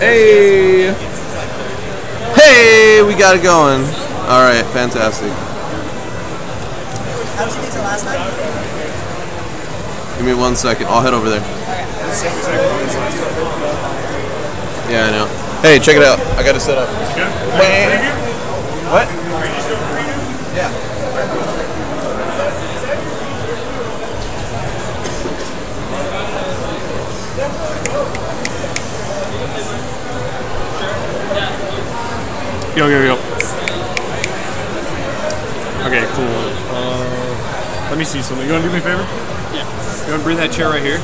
Hey! Hey! We got it going. Alright, fantastic. How did you get to last night? Give me 1 second. I'll head over there. Yeah, I know. Hey, check it out. I got it set up. What? Yeah. Yo. Okay, cool. Let me see something. You want to do me a favor? Yeah. You want to bring that chair right here?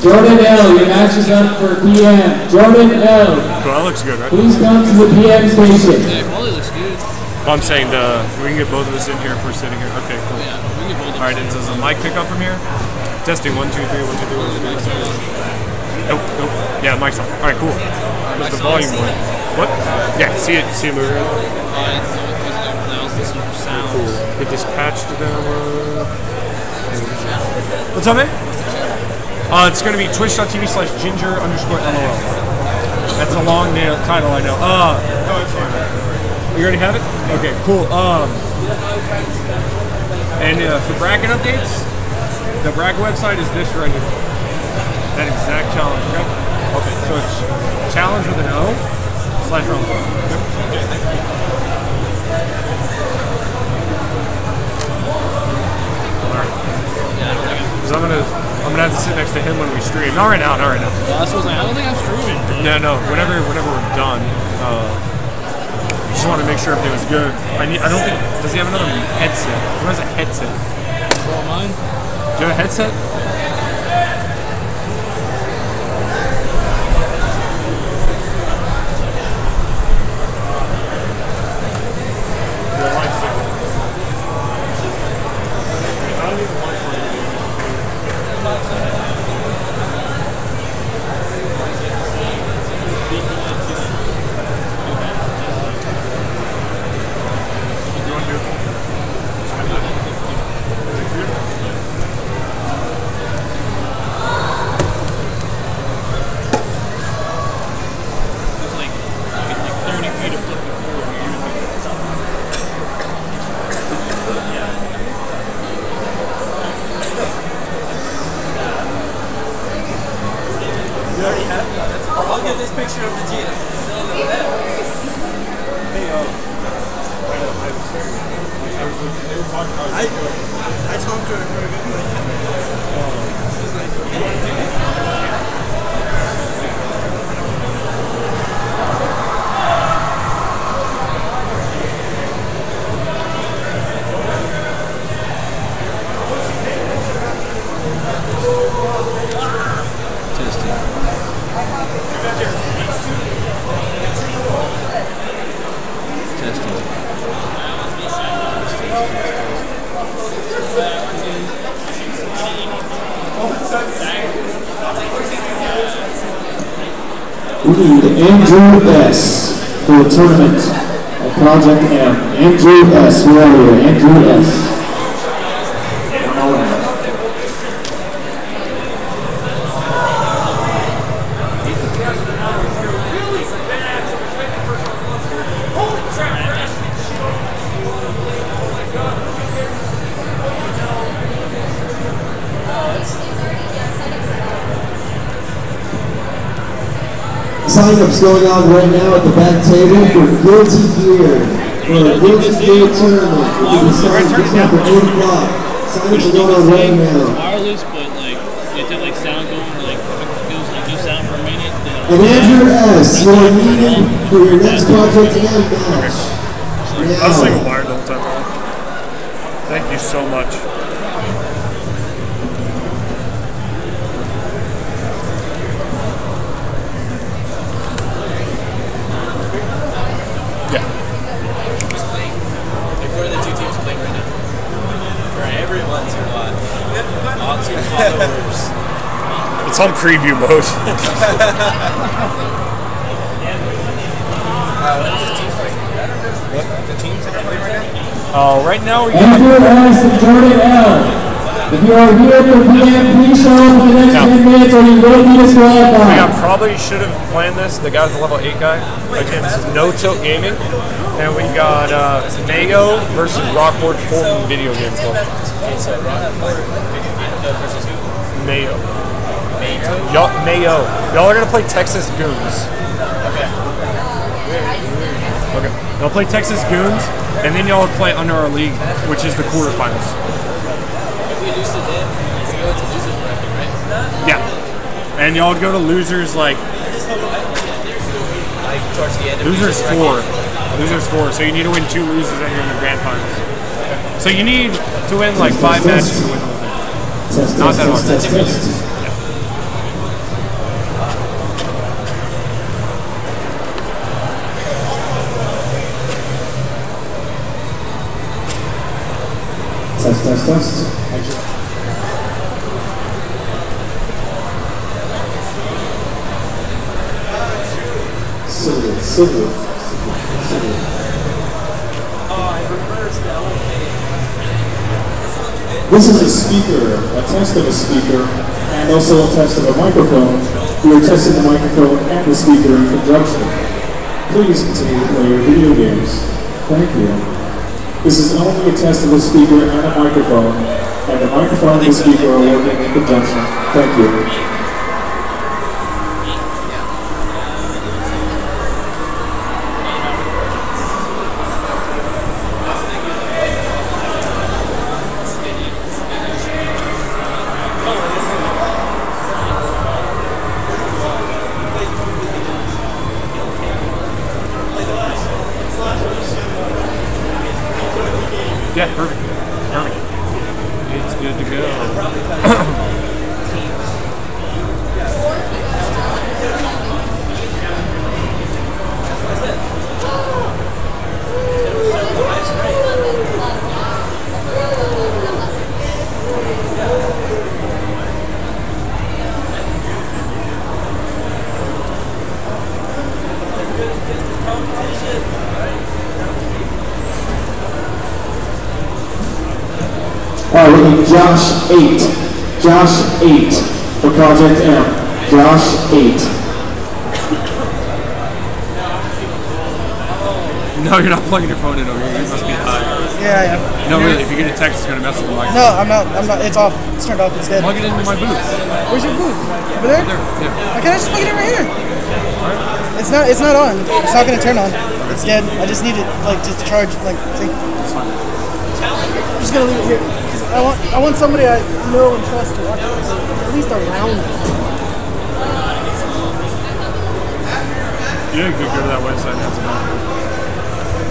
Jordan L, your match is up for PM. Jordan L. Cool, that looks good, right? Please come to the PM station. Yeah, quality looks good. I'm saying we can get both of us in here if we're sitting here. Okay, cool. Yeah, we can get both of us. Alright, does the mic pick up from here? Testing 1, 2, 3, 1, 2, 3, 1, 2, 3. Nope. Yeah, mic's on. Alright, cool. What's the volume one? What? Yeah, see it moving around. Now let's listen for sounds. Cool. Get this patch to download. What's up, man? It's going to be twitch.tv/ginger_LOL. That's a long title, I know. You already have it? Okay, cool. And for bracket updates, the bracket website is this right here. That exact challenge, okay? Okay, so it's challenge with an O /Realmscon. Alright. Because I'm gonna have to sit next to him when we stream. Not right now. Well, that's what I don't think I'm streaming. No. Whenever we're done, just want to make sure everything was good. I don't think. Does he have another headset? Who has a headset? Well, mine. Do you have a headset? I'll get this picture of the Gina. I talked to her for a good We need Andrew S. for the tournament at Project M. Andrew S. Where are you? Andrew S. Sign-ups going on right now at the back table for Guilty Gear. For a Guilty Gear tournament. We'll be starting for 8 o'clock. Sign-ups are going on right now. Wireless, but like, get that like sound going, like, feels like you sound for a minute. And Andrew S., you are needed for your next Project M match. I was like wired the whole time. Thank you so much. It's on preview mode. The teams that are playing right now? Right now we're Andrew S. and Jordan L. If you are here for PM, please show up in the next 10 minutes or you will be disqualified. I probably should have planned this. The guy's the level 8 guy. Again, this is No Tilt Gaming. And we got Mayo versus Rockboard Fulton Video Game Club. Mayo. Mayo. Y'all are going to play Texas Goons. Okay. Y'all play Texas Goons, and then y'all play under our league, which is the quarterfinals. If we lose to them, we go to losers bracket, right? Yeah. And y'all go to losers like towards the end of losers 4. Losers 4. So you need to win 2 losers and you're in the grand finals. So you need to win like 5 matches to win the whole thing. Not that hard. Test. Silver. This is a speaker, a test of a speaker, and also a test of a microphone. We are testing the microphone and the speaker in conjunction. Please continue to play your video games. Thank you. This is only a test of a speaker and a microphone, and the microphone and the speaker are working in conjunction. Thank you. Yeah, perfect. It's good to go. Alright, we're looking Josh 8. Josh 8 for Project M. Josh 8. No, you're not plugging your phone in over here. You must be high. Yeah, I am. No, really. If you get a text, it's going to mess with the mic. No, I'm not. It's off. It's turned off. It's dead. Plug it into my booth. Where's your booth? Over there? Yeah. Why can't I just plug it in right here? It's not on. It's not gonna turn on. It's dead. I just need it to charge. It's fine. I'm just gonna leave it here. I want somebody I know and trust to watch it. At least around me. You could go to that website and have some money.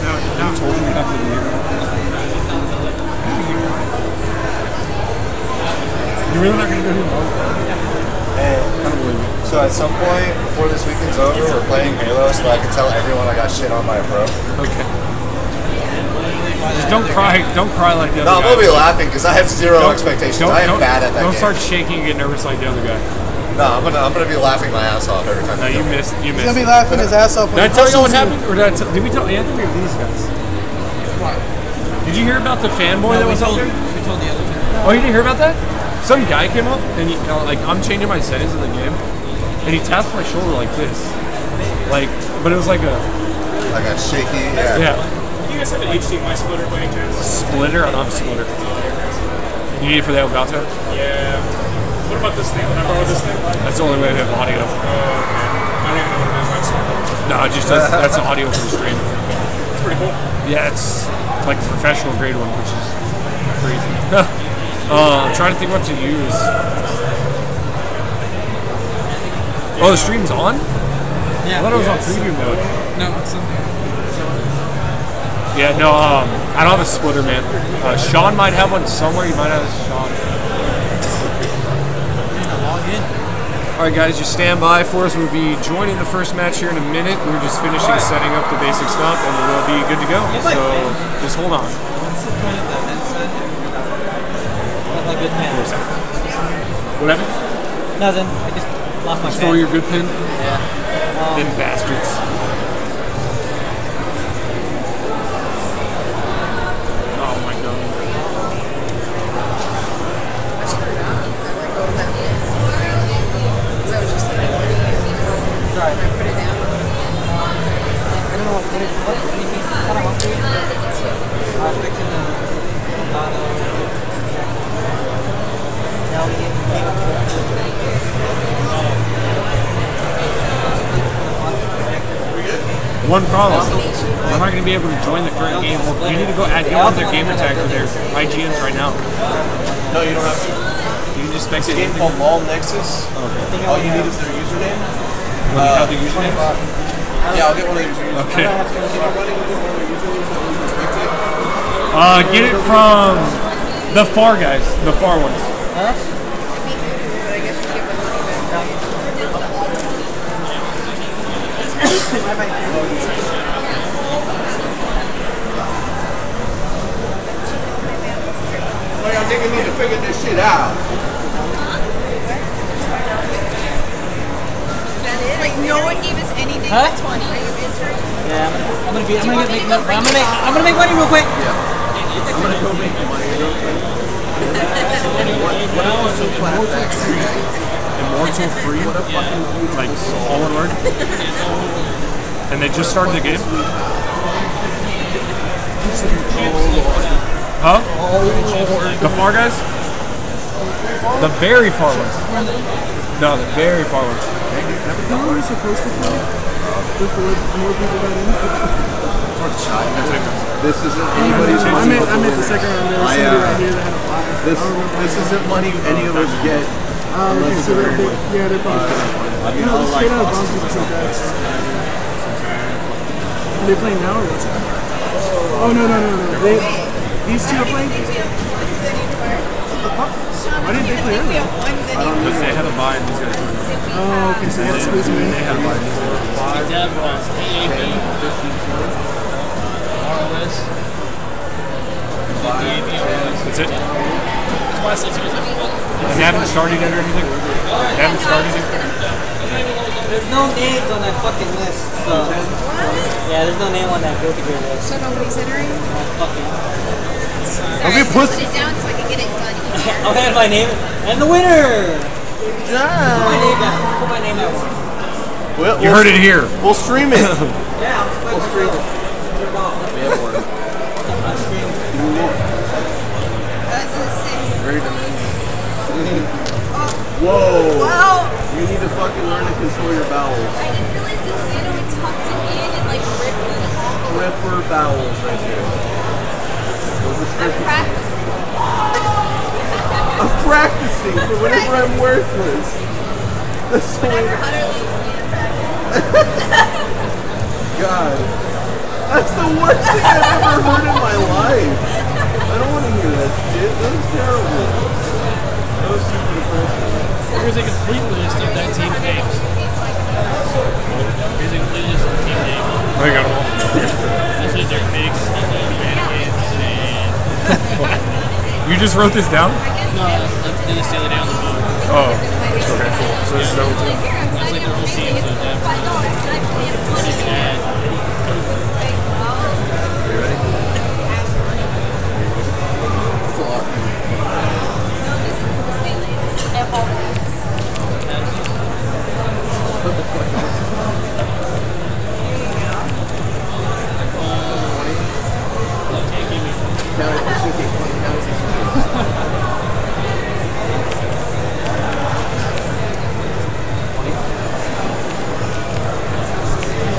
No. You told me after the year. You're really not gonna go here? Hey, so at some point before this weekend's over, we're playing Halo, so I can tell everyone I got shit on my pro. Okay. Just don't cry like the other guy. No, I'm gonna be laughing because I have zero expectations. I am bad at that Don't game. start shaking and get nervous like the other guy. No, I'm gonna be laughing my ass off every time. No, you missed. He's gonna be laughing his ass off. Did I tell you what happened? Or did we tell Anthony or these guys? Did you hear about the fanboy that was out there? We told the other two. Oh, you didn't hear about that? Some guy came up and I'm changing my settings in the game, and he tapped my shoulder like this, but it was like a shaky, yeah. You guys have an HDMI splitter by any chance? Splitter? I don't have a splitter. You need it for the Elgato? Yeah. What about this thing? Can I borrow this thing? That's the only way to have audio. Okay. I don't even know what it is. I swear. No, it just does. That's the audio for the stream. It's pretty cool. Yeah, it's like the professional grade one, which is crazy. I'm trying to think what to use. Oh, the stream's on? Yeah. I thought it was on preview mode. No, it's something. Yeah, no, I don't have a splitter, man. Sean might have one somewhere. You might have a Sean. Log in. Alright, guys, just stand by for us. We'll be joining the first match here in a minute. We're just finishing setting up the basic stuff, and we'll be good to go. So, just hold on. What's the point of that headset? Like good pen. What happened? Nothing. I just lost my Store pen. your good pin? Yeah. Them bastards. Oh my god. One problem. I'm not going to be able to join the current game. Well, you need to go add their game tag to their IGNs right now. No, you don't have to. You can just make a game called Mall Nexus. Okay. All you need is their username. When you have the username? Yeah, I'll get one of their usernames. Okay. Can you run it with one of their usernames that we respect it? Get it from the far guys, the far ones. Huh? Well, y'all niggas need to figure this shit out. Wait, no one gave us anything Huh? but 20. Yeah, I'm gonna make money real quick. Yeah. I'm gonna go make money real quick. Immortal Free? What a fucking, like, all one word? And they just started the game? Huh? The far guys? The very far ones. No, the very far ones. How are we supposed to play before more people got in? This isn't anybody's I money. meant the second round. There was somebody right here that had a flyer. This isn't money any of us get. Okay, so they're probably straight out of bounds because of that. Are they playing now or what's that? Oh, no. These two are playing? What the fuck? Why didn't they play earlier? Because they had a buy and these guys were. Oh, okay, so they had to squeeze them in. They had a buy. That's it? And they haven't started it or anything? They haven't started it? There's no names on that fucking list, so... Yeah, there's no name on that Guilty Gear list. So nobody's entering? Don't be a pussy. Put it down so I can get it done. I'll have my name. And the winner! Put my name down. Put my name down. You heard it here. We'll stream it. Yeah, we'll stream it. Very Whoa! Wow! You need to fucking learn to control your bowels. I didn't realize that Santa would tuck them in and like rip them all. Ripper bowels right there. I'm practicing. I'm practicing for whenever I'm worthless. That's so Whenever utterly God. That's the worst thing I've ever heard in my life. I don't want to hear that shit. That was terrible. That was super depressing. Here's a complete list of that team's names. Here's a complete list of the team names. I got them all. This is their picks, You just wrote this down? No, I did this the other day on the phone. Oh. Okay. So this is that one too? That's like the whole team, so Jeff. Pretty bad. Are you ready? That's a lot.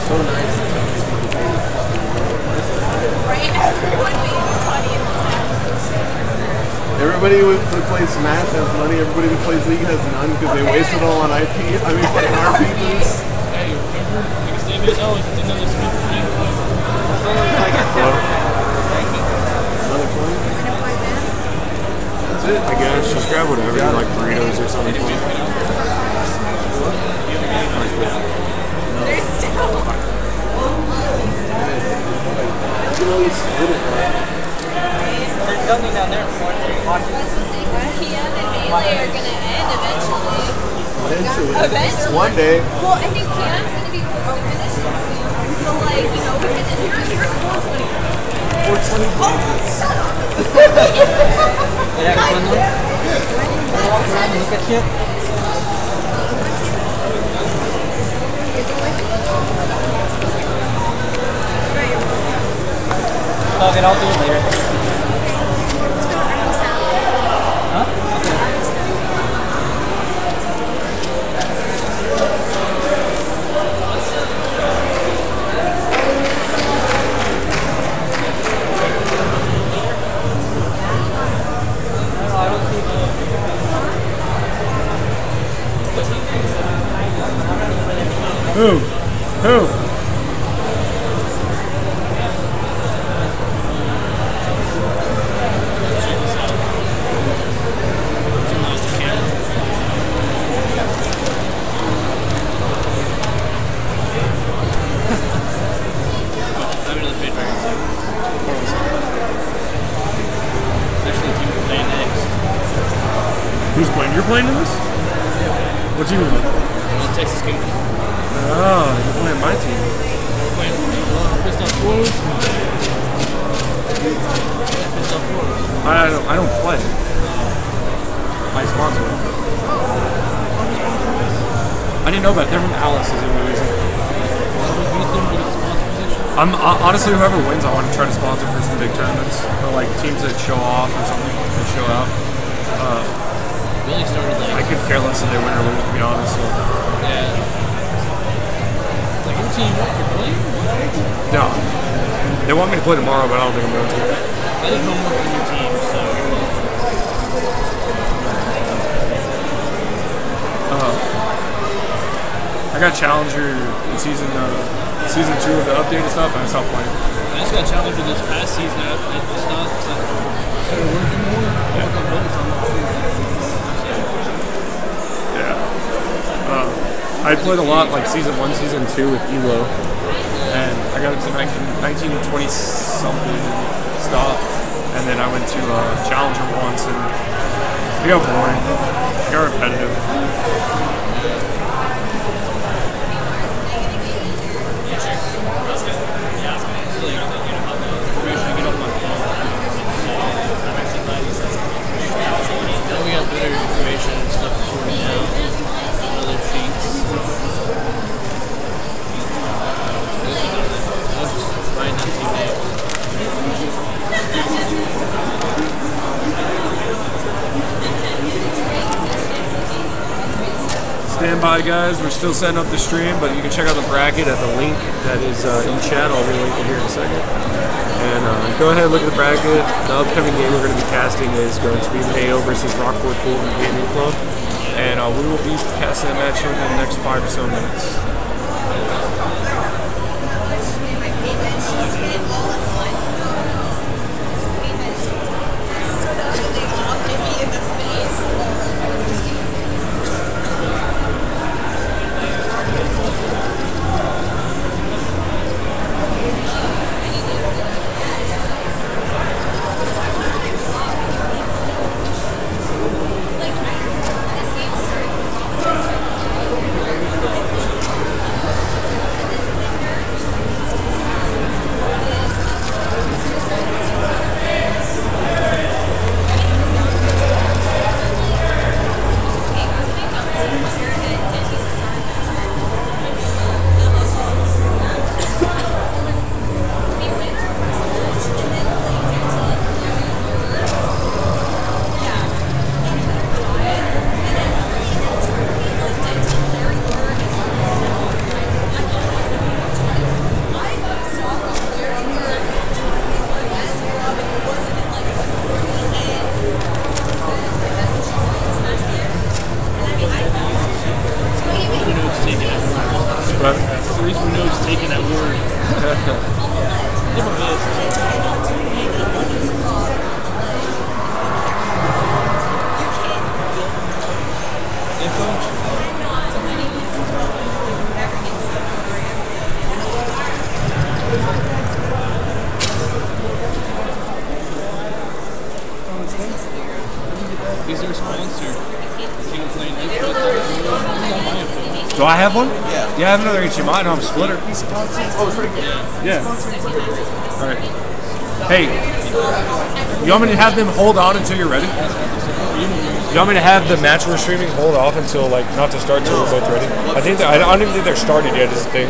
So nice. Right? Everyone being funny in the Everybody who plays Smash has money. Everybody who plays League has none because they waste it all on IP. I mean, fucking RPGs. Hey, remember? Because David always it's another sweet thing. Another 20? That's it. I guess. Just grab whatever you like, burritos or something. There's still. There's something down there. Kia and Melee are gonna end eventually. Eventually. One day. Well, I think Kian's gonna be finished soon. So like, you know, because here's 420. 420. Oh, shut up. Yeah, fun one. Look at you. Okay, I'll do it later. Huh? Okay. Who? Who? Who's playing? You're playing in this? What team are you on? Texas Kingdom. Oh, you're playing my team. We're playing Pissed Off Wolves. Pissed Off Wolves. I don't play. My sponsor. I didn't know about it. They're from Alice is the only reason. Honestly, whoever wins, I want to try to sponsor for some big tournaments. Or like teams that show off or something, that show out. Really started like... I could care less if they win or lose, to be honest. So. Yeah. Like your team, you're playing? No. They want me to play tomorrow, but I don't think I'm going to. I didn't know more from your team, so you're welcome. I got Challenger in season 2 of the updated stuff, and I stopped playing. I just got Challenger this past season. I started working more. I played a lot like season 1, season 2 with ELO, and I got into 1920 something stuff, and then I went to Challenger once, and it got boring, it got repetitive. Now we got better information and stuff sorted out. Other sheets. I'll just find that team name. Stand by, guys. We're still setting up the stream, but you can check out the bracket at the link that is in chat. I'll relink it here in a second. And go ahead and look at the bracket. The upcoming game we're going to be casting is going to be Mayo versus Rockport Fulton Gaming Club. And we will be casting that match in the next 5 or so minutes. Do I have one? Yeah. Yeah, I have another HDMI. I don't have a splitter. Oh, it's pretty good. Yeah. Alright. Hey, you want me to have them hold on until you're ready? You want me to have the match we're streaming hold off until, like, not to start until we're both ready? I don't even think they're started yet, is the thing.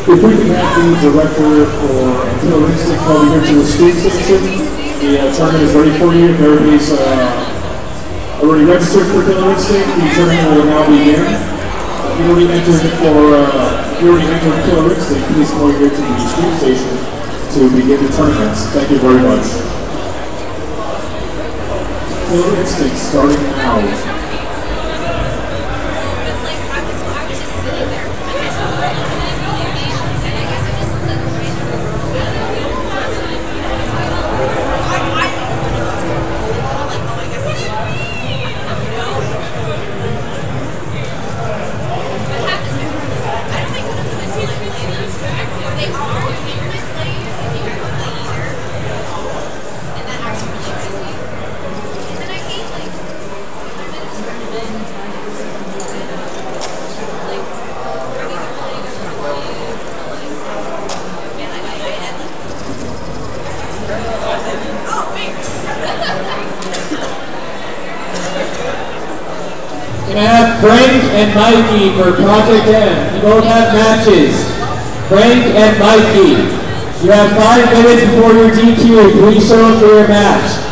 If we can have the director for Killer Instinct come here to the street station, the tournament is ready for you. If everybody's already registered for Killer Instinct, the tournament will now begin. If you already entered Killer Instinct, please come over here to the street station to begin the tournament. Thank you very much. Killer Instinct starting now. Can I have Frank and Mikey for Project M? You both have matches. Frank and Mikey. You have 5 minutes before your DQ. Please show up for your match.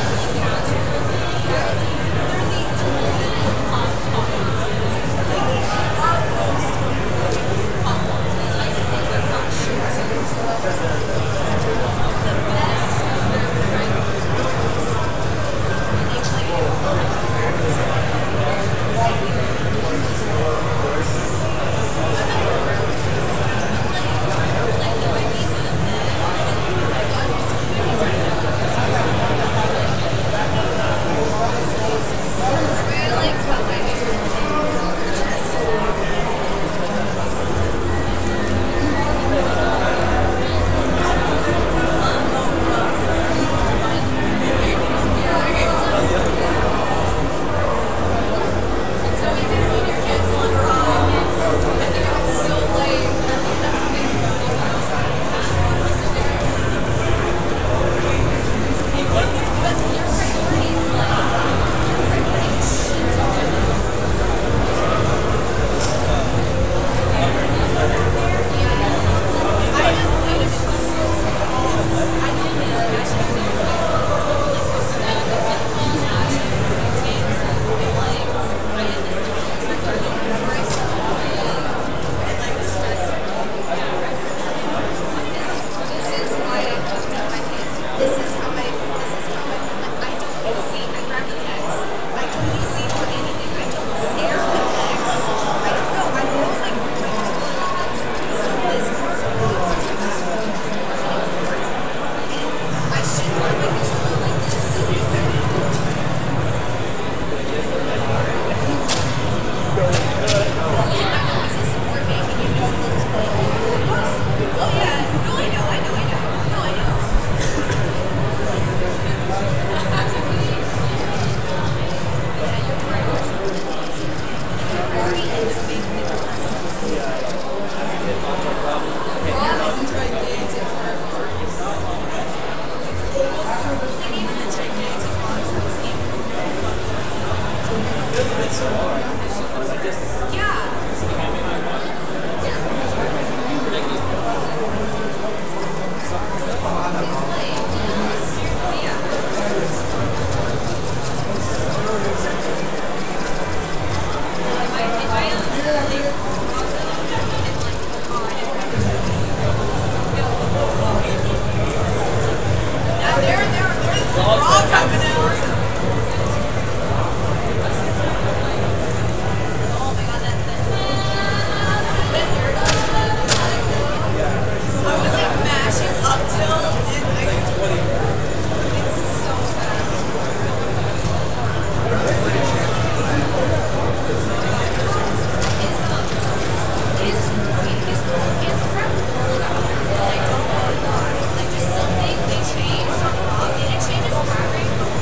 song coming out. Oh my god, that I was like mashing up till and it's so bad. It's crap. I don't know why. Like just something they changed. They didn't change his heart rate.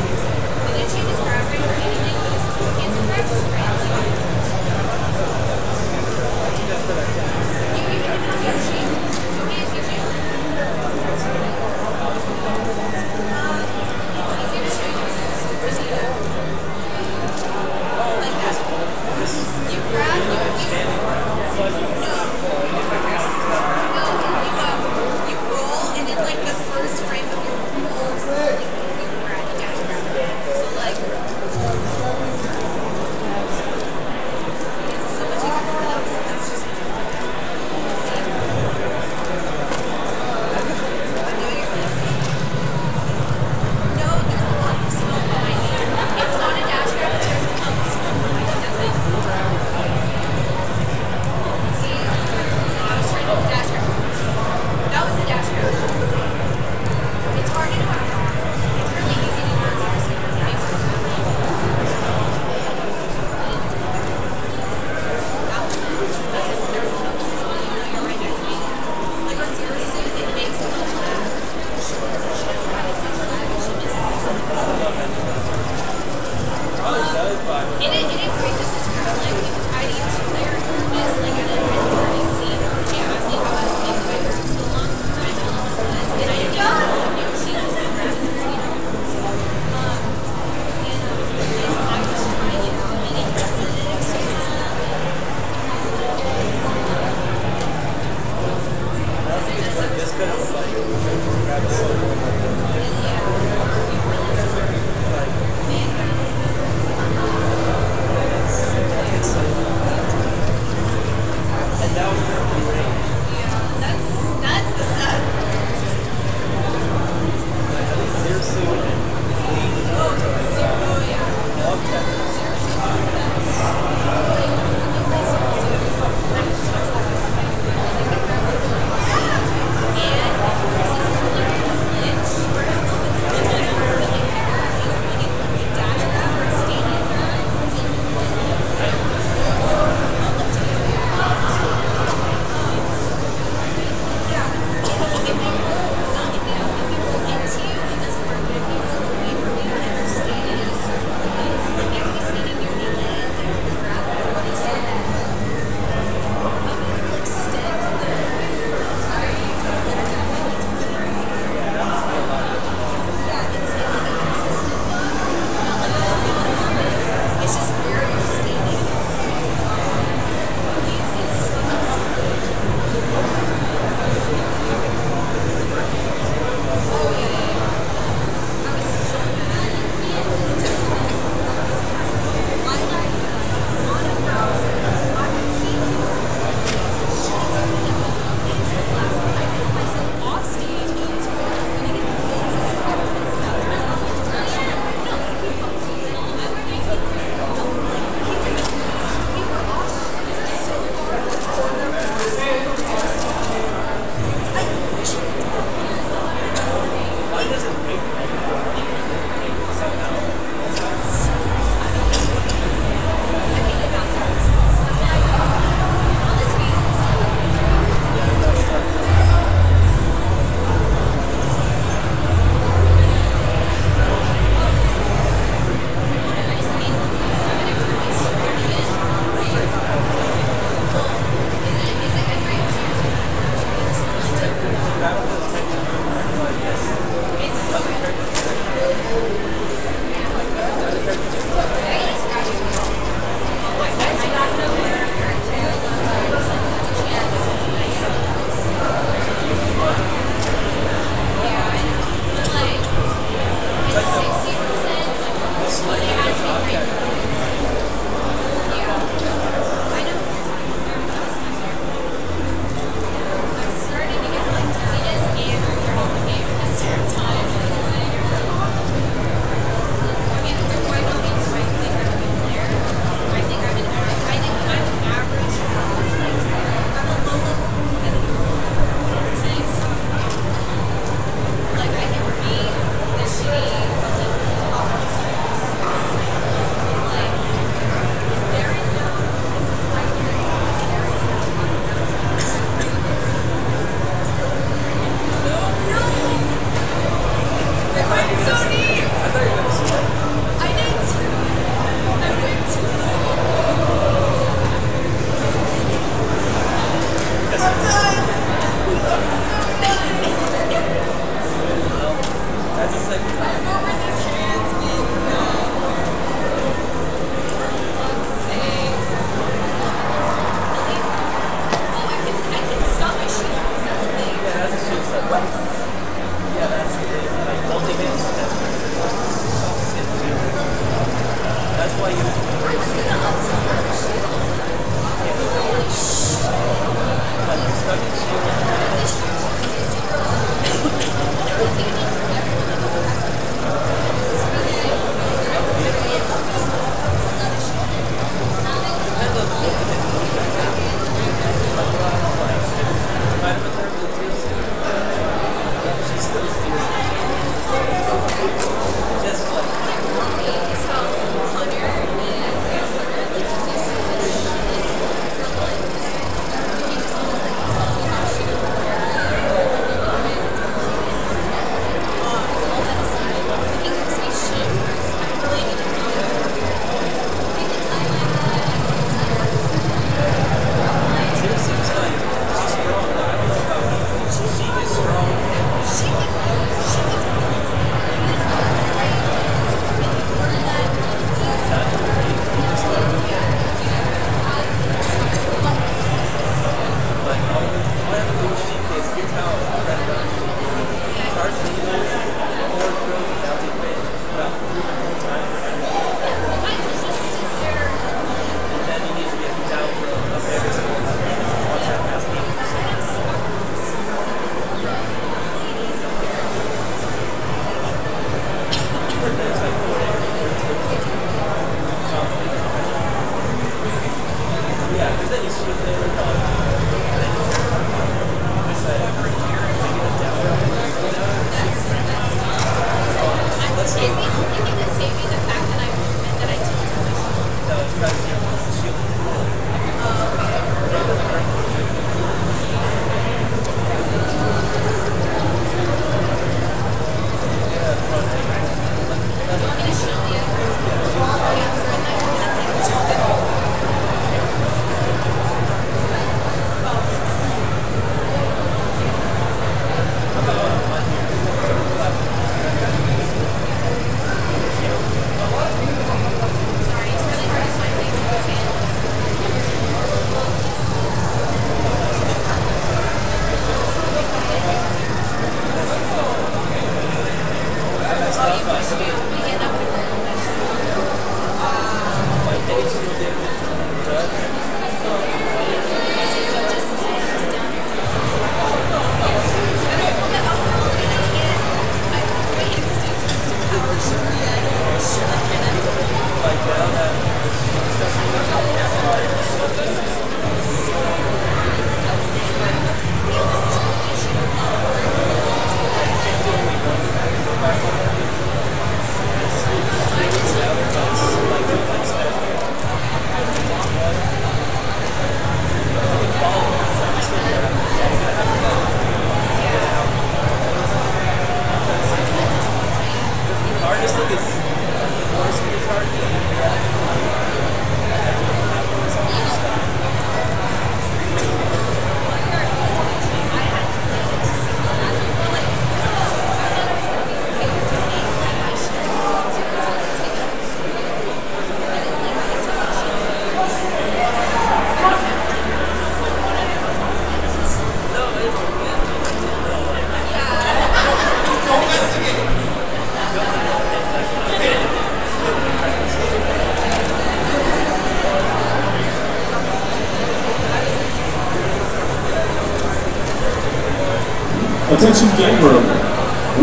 Attention game room.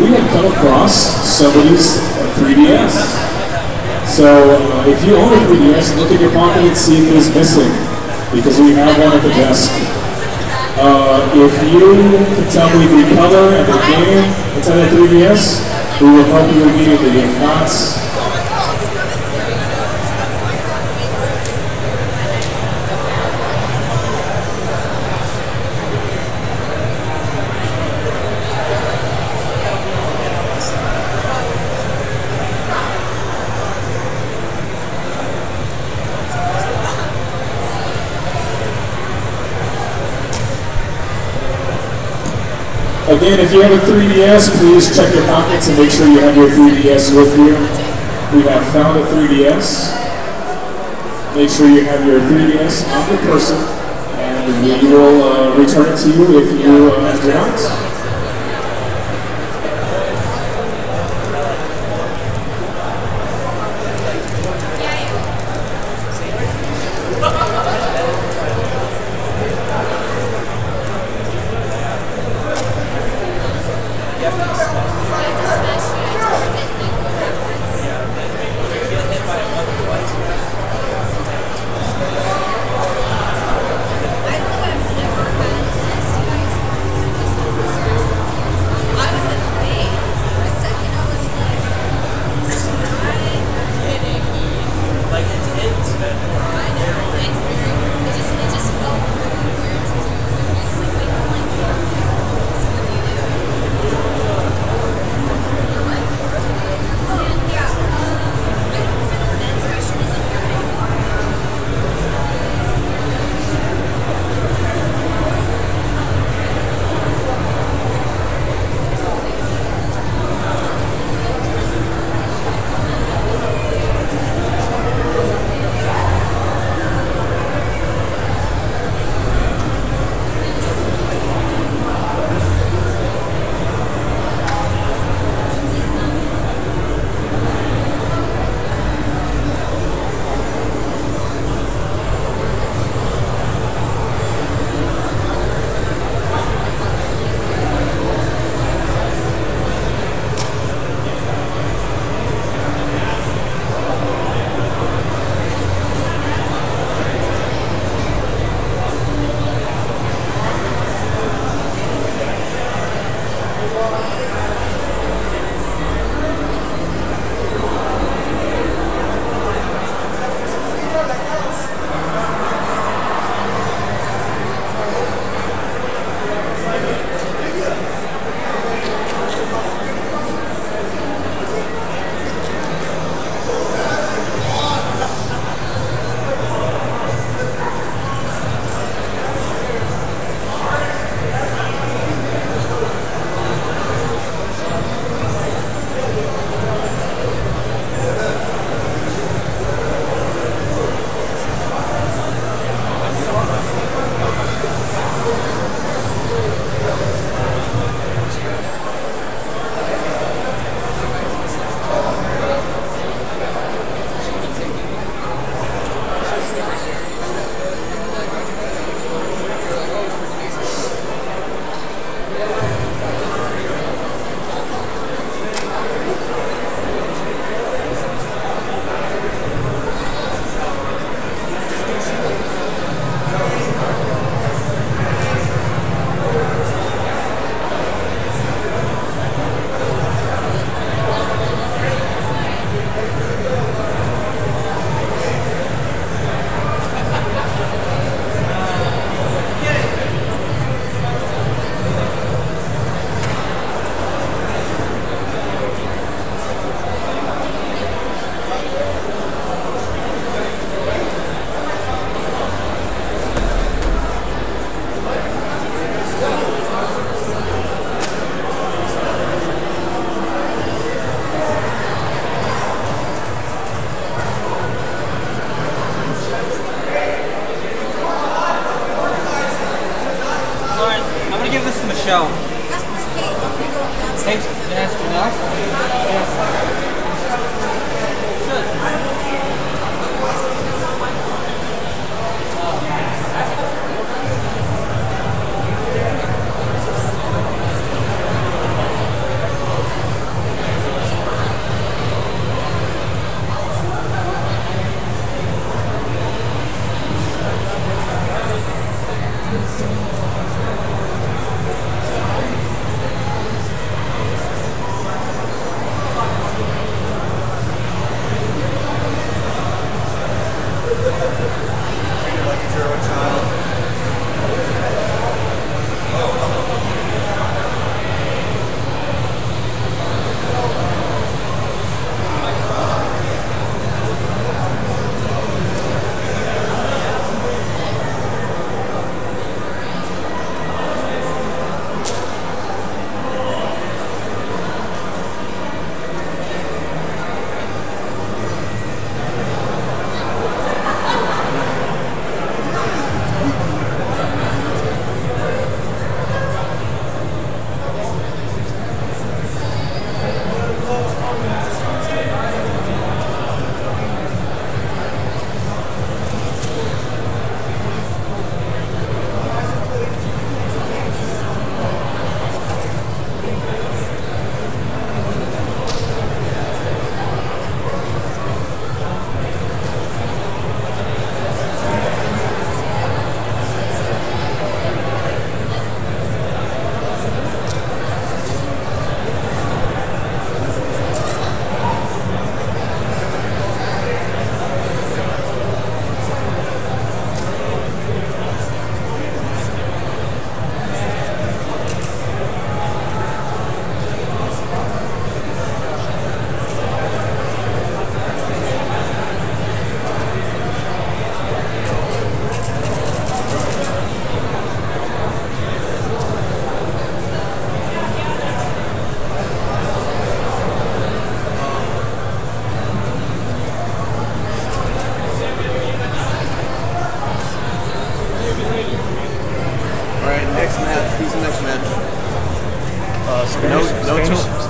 We have come across somebody's 3DS. So if you own a 3DS, look at your pocket and see if it is missing, because we have one at the desk. If you can tell me the color and the game inside that 3DS, we will help you immediately. If not, again, if you have a 3DS, please check your pockets and make sure you have your 3DS with you. We have found a 3DS. Make sure you have your 3DS on your person, and we will return it to you if you do not.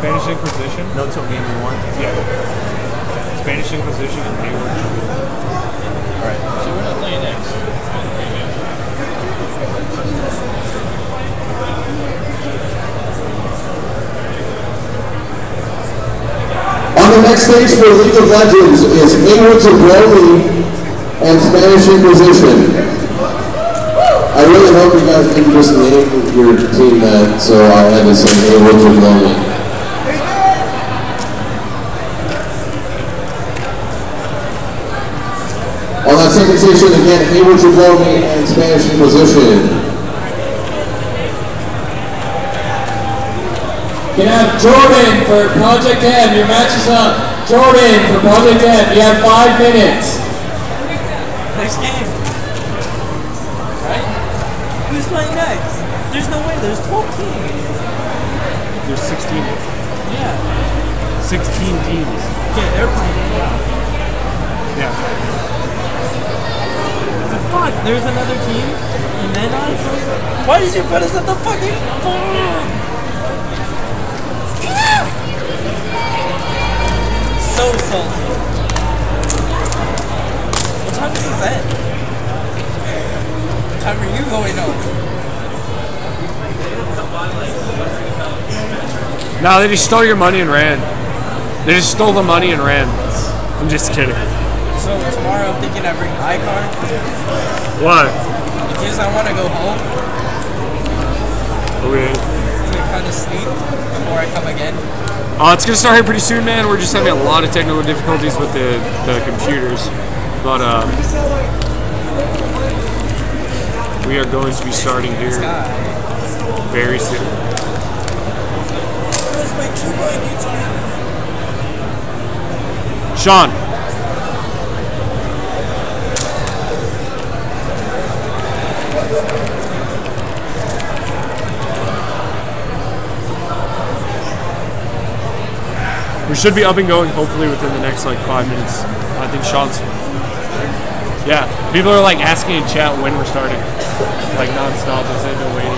Spanish Inquisition. No Till Gaming 1. Yeah. Spanish Inquisition and Hayward. Alright. So we're not playing next. On the next stage for League of Legends is Hayward and Spanish Inquisition. I really hope you guys didn't just name your team that, so I had to say Hayward Jabloni. On that second station, again, Hayward Jabloni and Spanish Inquisition. You can have Jordan for Project M. Your match is up. Jordan for Project M. You have 5 minutes. Next game. Right? Who's playing next? There's no way. There's 12 teams. There's 16. Yeah. 16 teams. Okay, they're playing. Yeah. Fuck, there's another team. And then why did you put us at the fucking bottom? So salty. What time does this end? What time are you going home? No, they just stole your money and ran. They just stole the money and ran. I'm just kidding. So tomorrow I'm thinking I bring my car. What? In case I want to go home. Okay. To kind of sleep before I come again. It's gonna start here pretty soon, man. We're just having a lot of technical difficulties with the computers, but we are going to be starting here very soon. Sean. We should be up and going hopefully within the next like 5 minutes. I think Sean's. Yeah, people are like asking in chat when we're starting, like non-stop instead of waiting.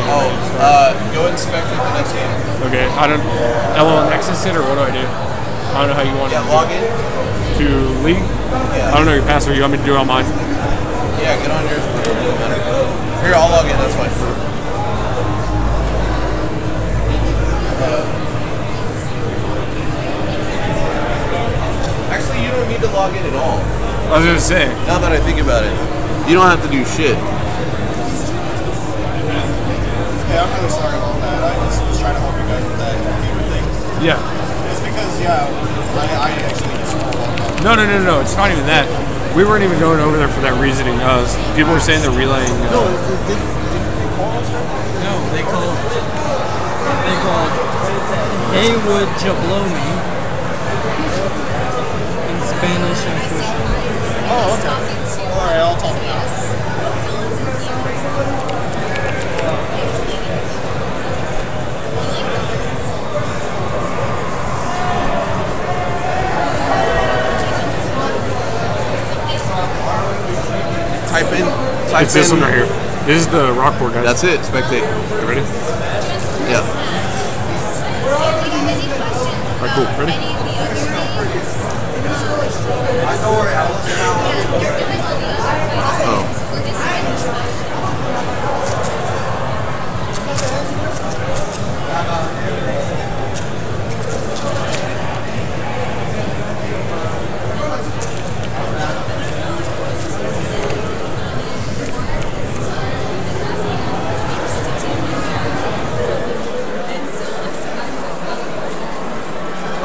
Go inspect it the next game. Okay, I don't. LOL Nexus it or what do I do? I don't know how you want to. Log in to League. Yeah. I don't know your password. You want me to do it on mine? Yeah, get on yours. Here, I'll log in. That's fine. Actually, you don't need to log in at all. I was gonna say. Now that I think about it, you don't have to do shit. Hey, I'm really sorry about that. I just was trying to help you guys with that computer thing. Yeah. It's because, I actually just No. It's not even that. We weren't even going over there for that reasoning. People were saying they're relaying. No, they called Haywood Jablomi in Spanish and Christian. Oh, okay. Alright, I'll talk now. Type in. It's this one right here. This is the rock board, guys. That's it. Spectate. You ready? Yeah. Alright, cool. Ready?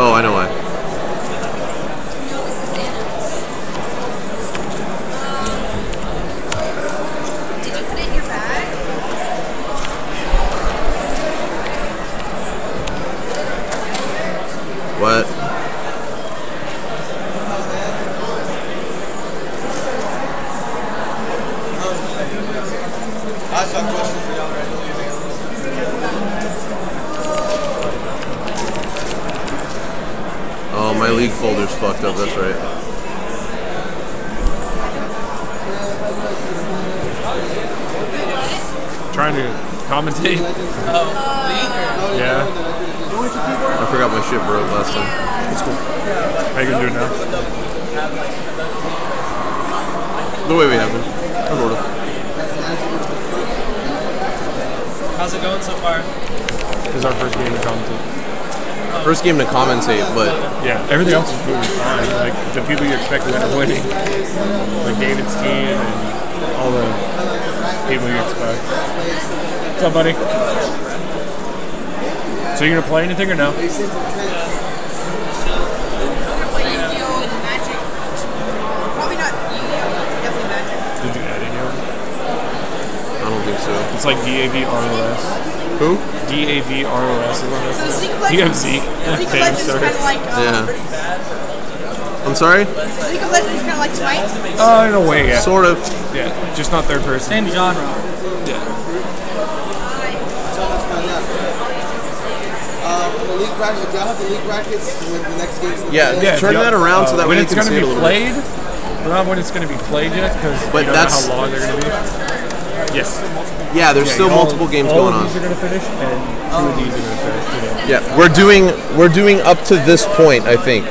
Oh, I know why. Did you put it in your bag? What? That's a question for y'all right now. Oh, my league folder's fucked up. That's right. Trying to commentate. Yeah. I forgot my shit broke last time. That's cool. How you gonna do it now? The way we have been. Sort of. How's it going so far? This is our first game to commentate. First game to commentate, but yeah, everything else is moving fine. Like the people you expect to end up winning, like David's team and all the people you expect. What's up, buddy? So you gonna play anything or no? Did you add any of them? I don't think so. It's like DAV ROS. Who? DAV ROS. You have Zeke. League of Legends is kind of like Yeah. I'm sorry? League of Legends is kind of like Smite. In a way, yeah. Sort of. Yeah, just not third person. Same genre. Yeah. League brackets, do y'all have the league brackets when the next game's Yeah, turn that around so that when way it's you can going see to it a be little bit. played. Not when it's going to be played yet, because But you don't that's- know how long they're going to be. Yes. Yeah, there's still multiple games going All on. of these are going to finish, and two of these are going to finish today. Yeah, we're doing up to this point, I think.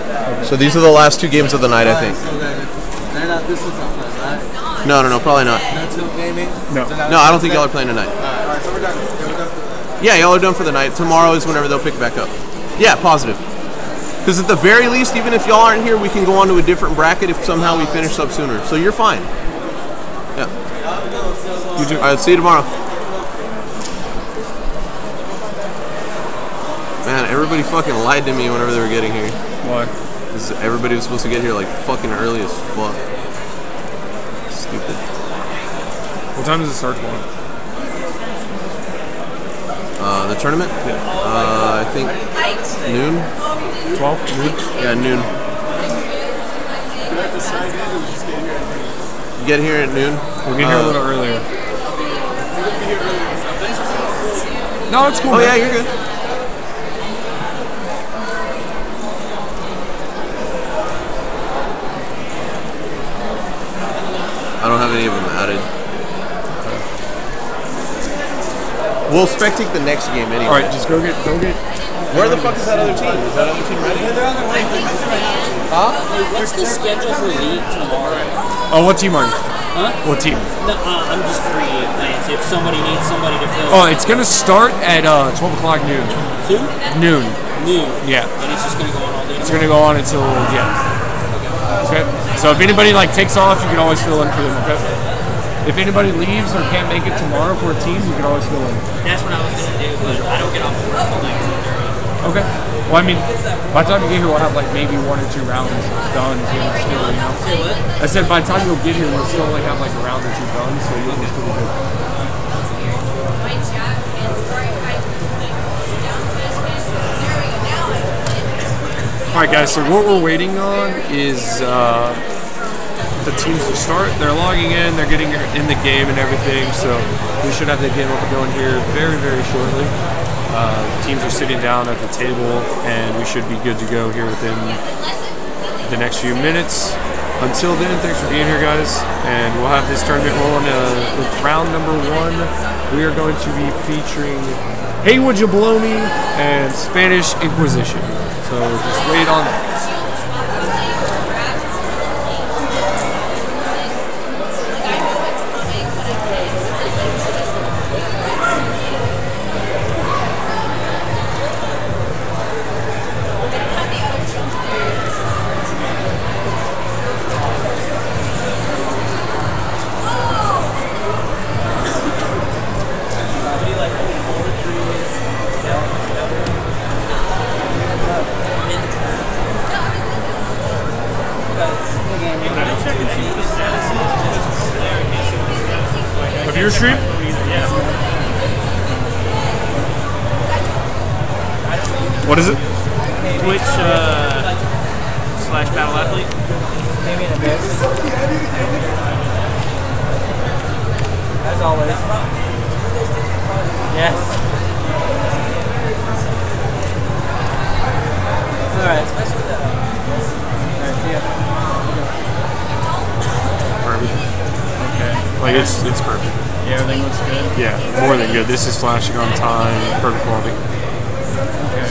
So these are the last two games of the night, I think. This one's not playing, right? No, probably not. No Tilt Gaming? No. No, I don't think y'all are playing tonight. Alright, so we're done. Yeah, we're done for the night. Yeah, y'all are done for the night. Tomorrow is whenever they'll pick it back up. Yeah, positive. Because at the very least, even if y'all aren't here, we can go on to a different bracket if somehow we finish up sooner. So you're fine. Yeah. You do. Alright, see you tomorrow. Man, everybody fucking lied to me whenever they were getting here. Why? Because everybody was supposed to get here like fucking early as fuck. Stupid. What time does it start tomorrow? The tournament? Yeah. I think noon. 12? Noon? Yeah, noon. You get here at noon? We'll get here a little earlier. No, it's cool. Oh man. yeah, you're good. have any of them added. We'll spectate the next game anyway. All right, just go get. Where the fuck is that other team? Is that other team ready? Huh? What's the schedule for league tomorrow? Oh, what team are you? Huh? What team? No, I'm just free. If somebody needs somebody to fill. Oh, it's gonna start at 12 o'clock noon. 2? Noon. Noon. Yeah. And it's just gonna go on all day. It's gonna go on until Okay. So if anybody like takes off, you can always fill in for them. Okay. If anybody leaves or can't make it tomorrow for a team, you can always fill in. That's what I was gonna do, but I don't get off work till like 2:30. Okay. Well, I mean, by the time you get here, we'll have like maybe 1 or 2 rounds done. Still, you know. Say what? I said by the time you'll get here, we'll still only have like a round or 2 done, so you'll be pretty good. All right, guys. So what we're waiting on is the teams to start. They're logging in. They're getting in the game and everything. So we should have the game up and going here very, very shortly. Teams are sitting down at the table, and we should be good to go here within the next few minutes. Until then, thanks for being here, guys, and we'll have this tournament rolling with round number 1. We are going to be featuring Hey Would You Blow Me and Spanish Inquisition. So just wait on that. Of your stream? What is it? Twitch / Battle Athlete. Maybe in a bit. As always. Yes. Alright. Perfect. Okay. Like it's perfect. Yeah, everything looks good. Yeah, more than good. This is flashing on time, perfect quality. Okay.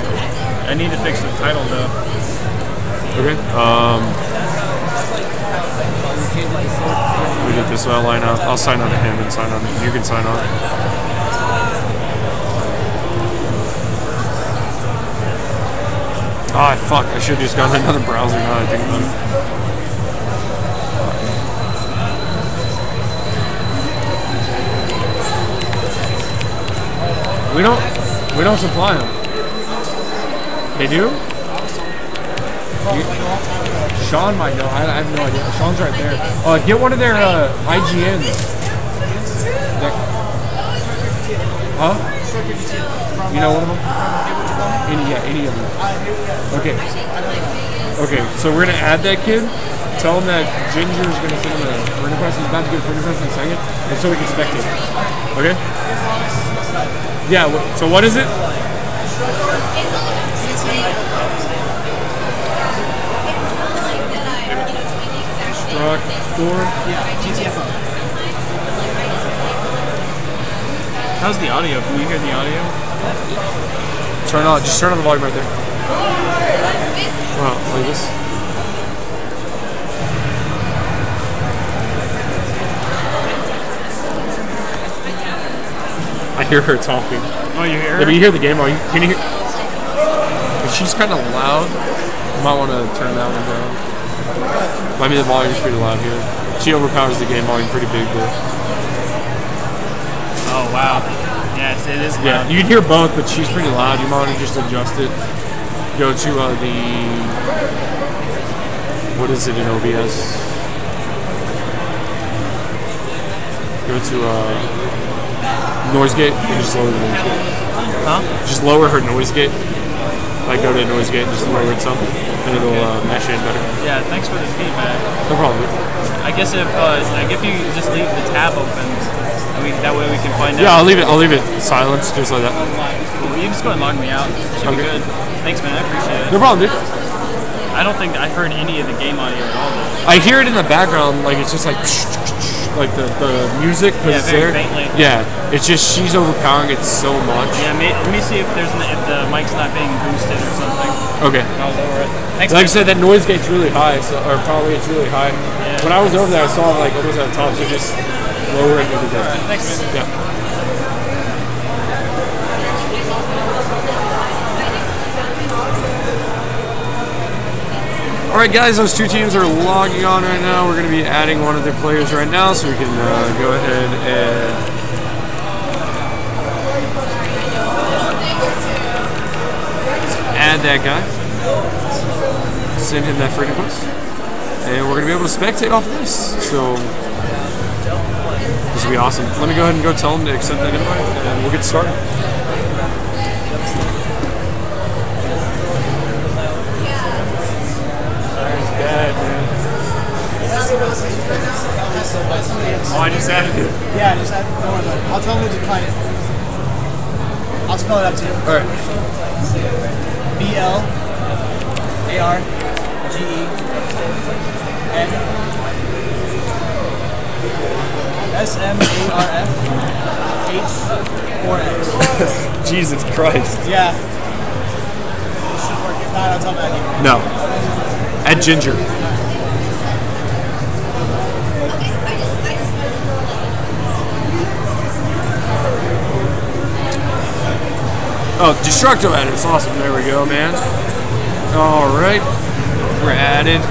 I need to fix the title though. Okay. We did this. I'll line up. I'll sign on to him and sign on. You can sign on. Ah, fuck. I should have just gotten another browser now that I think about it. We don't supply them. They do? Sean might know. I have no idea. Sean's right there. Get one of their IGNs. Huh? You know one of them? Any of them. Okay. Okay, so we're gonna add that kid. Tell him that Ginger's gonna send him a friend request. He's about to get a friend request in a second, and so we can spectate. Okay? Yeah. So what is it? How's the audio? Can you hear the audio? Just turn on the volume right there. Wow, like this. I hear her talking. Oh, you hear her? Yeah, but you hear the game. Can you hear? If she's kind of loud, you might want to turn that one down. I mean, the volume's pretty loud here. She overpowers the game volume pretty big, though. Oh, wow. Yes, it is loud. Yeah, you can hear both, but she's pretty loud. You might want to just adjust it. Go to what is it in OBS? Go to noise gate and just lower the noise gate. Huh? Just lower her noise gate. Like go to noise gate and just lower it some, and it'll mesh in better. Yeah, thanks for the feedback. No problem. I guess if you just leave the tab open, that way we can find out. Yeah, I'll leave it silence just like that. Well, you just go and log me out. Should be good. Thanks, man. I appreciate it. No problem, dude. I don't think I heard any of the game audio at all, though. I hear it in the background, like it's just like like the music, because it's very there. faintly. Yeah, it's just she's overpowering it so much. Yeah, let me see if the mic's not being boosted or something. Okay. I'll lower it. Thanks, Like I said, that noise gate's really high, so, or probably it's really high. Yeah. When I was over there, I saw it like almost at the top, so just lower it every day. Alright, thanks, man. Yeah. Alright guys, those two teams are logging on right now. We're going to be adding one of their players right now, so we can go ahead and add that guy. Send him that friend request. And we're going to be able to spectate off of this. So this will be awesome. Let me go ahead and go tell him to accept that invite, and we'll get started. Bad, man. Oh, I just added it. Yeah, just add. Don't worry about it. I'll tell him to decline it. I'll spell it out to you. All right. BLARGENSMARFH4X. Jesus Christ. Yeah. This should work. If not, I'll tell him that. No. Add Ginger. Oh, Destructo added. It's awesome. There we go, man. All right. We're added.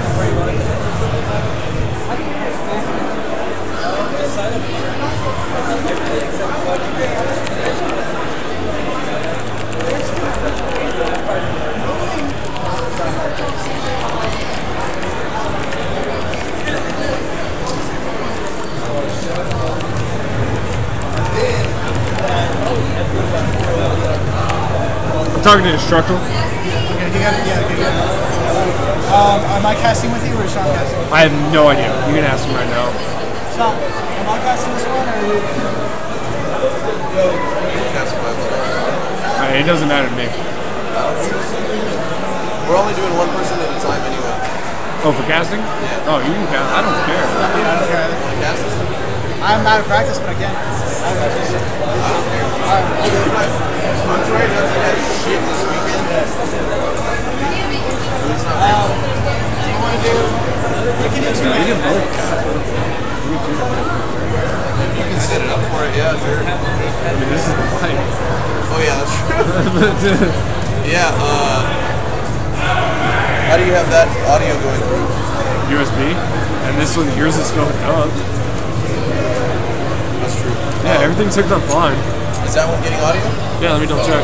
I'm talking to Destructo. Am I casting with you or is Sean casting? I have no idea. You can ask him right now. Sean, am I casting this one or are you? It doesn't matter to me. We're only doing one person at a time anyway. Oh, for casting? Yeah. Oh, you can cast. I don't care. I don't care either. Casting? I'm out of practice, but I can. I'm trying not to have shit this weekend. Do you want to do? We can do two. You can both. If you can set it up for it, yeah, sure. I mean, this is the mic. Oh yeah, that's true. Yeah, how do you have that audio going through? USB, and this one, yours is going up. That's true. Yeah, everything's hooked up fine. Is that one getting audio? Yeah, let me double check.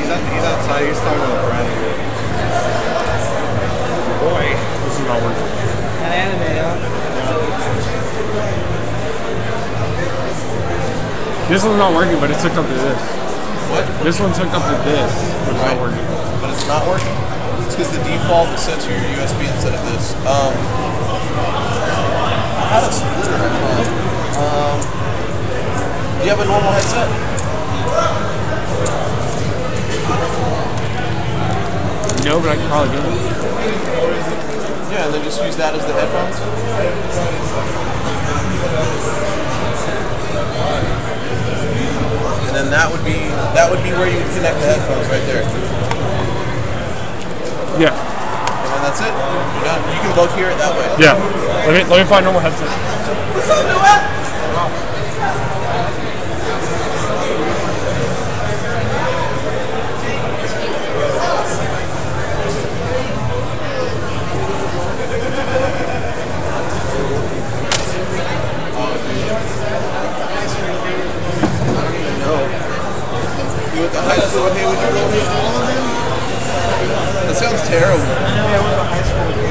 He's outside. He's talking to a friend. Boy, this is not working. An anime, huh? This one's not working, but it's hooked up to this. What? This one's hooked up to this, but it's not working. But it's not working? It's because the default is set to your USB instead of this. I had a splitter. Do you have a normal headset? No, but I can probably do it. Yeah, and then just use that as the headphones. And then that would be where you would connect the headphones right there. Yeah. And then that's it. You're done. You can both hear it that way. Yeah. Let me find normal headsets. What's up, Noah? You went to high school with him? Would you roll with all of them? That sounds terrible. I know, I went to high school with you.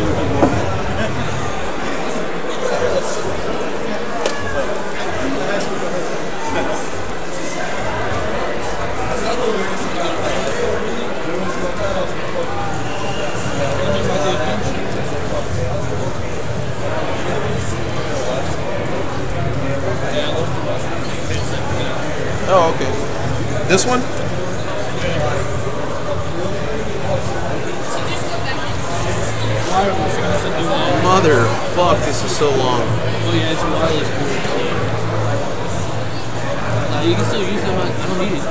This one? Motherfuck, this is so long. Oh yeah, it's wireless. You can still use them. I don't need it.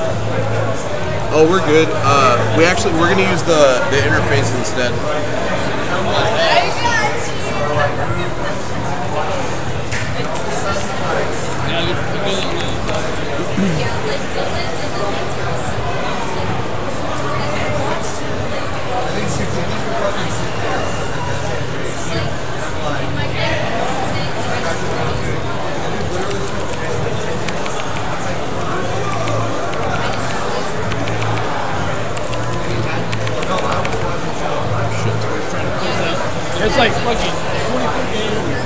Oh, we're good. We're gonna use the interface instead. It's like fucking 24 games.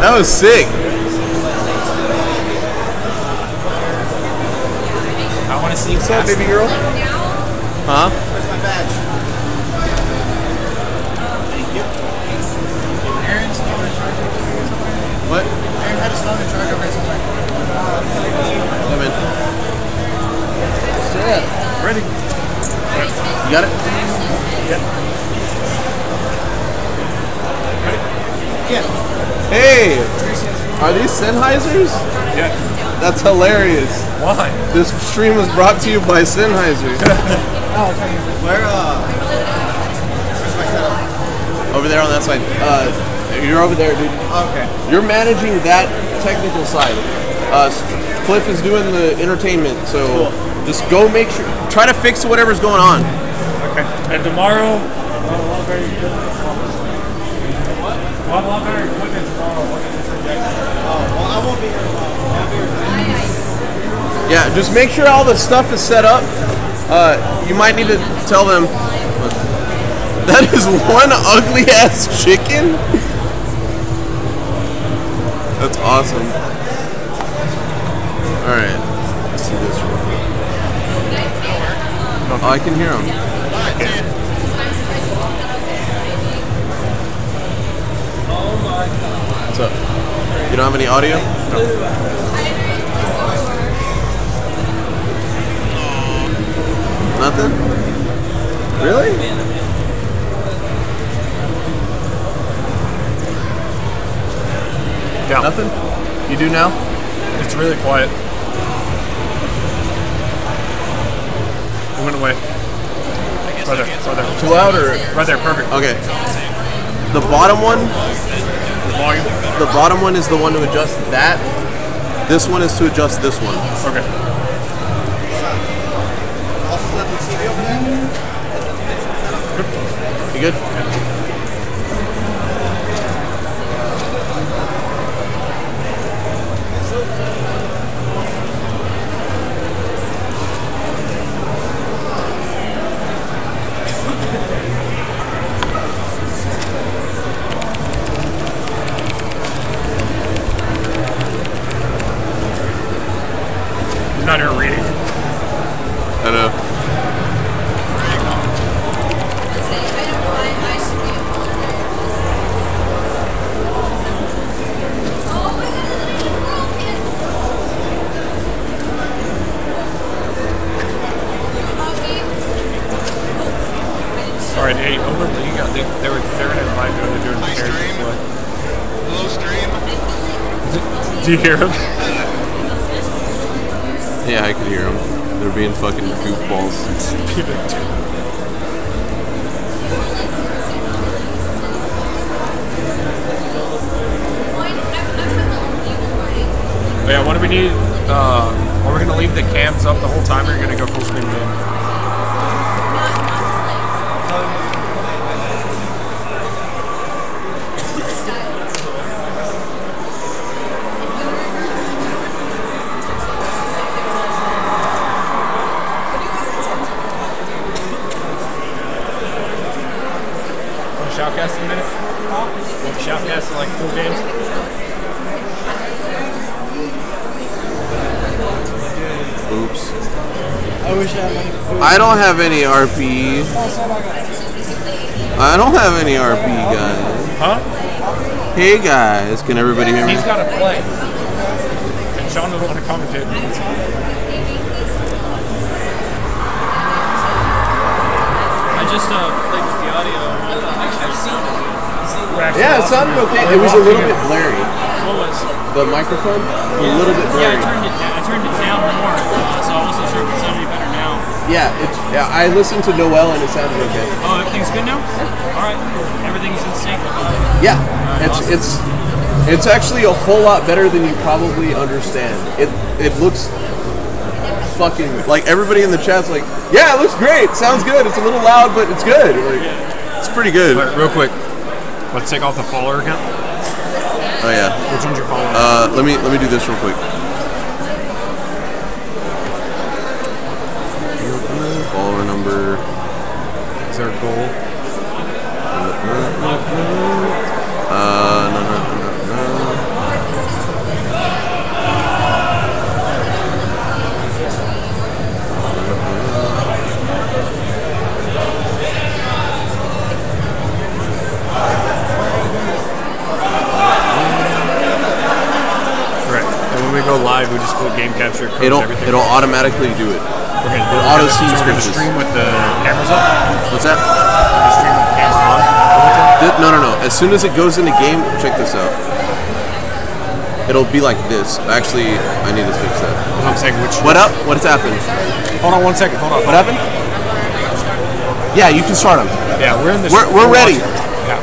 That was sick. I want to see what's up, baby girl. Huh? Where's my badge? Thank you. Aaron's phone in charge over here somewhere. What? Aaron had his phone in charge over here somewhere. Come in. Yeah. Ready. You got it? Yeah. Yeah. Hey! Are these Sennheisers? Yeah. That's hilarious. Why? This stream was brought to you by Sennheiser. Where's my setup? Over there on that side. You're over there, dude. Okay. You're managing that technical side. Cliff is doing the entertainment, so just go make sure, try to fix whatever's going on. Okay. And tomorrow, Well, I won't be here tomorrow. I'll be here. Yeah, just make sure all the stuff is set up. You might need to tell them. That is one ugly ass chicken. That's awesome. All right, let's see this one. Oh, I can hear him. What's up? You don't have any audio? No. Nothing? Really? Yeah. Nothing? You do now? It's really quiet. It went away. Right there, right there. Too loud or? Right there, perfect. Okay. The bottom one? The volume? The bottom one is the one to adjust that. This one is to adjust this one. Okay. You good? He's not here reading. I know. All right, hey, over the you got they're gonna invite me to do an appearance. Hello, stream. Do you hear him? Yeah, I could hear them. They're being fucking goofballs. Yeah, what do we need? Are we gonna leave the cams up the whole time, or are you gonna go full screen game? Shoutcast in a minute? Shoutcast in like 4 games? Oops. I wish I had money for food. I don't have any RP. I don't have any RP, guys. Huh? Hey, guys. Can everybody hear me? He's gotta play. And Sean doesn't want to commentate. I just played with the audio. Yeah, it sounded okay. It was a little bit blurry. What was? The microphone? A little bit blurry. Yeah, I turned it down more, so I wasn't sure if it sounded any better now. Yeah, I listened to Noel and it sounded okay. Oh, everything's good now? Alright. Everything's in sync. Yeah. It's actually a whole lot better than you probably understand. It looks fucking like everybody in the chat's like, yeah, it looks great. Sounds good. It's a little loud, but it's good. Like, it's pretty good. Right, real quick. Let's take off the follower account. Oh yeah. Which one's your follower? Let me do this real quick. Follower number. Is there a goal? No. When we go live, we just go game capture. It'll automatically do it. Okay. It auto sees we're gonna stream with the cameras up. What's that? Stream with the cameras on. No. As soon as it goes into game, check this out. It'll be like this. Actually, I need to fix that. I'm saying which. What up? What's happened? Hold on 1 second. Hold on. What happened? Yeah, you can start them. Yeah, we're in the. We're ready. Yeah.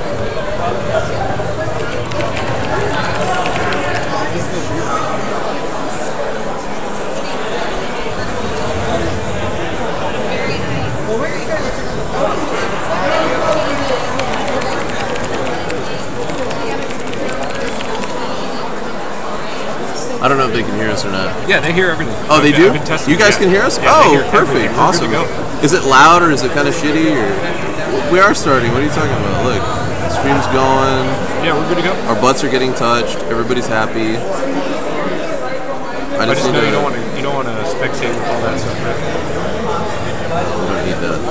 I don't know if they can hear us or not. Yeah, they hear everything. Oh, they do? You guys can hear us? Yeah, oh, perfect. Awesome. Go. Is it loud or is it kind of shitty? Or we are starting. What are you talking about? Look, the stream's going. Yeah, we're good to go. Our butts are getting touched. Everybody's happy. I just know you don't want to spectate with all that stuff, right? We don't need that.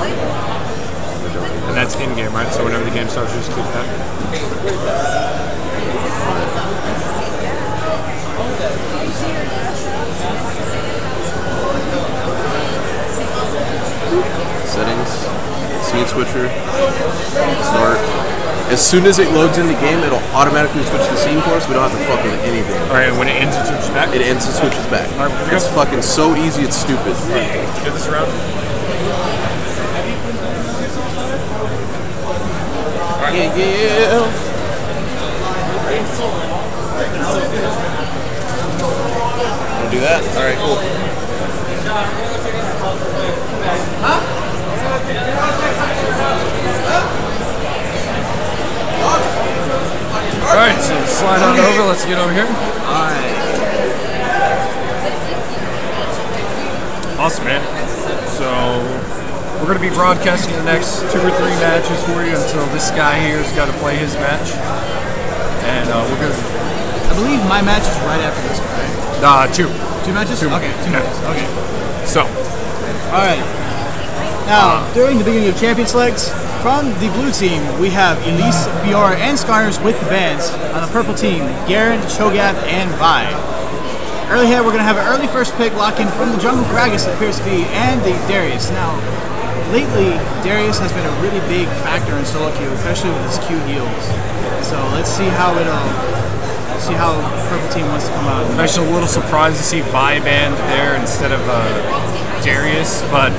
And that's in game, right? So whenever the game starts, you just click that. Settings, scene switcher, start. As soon as it loads in the game, it'll automatically switch the scene for us. We don't have to fuck with anything. All right, and when it ends, it switches back? It ends and switches back. All right, it's fucking so easy, it's stupid. Right. Get this around. All right. Yeah. to do that? All right, cool. Alright, so slide on over, let's get over here. Alright. Awesome, man. So, we're going to be broadcasting the next 2 or 3 matches for you until this guy here has got to play his match. And we're going to... I believe my match is right after this one, right? 2. 2 matches? Okay, 2 matches. Okay. So. Alright. Now, during the beginning of champion selects, from the blue team, we have Elise, Fiora, and Skarners with the bands. On the purple team, Garen, Cho'Gath, and Vi. Early head, we're going to have an early first pick lock in from the jungle Gragas, it appears to be, and the Darius. Now, lately, Darius has been a really big factor in solo queue, especially with his Q heals. So let's see how purple team wants to come out. I'm actually a little surprised to see Vi banned there instead of Darius, but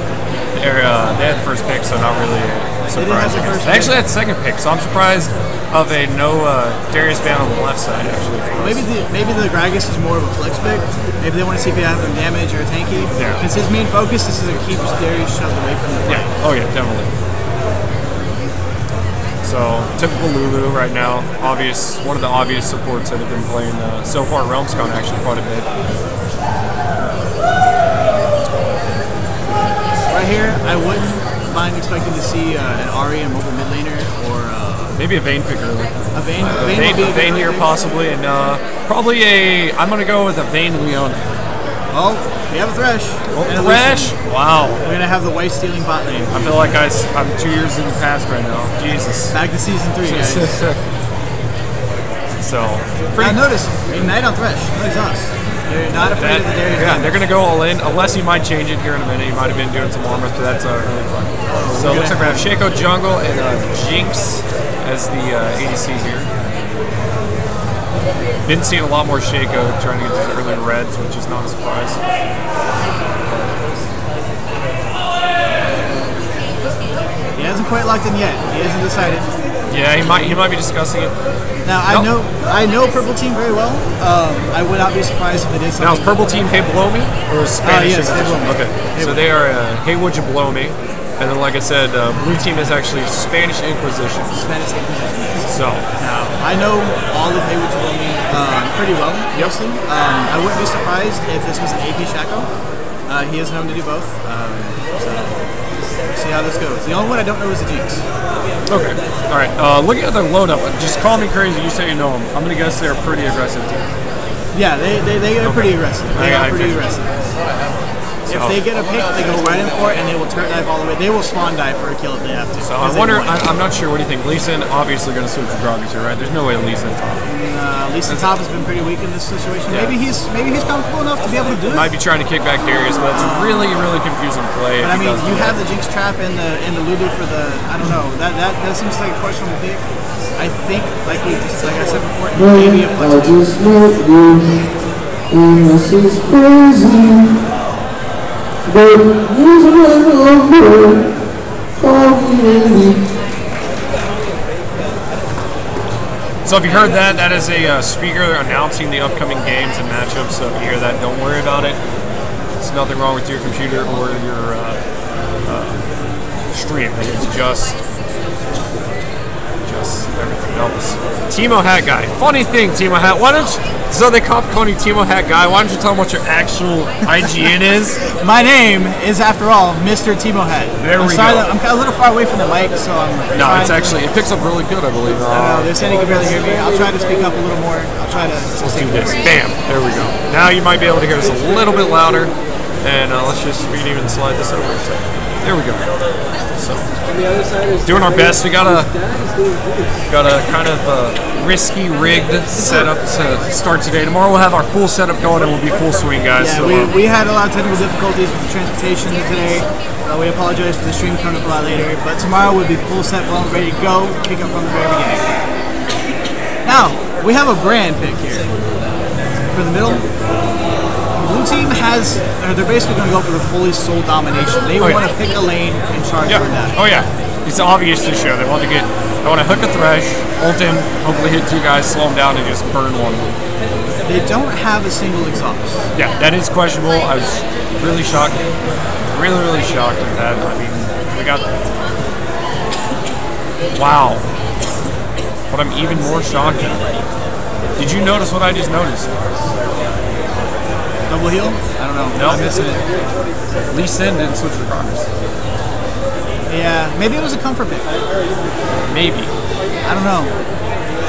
they had the first pick, so not really surprised. They actually had the second pick, so I'm surprised of a no Darius ban on the left side, actually. Maybe the Gragas is more of a flex pick. Maybe they want to see if they have damage or tanky. Yeah. Since his main focus is to keep Darius shoved away from the play. Yeah. Oh yeah, definitely. So, typical Lulu right now. One of the obvious supports that have been playing so far Realmscon actually quite a bit. Right here, I wouldn't mind expecting to see an Ahri, a mobile mid laner, or maybe a Vayne pick early. A Vayne? Vayne here possibly, and probably I'm going to go with a Vayne Leona. Oh, we have a Thresh. Oh, Thresh? Wow. We're going to have the wife stealing bot lane. I feel like I'm 2 years in the past right now. Jesus. Back to season 3, guys. So, now notice, Ignite on Thresh. No exhaust. They're not afraid of the Darius. Yeah, they're going to go all in, unless he might change it here in a minute. He might have been doing some armor, but that's really fun. So, it looks like we have Shaco jungle and Jinx as the ADC here. Been seeing a lot more Shaco trying to get those early reds, which is not a surprise. He hasn't quite locked in yet. He hasn't decided. Yeah, he might be discussing it. Now I know purple team very well. I would not be surprised if it is something. Now is purple team Hey Below Me or is Spanish? Yes, Hey Below Me. Okay, so they are Hey Would You Blow Me, and then like I said, blue team is actually Spanish Inquisition. Spanish Inquisition. So now I know all of Hey Would You Blow Me pretty well. Mostly. I wouldn't be surprised if this was an AP Shaco. He is known to do both. So see how this goes. The only one I don't know is the Jinx. Okay. All right. Looking at their load up, just call me crazy. You say you know them. I'm gonna guess they're pretty aggressive too. Yeah, they are pretty aggressive. They are pretty aggressive. If they get a pick, they go right in for it, and they will turn dive all the way. They will spawn dive for a kill if they have to. So I wonder. I'm not sure. What do you think? Lee Sin obviously going to switch to Gragas here, right? There's no way Lee Sin top. Lee Sin top has been pretty weak in this situation. Yeah. Maybe he's comfortable enough to be able to do it. Might be trying to kick back Darius, but it's really confusing play. But I mean, you have the Jinx trap and the Lulu for the. I don't know. That seems like a questionable pick. I think, like I said before, maybe a flex. I just met you, and this is crazy. But here's my number, call me. So if you heard that, that is a speaker announcing the upcoming games and matchups. So if you hear that, don't worry about it. There's nothing wrong with your computer or your stream. It's just everything else. Timo Hat Guy. Funny thing, Timo Hat. Why don't you, so they call you Timo Hat Guy. Why don't you tell them what your actual IGN is? My name is, after all, Mr. Timo Hat. There we go. I'm a little far away from the mic, so I'm. No, it's actually, it picks up really good, I believe. I know, they're saying you can barely hear me. I'll try to speak up a little more. I'll try to. Let's do this. Bam. There we go. Now you might be able to hear us a little bit louder. And let's just even slide this over. So, there we go. So, doing our best. We got a kind of risky rigged setup to start today. Tomorrow we'll have our full setup going and we'll be full swing, guys. Yeah, so, we had a lot of technical difficulties with the transportation today. We apologize for the stream coming up a lot later, but tomorrow we'll be full set, well, ready to go, kick up from the very beginning. Now, we have a brand pick here for the middle. Blue team has, they're basically going to go for the fully soul domination. They want to pick a lane and charge for that. Oh yeah, it's obvious to show. They want to hook a Thresh, ult him, hopefully hit 2 guys, slow him down, and just burn one. They don't have a single exhaust. Yeah, that is questionable. I was really shocked. Really shocked at that. I mean, we got... Wow. But I'm even more shocked at. Did you notice what I just noticed? Double heel? I don't know. No, I'm missing it. Lee Sin didn't switch the cars. Yeah, maybe it was a comfort pick. Maybe. I don't know.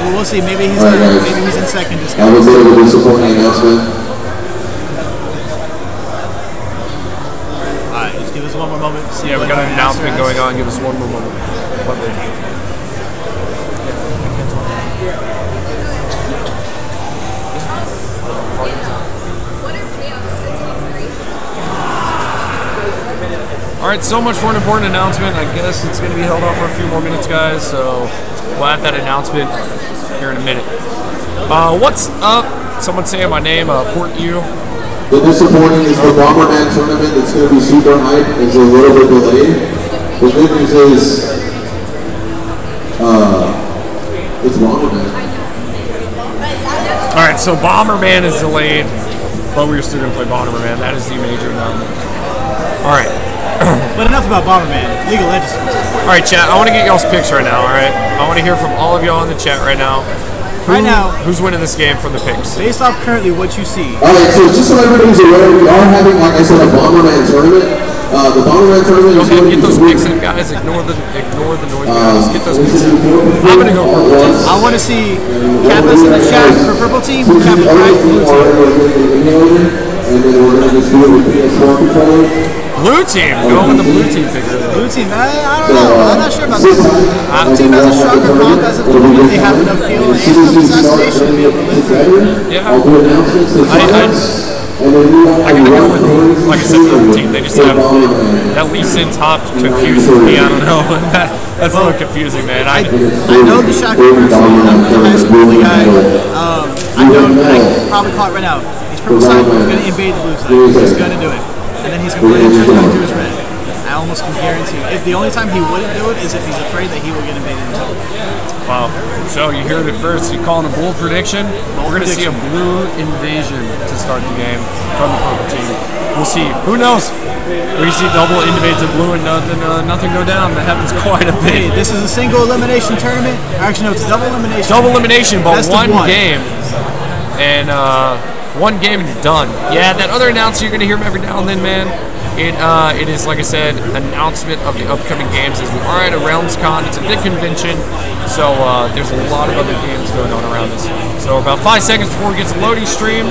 Well, we'll see. Maybe he's in second. Just I was a bit of a disappointing announcement. Alright, just give us one more moment. Yeah, we got an announcement going on. Give us one more moment. Alright, so much for an important announcement. I guess it's going to be held off for a few more minutes, guys. So we'll have that announcement here in a minute. What's up? Someone saying my name, Port U. The disappointing is the Bomberman tournament that's going to be super hype is a little bit delayed. The good news is it's Bomberman. Alright, so Bomberman is delayed, but we're still going to play Bomberman. That is the major announcement. Alright. But enough about Bomberman. League of Legends. Alright, chat, I want to get y'all's picks right now, alright? I want to hear from all of y'all in the chat right now. Who's winning this game from the picks? Based off currently what you see. Alright, so just so everybody's aware, we are having, like I said, a Bomberman tournament. The Bomberman tournament Go ahead, get those picks in, guys. Ignore the noise, guys. Get those picks in. I'm going to go purple team. I want to see Kappa's in the chat for purple team, Kappa Pride for blue team. And then we're going to just do it with PS4 controller. Blue team, go with the blue team figure. Blue team, I don't know. I'm not sure about this. Blue team has a stronger comp as of the moment. They have enough peel and assassination to be able to win through. Yeah. I can go with, like I said, blue team. They just have that Lee Sin top confuses me. I don't know. That's a little confusing, man. I know the shotgun personally. I'm the high school guy. I know. I can probably call it right now. He's purple side. He's going to invade the blue side. He's going to do it. And then he's going to put it into his red. I almost can guarantee it. The only time he wouldn't do it is if he's afraid that he will get invaded himself. Wow. So you heard it first. You're calling a bold prediction. We're going to see a blue invasion to start the game from the purple team. We'll see. Who knows? We see double invades of blue and nothing go down. That happens quite a bit. Hey, this is a single elimination tournament. Actually, no, it's double elimination. Double elimination, but one game. And one game and you're done. Yeah, that other announcer you're going to hear him every now and then, man. It is, like I said, announcement of the upcoming games as we are at a Realmscon. It's a big convention, so there's a lot of other games going on around us. So about 5 seconds before we get to loading stream,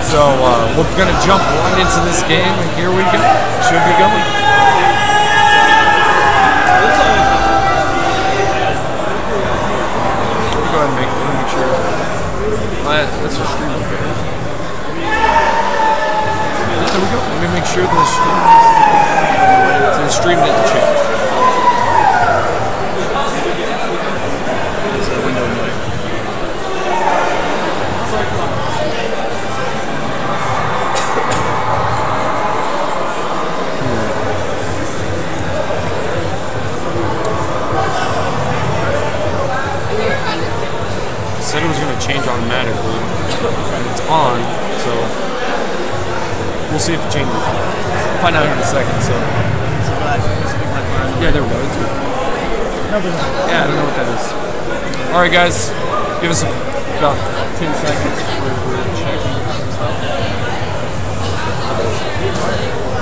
so we're going to jump right into this game, and here we go. Should be going. Go ahead and make sure. That's your stream up there. There we go. Let me make sure the stream didn't change. That's the window noise. It said it was going to change automatically, and it's on, so we'll see if it changes. We'll find out here in a second, so. Yeah, there we go. It's good. Yeah, I don't know what that is. Alright, guys. Give us about 10 seconds before we're checking some stuff.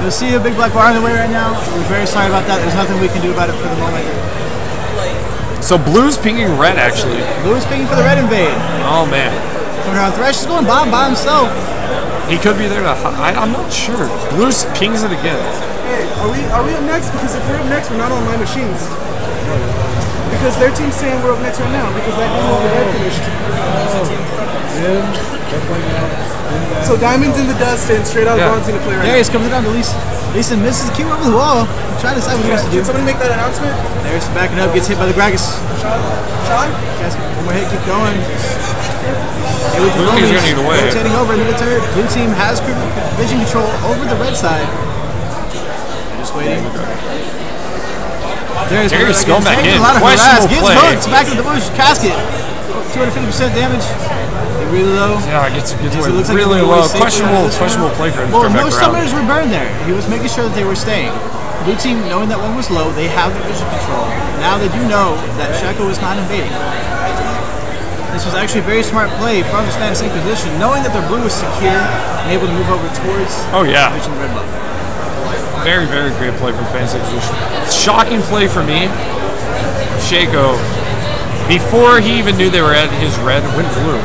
You'll see a big black bar on the way right now. We're very sorry about that. There's nothing we can do about it for the moment. So blue's pinging red, actually. Blue's pinging for the red invade. Oh, man. Coming around. Thresh is going bomb by himself. He could be there to I'm not sure. Blue's pings it again. Hey, are we up next? Because if we're up next, we're not on my machines. Because their team's saying we're up next right now because that game over there finished. So Diamond's in the dust and straight out Bronze in the play right now. Darius comes down to Leeson misses the cue over the wall. Trying to decide what he wants to do. Can somebody make that announcement? Darius backing up, gets hit by the Gragas. Sean? One more hit, keep going. Blue team's going to get away. Rotating over into the turret. Blue team has vision control over the red side. They're just waiting. Darius going back in. A lot of harass. Gets hooked back into the bush. Casket. 250% damage. Really low. Yeah, it gets It away looks like really he's low. really Questionable play for him to Well, turn no back around. summoners were burned there. He was making sure that they were staying. Blue team, knowing that one was low, they have the vision control. Now they do know that Shaco is not invading. This was actually a very smart play from the Spanish Inquisition, knowing that their blue was secure and able to move over towards vision red buff. Very, very great play from Spanish Inquisition. Shocking play for me. Shaco, before he even knew they were at his red, went blue.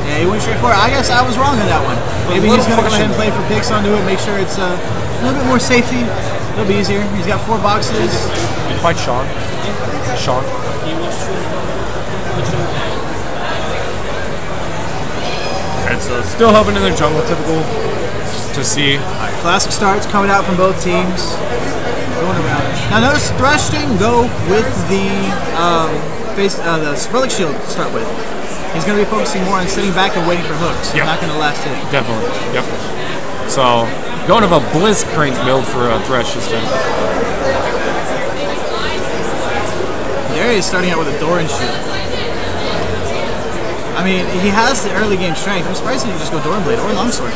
Yeah, he went straight for it. I guess I was wrong on that one. Maybe he's going to go ahead and play for picks onto it, make sure it's a little bit more safety, a little bit easier. He's got 4 boxes. You fight Sean. Sean. And so still helping in their jungle, typical to see. Classic starts coming out from both teams. Going around. Now notice Thresh didn't go with the Relic Shield to start with. He's going to be focusing more on sitting back and waiting for hooks. Yep. Not going to last hit. Definitely. Yep. So going to a Blitzcrank build for Thresh instead. There he is starting out with a Doran Shield. I mean, he has the early game strength. I'm surprised he didn't just go Doran Blade or Longsword.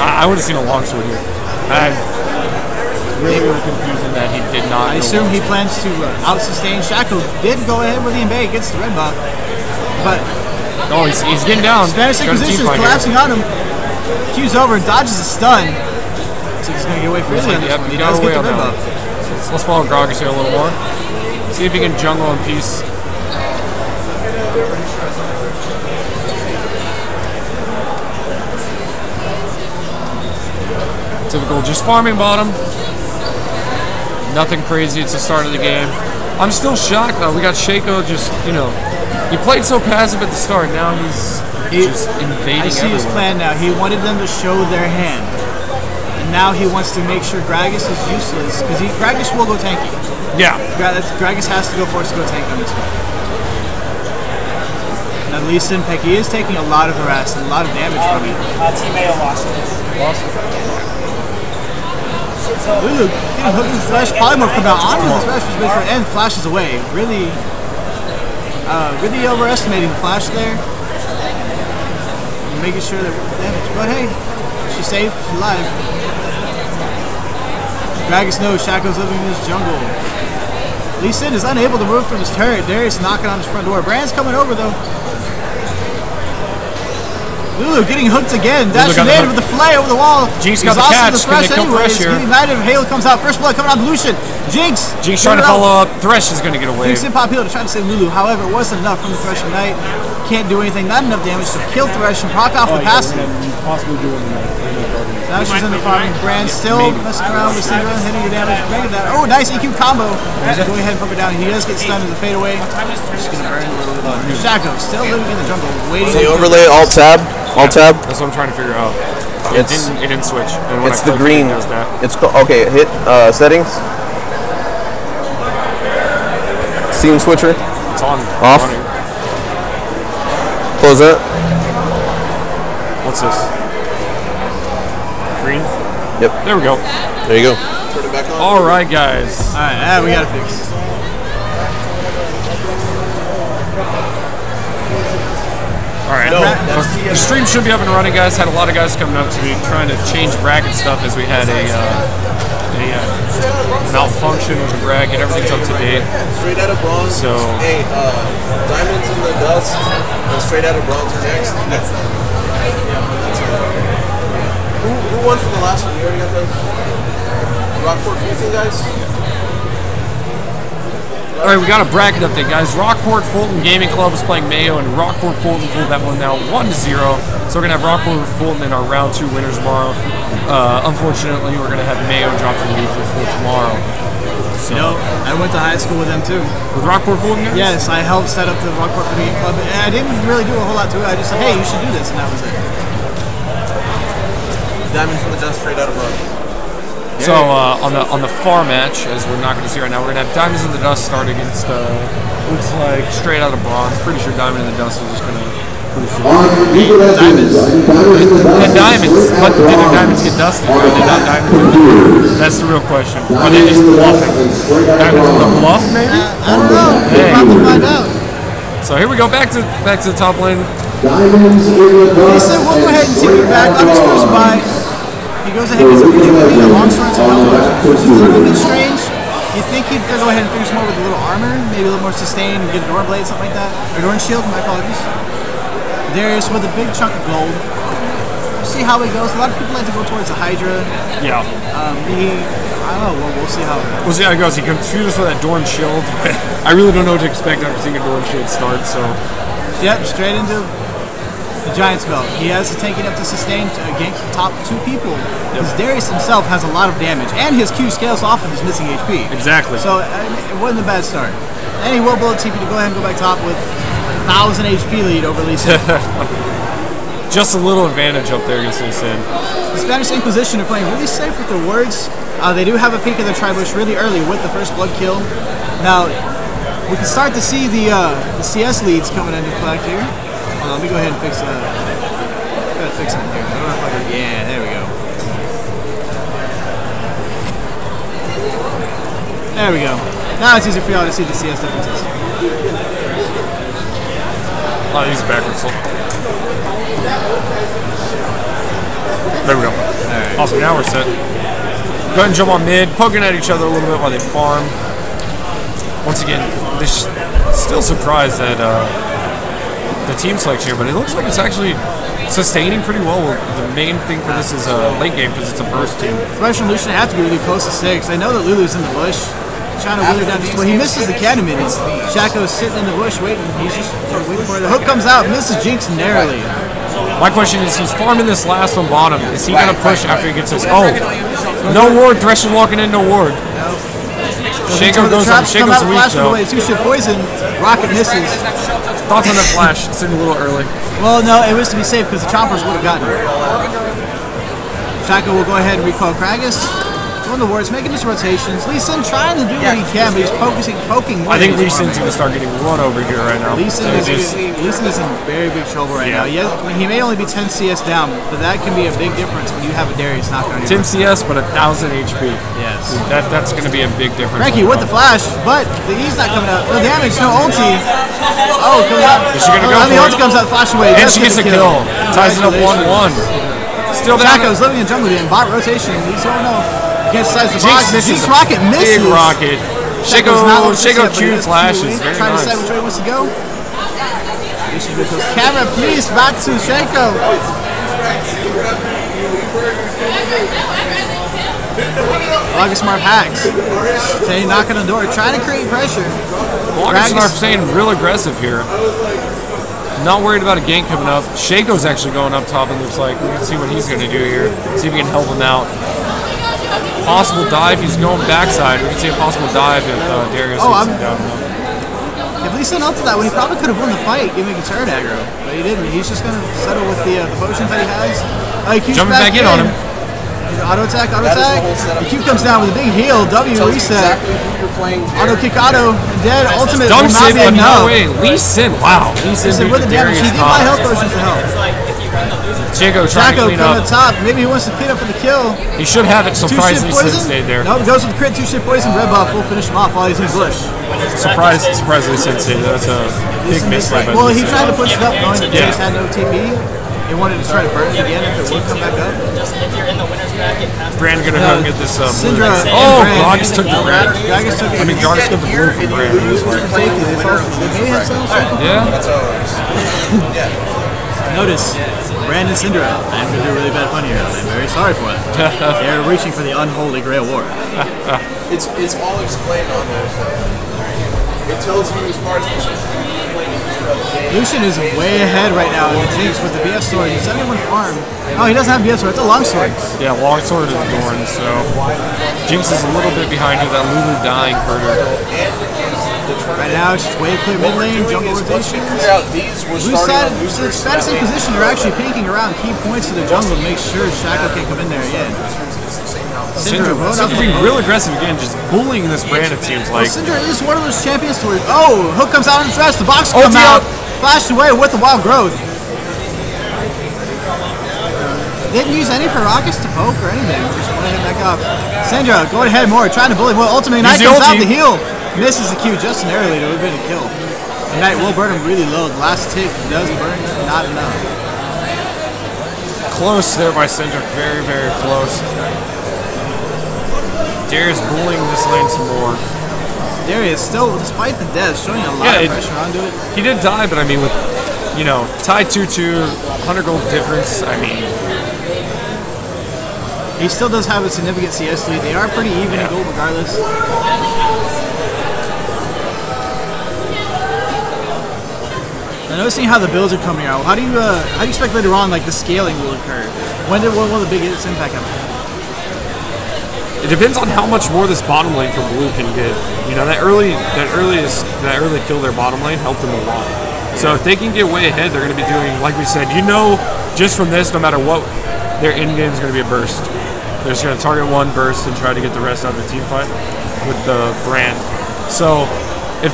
I would have seen a Longsword here. I'm really confused in that he did not. I assume he plans to out-sustain. Shaco did go ahead with the embed, gets the red buff. But he's getting down. Spanish Inquisition is collapsing on him. Q's over, dodges a stun. So he's going to get away freely on this one. He does get the red buff. Let's follow Gragas here a little more. See if he can jungle in peace. Typical, just farming bottom. Nothing crazy, it's the start of the game. I'm still shocked though. We got Shaco just, he played so passive at the start. Now he's just invading I see everywhere. his plan now. He wanted them to show their hand. And now he wants to make sure Gragas is useless. Because Gragas will go tanky. Yeah. Gragas has to go force to go tank on this one. Now Lee Sin Peck, he is taking a lot of harassment, a lot of damage from it. Team AO lost it. Lulu getting hooked in Flash. Polymorph come out onto the Flash and flashes away. Really overestimating the Flash there. Making sure that damage. But hey, she's safe, she's alive. Gragas knows Shaco's living in this jungle. Lee Sin is unable to move from his turret. Darius knocking on his front door. Brand's coming over though. Lulu getting hooked again. Dashing in with the fillet over the wall. Jinx got the catch. Can they kill Thresh here? United. Halo comes out. First blood coming out. Lucian. Jinx trying to follow up. Thresh is going to get away. Jinx and Pop Heal to try to save Lulu. However, it wasn't enough from the Thresh Ignite. Can't do anything. Not enough damage to kill Thresh and proc off the passive. Possibly doing Now she's in the farming. Brand still messing around with Syndra, hitting your damage. Breaking that. Oh, nice EQ combo. Going ahead and poke it down. He does get stunned in the fadeaway. Just going to burn a little bit. Shaco still living in the jungle. Waiting. So you overlay Alt Tab? Alt Tab? That's what I'm trying to figure out. It didn't switch. And when It's I the green. It does that. It's okay. Hit settings. Scene switcher. It's on. Off. Running. Close that. What's this? Green? Yep. There we go. There you go. Turn it back on. All right, guys. All right, we got to fix. All right. The stream should be up and running, guys. Had a lot of guys coming up to me trying to change bracket stuff as we had a malfunction with the bracket. Everything's up to date. Straight out of bronze. So. Hey, diamonds in the dust. And straight out of bronze are next. Who won from the last one? You already got those? Rockport Fulton, guys? All right, we got a bracket update, guys. Rockport Fulton Gaming Club is playing Mayo, and Rockport Fulton pulled that one now 1-0. So we're going to have Rockport Fulton in our round 2 winners tomorrow. Unfortunately, we're going to have Mayo drop the lead for tomorrow. So, I went to high school with them too. With Rockport Fulton, guys? Yes, I helped set up the Rockport Gaming Club. And I didn't really do a whole lot to it. I just said, hey, you should do this, and that was it. Diamonds from the dust, straight out of bronze. So on the far match, as we're not going to see right now, we're going to have Diamonds in the Dust start against looks like straight out of bronze. Pretty sure Diamond in the Dust is just going to Diamonds. And diamonds, but did their diamonds get dusted? Or did not diamonds? That's the real question. Are they just bluffing? Diamonds with a bluff, maybe? I don't know. We're about to find out. So here we go, back to the top lane. He said we'll go ahead and see it back on his first buy. He goes ahead and gets a particularly a long sword to help him. It's a little bit strange. You think he'd go ahead and finish more with a little armor, maybe a little more sustain, get a door blade, something like that. Or door shield, my apologies. Darius with a big chunk of gold. See how it goes. A lot of people like to go towards the Hydra. Yeah. I don't know. We'll see how it goes. We'll see how it goes. He confuses with that Dorn Shield. I really don't know what to expect after seeing a Dorn Shield start, so. Yep, straight into the Giant's Belt. He has to take it up to sustain against the top 2 people. Because Darius himself has a lot of damage, and his Q scales off of his missing HP. Exactly. So it wasn't a bad start. And he will bullet TP to go ahead and go back top with 1,000 HP lead over Lee Sin. Just a little advantage up there against Lee Sin. The Spanish Inquisition are playing really safe with their wards. They do have a peek of their Tribush really early with the first blood kill. Now, we can start to see the CS leads coming into play here. Hold on, let me go ahead and fix gotta fix something here. I don't know if I can, yeah, there we go. There we go. Now it's easier for y'all to see the CS differences. I'll use backwards. There we go. Right. Awesome, now we're set. Go ahead and jump on mid, poking at each other a little bit while they farm. Once again, still surprised at the team selection here, but it looks like it's actually sustaining pretty well. The main thing for this is late game because it's a burst team. Russian Lucian have to be really close to 6. I know that Lulu's in the bush. Trying to wheel her down just well, he misses the cannon minis. Shaco's sitting in the bush waiting. He's just waiting for it. The hook comes out, misses Jinx narrowly. My question is, he's farming this last on bottom. Is he going to push after he gets his... Oh! No ward. Thresh is walking in, no ward. Shaco goes up. Shaco's weak, though. 2-ship poison. Rocket misses. Thoughts on that flash? It seemed a little early. Well, no, it was to be safe because the choppers would have gotten it. Shaco will go ahead and recall Kragus. Doing the wards, making his rotations. Lee Sin trying to do what he can, but he's poking more. I think Lee Sin's going to start getting run over here right now. Lee Sin is in very big trouble right now. He may only be 10 CS down, but that can be a big difference when you have a Darius knocked on you. 10 CS, but 1,000 HP. Yes. That's going to be a big difference. Frankie with the flash, but the E's not coming out. No damage, no ulti. Oh, coming out. Is she going to go for the ulti comes out, flash away. And she gets a kill. Ties it up 1-1. Still down. Shaco's living in jungle in bot rotation. He's 0-0. Against the size of the box. Jinx rocket misses. Big rocket. Shaco Q flashes. Very trying to decide which way he wants to go. Camera, please, back to Shaco. August Marv hacks. Saying knocking on the door, trying to create pressure. August Marv saying real aggressive here. Not worried about a gank coming up. Shaco's actually going up top, and looks like we can see what he's going to do here. See if we can help him out. Possible dive. He's going backside. We can see a possible dive if Darius hits him down. If Lee Sin ulted that one, he probably could have won the fight giving a turret aggro, but he didn't. He's just going to settle with the potions that he has. Jumping back in on him. Auto attack, auto attack. The Q comes down with a big heal. W reset. Auto kick, auto. Dead. Ultimate will not be enough. No way. Lee Sin. Wow. Lee Sin with the damage. He did buy health potions to help. Shaco trying to clean up. The top. Maybe he wants to clean up for the kill. He should have it. Surprised Lee Sin stayed there. No, goes with the crit. 2-ship poison. Red buff. We'll finish him off while he's in bush. Surprised Lee Sin stayed there. That's a big miss. Well, he tried to push it up knowing that Darius had no TP. He wanted to try to burn it again if it would come back up. Brand gonna go get this. Syndra. Oh, Gragas took the red. Gragas took it. I mean, Gragas took the blue from Brand. Yeah. Notice, Brand and Syndra. I'm going to do a really bad pun here. I'm very sorry for it. They're reaching for the unholy Grail War. It's all explained on there. It tells you as far as Lucian is way ahead right now in the Jinx with the BS sword. He's anyone farm. Oh, he doesn't have BS sword. It's a long sword. Yeah, long sword is Dorn, so Jinx is a little bit behind her. That Lulu dying hurt her. Right now, it's just way clear mid lane, jungle rotations. Blue side, the Spanish Inquisition are actually peeking around key points to the jungle to make sure Shaco can't come in there again. Syndra being real aggressive again, just bullying this Brand, it seems like. Syndra is one of those champions to where, oh, hook comes out on the thresh, the box comes out, flashed away with the wild growth. Didn't use any for rockets to poke or anything, just wanted him back up. Syndra going ahead more, trying to bully, well, ultimately Knight comes out the heal. Misses the Q just narrowly, it would have been a kill. Ignite will burn him really low. The last tick does burn, not enough. Close there by Syndra, very, very close. Darius bullying this lane some more. Darius still, despite the death, showing a lot of pressure onto it. He did die, but I mean, with, you know, tied 2-2, 100 gold difference, I mean. He still does have a significant CS lead. They are pretty even in gold regardless. Now noticing how the builds are coming out, how do you expect later on like the scaling will occur? When will the biggest impact happen? It depends on how much more this bottom lane from Blue can get. You know, that early kill their bottom lane helped them a lot. So if they can get way ahead, they're going to be doing, like we said, you know, just from this, no matter what, their end game is going to be a burst. They're just going to target one burst and try to get the rest out of the team fight with the brand. So if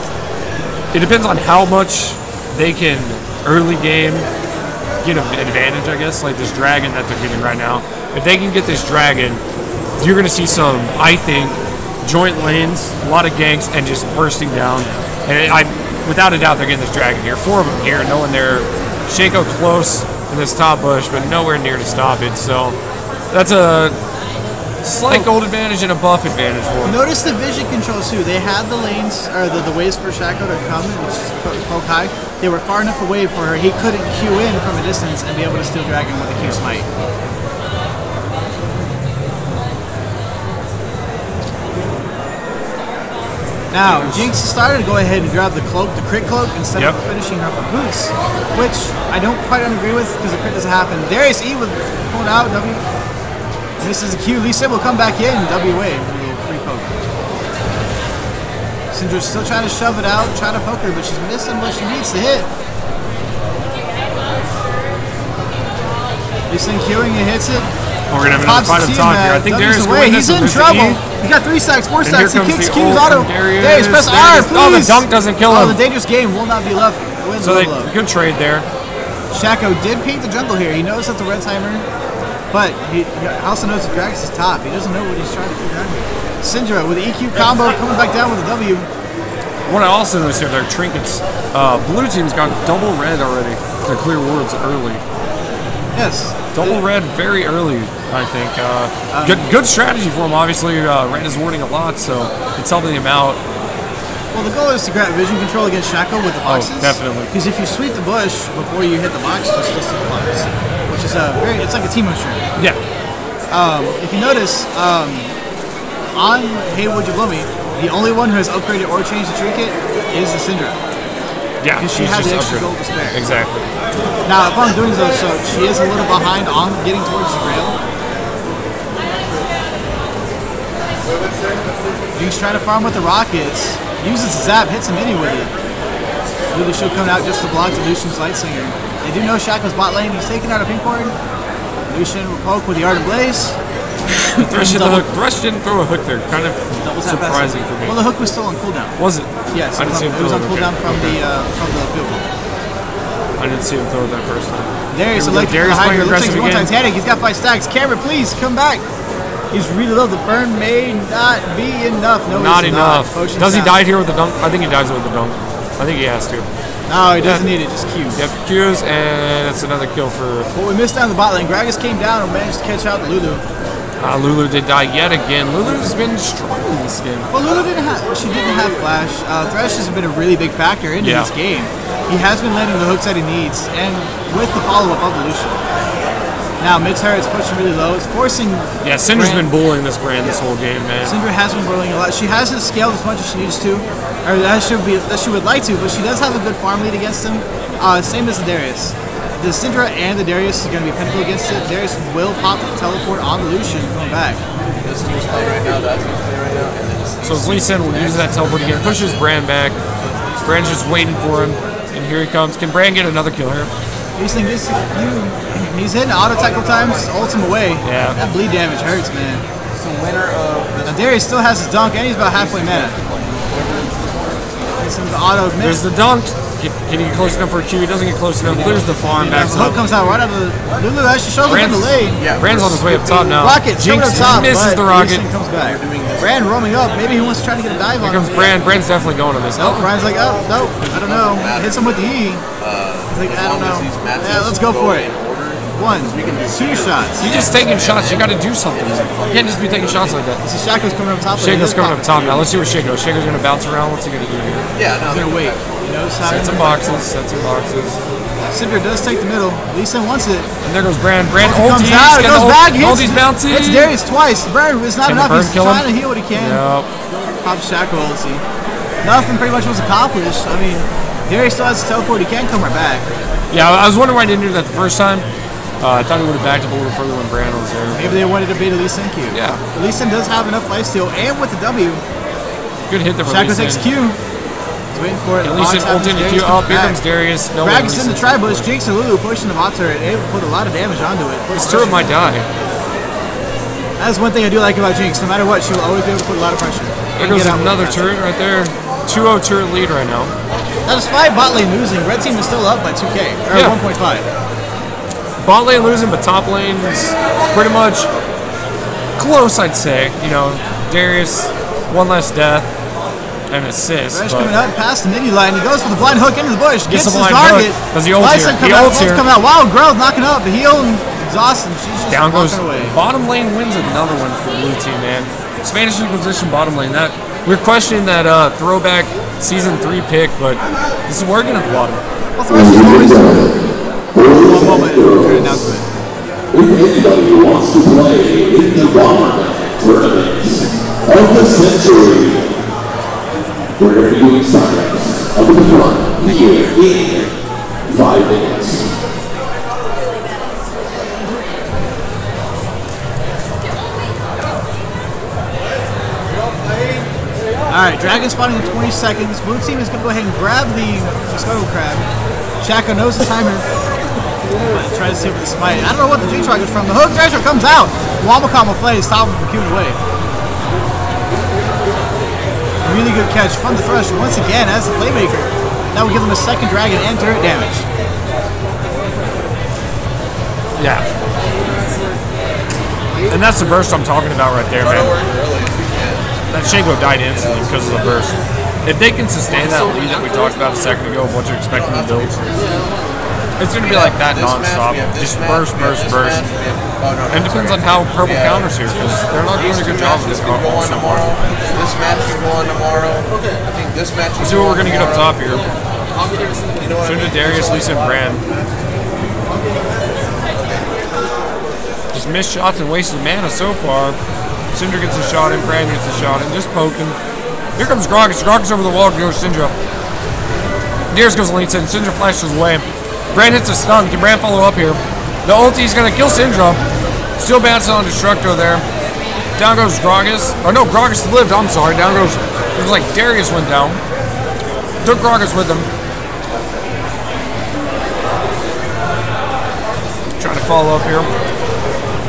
it depends on how much they can early game get an advantage, I guess, like this dragon that they're getting right now. If they can get this dragon, you're going to see some, I think, joint lanes, a lot of ganks, and just bursting down. And without a doubt, they're getting this dragon here. 4 of them here, no one there. Shaco close in this top bush, but nowhere near to stop it. So that's a slight gold advantage and a buff advantage for them. Notice the vision controls too. They had the lanes, or the ways for Shaco to come, which is poke high. They were far enough away for her. He couldn't Q in from a distance and be able to steal dragon with a Q smite. Now, Jinx started to go ahead and grab the cloak, the crit cloak, instead of finishing up the boots, which I don't quite agree with because the crit doesn't happen. Darius E with pulling out, W. Misses the Q. Lee Sin will come back in, W away with a little free poke. Syndra's still trying to shove it out, trying to poke her, but she's missing what she needs to hit. Lee Sin Qing, it hits it. We're going to have another fight up top here. I think Darius away. He's in trouble. He got 3 stacks, 4 stacks. He kicks Q's auto. Darius, press R, please. Oh, the dunk doesn't kill him. Oh, the dangerous game will not be left. So good trade there. Shaco did paint the jungle here. He knows that the red timer, but he also knows that Gragas is top. He doesn't know what he's trying to figure out here. Syndra with the EQ combo coming back down with a W. What I also noticed here, their trinkets. Blue team's got double red already to clear wards early. Yes. Double red very early, I think. Good strategy for him, obviously. Red is warding a lot, so it's helping him out. Well, the goal is to grab vision control against Shaco with the boxes. Oh, definitely. Because if you sweep the bush before you hit the box, you still see the box. Which is it's like a team motion. Yeah. If you notice, on Hey Would You Blow Me, the only one who has upgraded or changed the trinket is the Syndra. Yeah, because she has the extra gold to spare. Exactly. Now, upon doing so, she is a little behind on getting towards the rail. He's trying to farm with the rockets. Uses the zap, hits him any with it. Lulu should come out just to block the Lucian's Light Singer. They do know Shaco's bot lane. He's taking out a pink ward. Lucian will poke with the Art of Blaze. Thresh didn't throw a hook there. Kind of surprising for me. Well, the hook was still on cooldown. Was it? Yes, I didn't see him it was on cooldown from the field goal. I didn't see him throw it that first time. Darius elected for the Hydra. Looks like he's going Titanic. He's got 5 stacks. Cameron, please come back. He's really low. The burn may not be enough. No, not enough. Does he down. die here with the dunk? I think he dies with the dunk. I think he has to. No, he doesn't need it. Just Q's. Yep, Q's, and it's another kill for... Well, we missed down the bot lane. Gragas came down and managed to catch out Lulu. Lulu did die yet again. Lulu's been strong in this game. Well, Lulu didn't have flash. Thresh has been a really big factor into this game. He has been landing the hooks that he needs, and with the follow-up of the Lucian. Now, mid turret's pushing really low. It's forcing... Yeah, Syndra's been bullying this brand this whole game, man. Syndra has been bullying a lot. She hasn't scaled as much as she needs to, or that she would like to, but she does have a good farm lead against him. Same as the Darius. The Syndra and the Darius is going to be pinnacle against it. Darius will pop the teleport on the Lucian going back. This team's playing right now, that team's playing right now, and then so Lee Sin will use that teleport again, pushes Brand back. Brand's just waiting for him, and here he comes. Can Brand get another kill here? He's hitting auto tackle times, ults him away. Yeah. That bleed damage hurts, man. So winner of this. Now Darius still has his dunk, and he's about halfway mana. The auto There's the dunk. Can he get close enough for a Q? He doesn't get close enough. Clears the farm, backs Hook up. comes out right out of the. Lulu actually shows him in the lane. Yeah, Brand's on his way up top now. Rocket, Jinx up top, misses the rocket. Comes back. Brand roaming up. Maybe he wants to try to get a dive Here on comes him. Brand. Brand's definitely going on this. Nope, Brand's like, oh, nope, I don't know. Hits him with the E. He's like, I don't know. Yeah, let's go for it. 1, 2 shots. You're just taking shots. You got to do something. You can't just be taking shots like that. This is Shaco's coming up top. Shaco's coming up top now. Let's see where Shaco. Shaco's going to bounce around. What's he going to do here? Yeah, no. He's going to wait. You know, Set some boxes. Set some boxes. Cinder does take the middle. Lee Sin wants it. And there goes Brand. Brand comes out. It goes back. Ulti's bouncy. Hits Darius twice. Brand is not enough. He's trying to heal what he can. Yep. Pop Shaco ulti. Nothing pretty much was accomplished. I mean, Darius still has to teleport. He can't come right back. Yeah, I was wondering why I didn't do that the first time. I thought he would have backed up a little further when Brand was there. Maybe they wanted to bait a Lee Sin Q. Yeah. Lee Sin does have enough lifesteal, and with the W. Good hit there for Shaco Lee Sin. takes Q. He's waiting for it. Lee Sin ult into Q. Up, here comes Darius. No way. Drags in the tri-bush. Jinx and Lulu pushing the bot turret, able to put a lot of damage onto it. This turret might die. That's one thing I do like about Jinx. No matter what, she'll always be able to put a lot of pressure. There goes another turret right there. 2-0 turret lead right now. Now, despite bot lane losing, red team is still up by 2K, or 1.5. Bot lane losing, but top lane is pretty much close, I'd say. You know, Darius, one less death and assist. Fresh coming up past the mini line. He goes for the blind hook into the bush. Gets his blind target. hook. Does he ult here? He ults here. Coming out. Wild growth knocking up. The heal and exhausting. She's just Down goes away. bottom lane wins another one for blue team, man. Spanish Inquisition bottom lane. That we're questioning that throwback season 3 pick, but this is working at the bottom. Well, Thresh is always one moment to announce it. If anybody wants to play in the Bomber Tournament of the Century, we're going to be doing sign-ups up at the front here in 5 minutes. Alright, Dragon spawning in 20 seconds. Blue team is going to go ahead and grab the Scuttle Crab. Shaco knows the timer. Try to see if it's smite. I don't know what the G-Trog is from. The hook Thresher comes out. Wabacom will play to stop him from queuing away. Really good catch from the Thresher once again as the playmaker. That will give him a second dragon and turret damage. Yeah. And that's the burst I'm talking about right there, man. That Shaco died instantly because of the burst. If they can sustain that lead that we talked about a second ago of what you're expecting to build, it's going to be like that non-stop. Just burst. And it depends on how Purple counters here, because they're not doing a good job of this so far. This match can go on tomorrow. I think this match Let's see what we're going to get up top here. Soon to Darius, Lisa, and Brand. Just missed shots and wasted mana so far. Syndra gets a shot in, Brand gets a shot in, just poking. Here comes Gragas. Gragas over the wall, goes Syndra. Darius goes leads in, Syndra flashes away. Brand hits a stun. Can Brand follow up here? The ulti is going to kill Syndra. Still bouncing on Destructo there. Down goes Gragas. Oh no, Gragas lived, I'm sorry. Down goes, it was like Darius went down. Took Gragas with him. Trying to follow up here.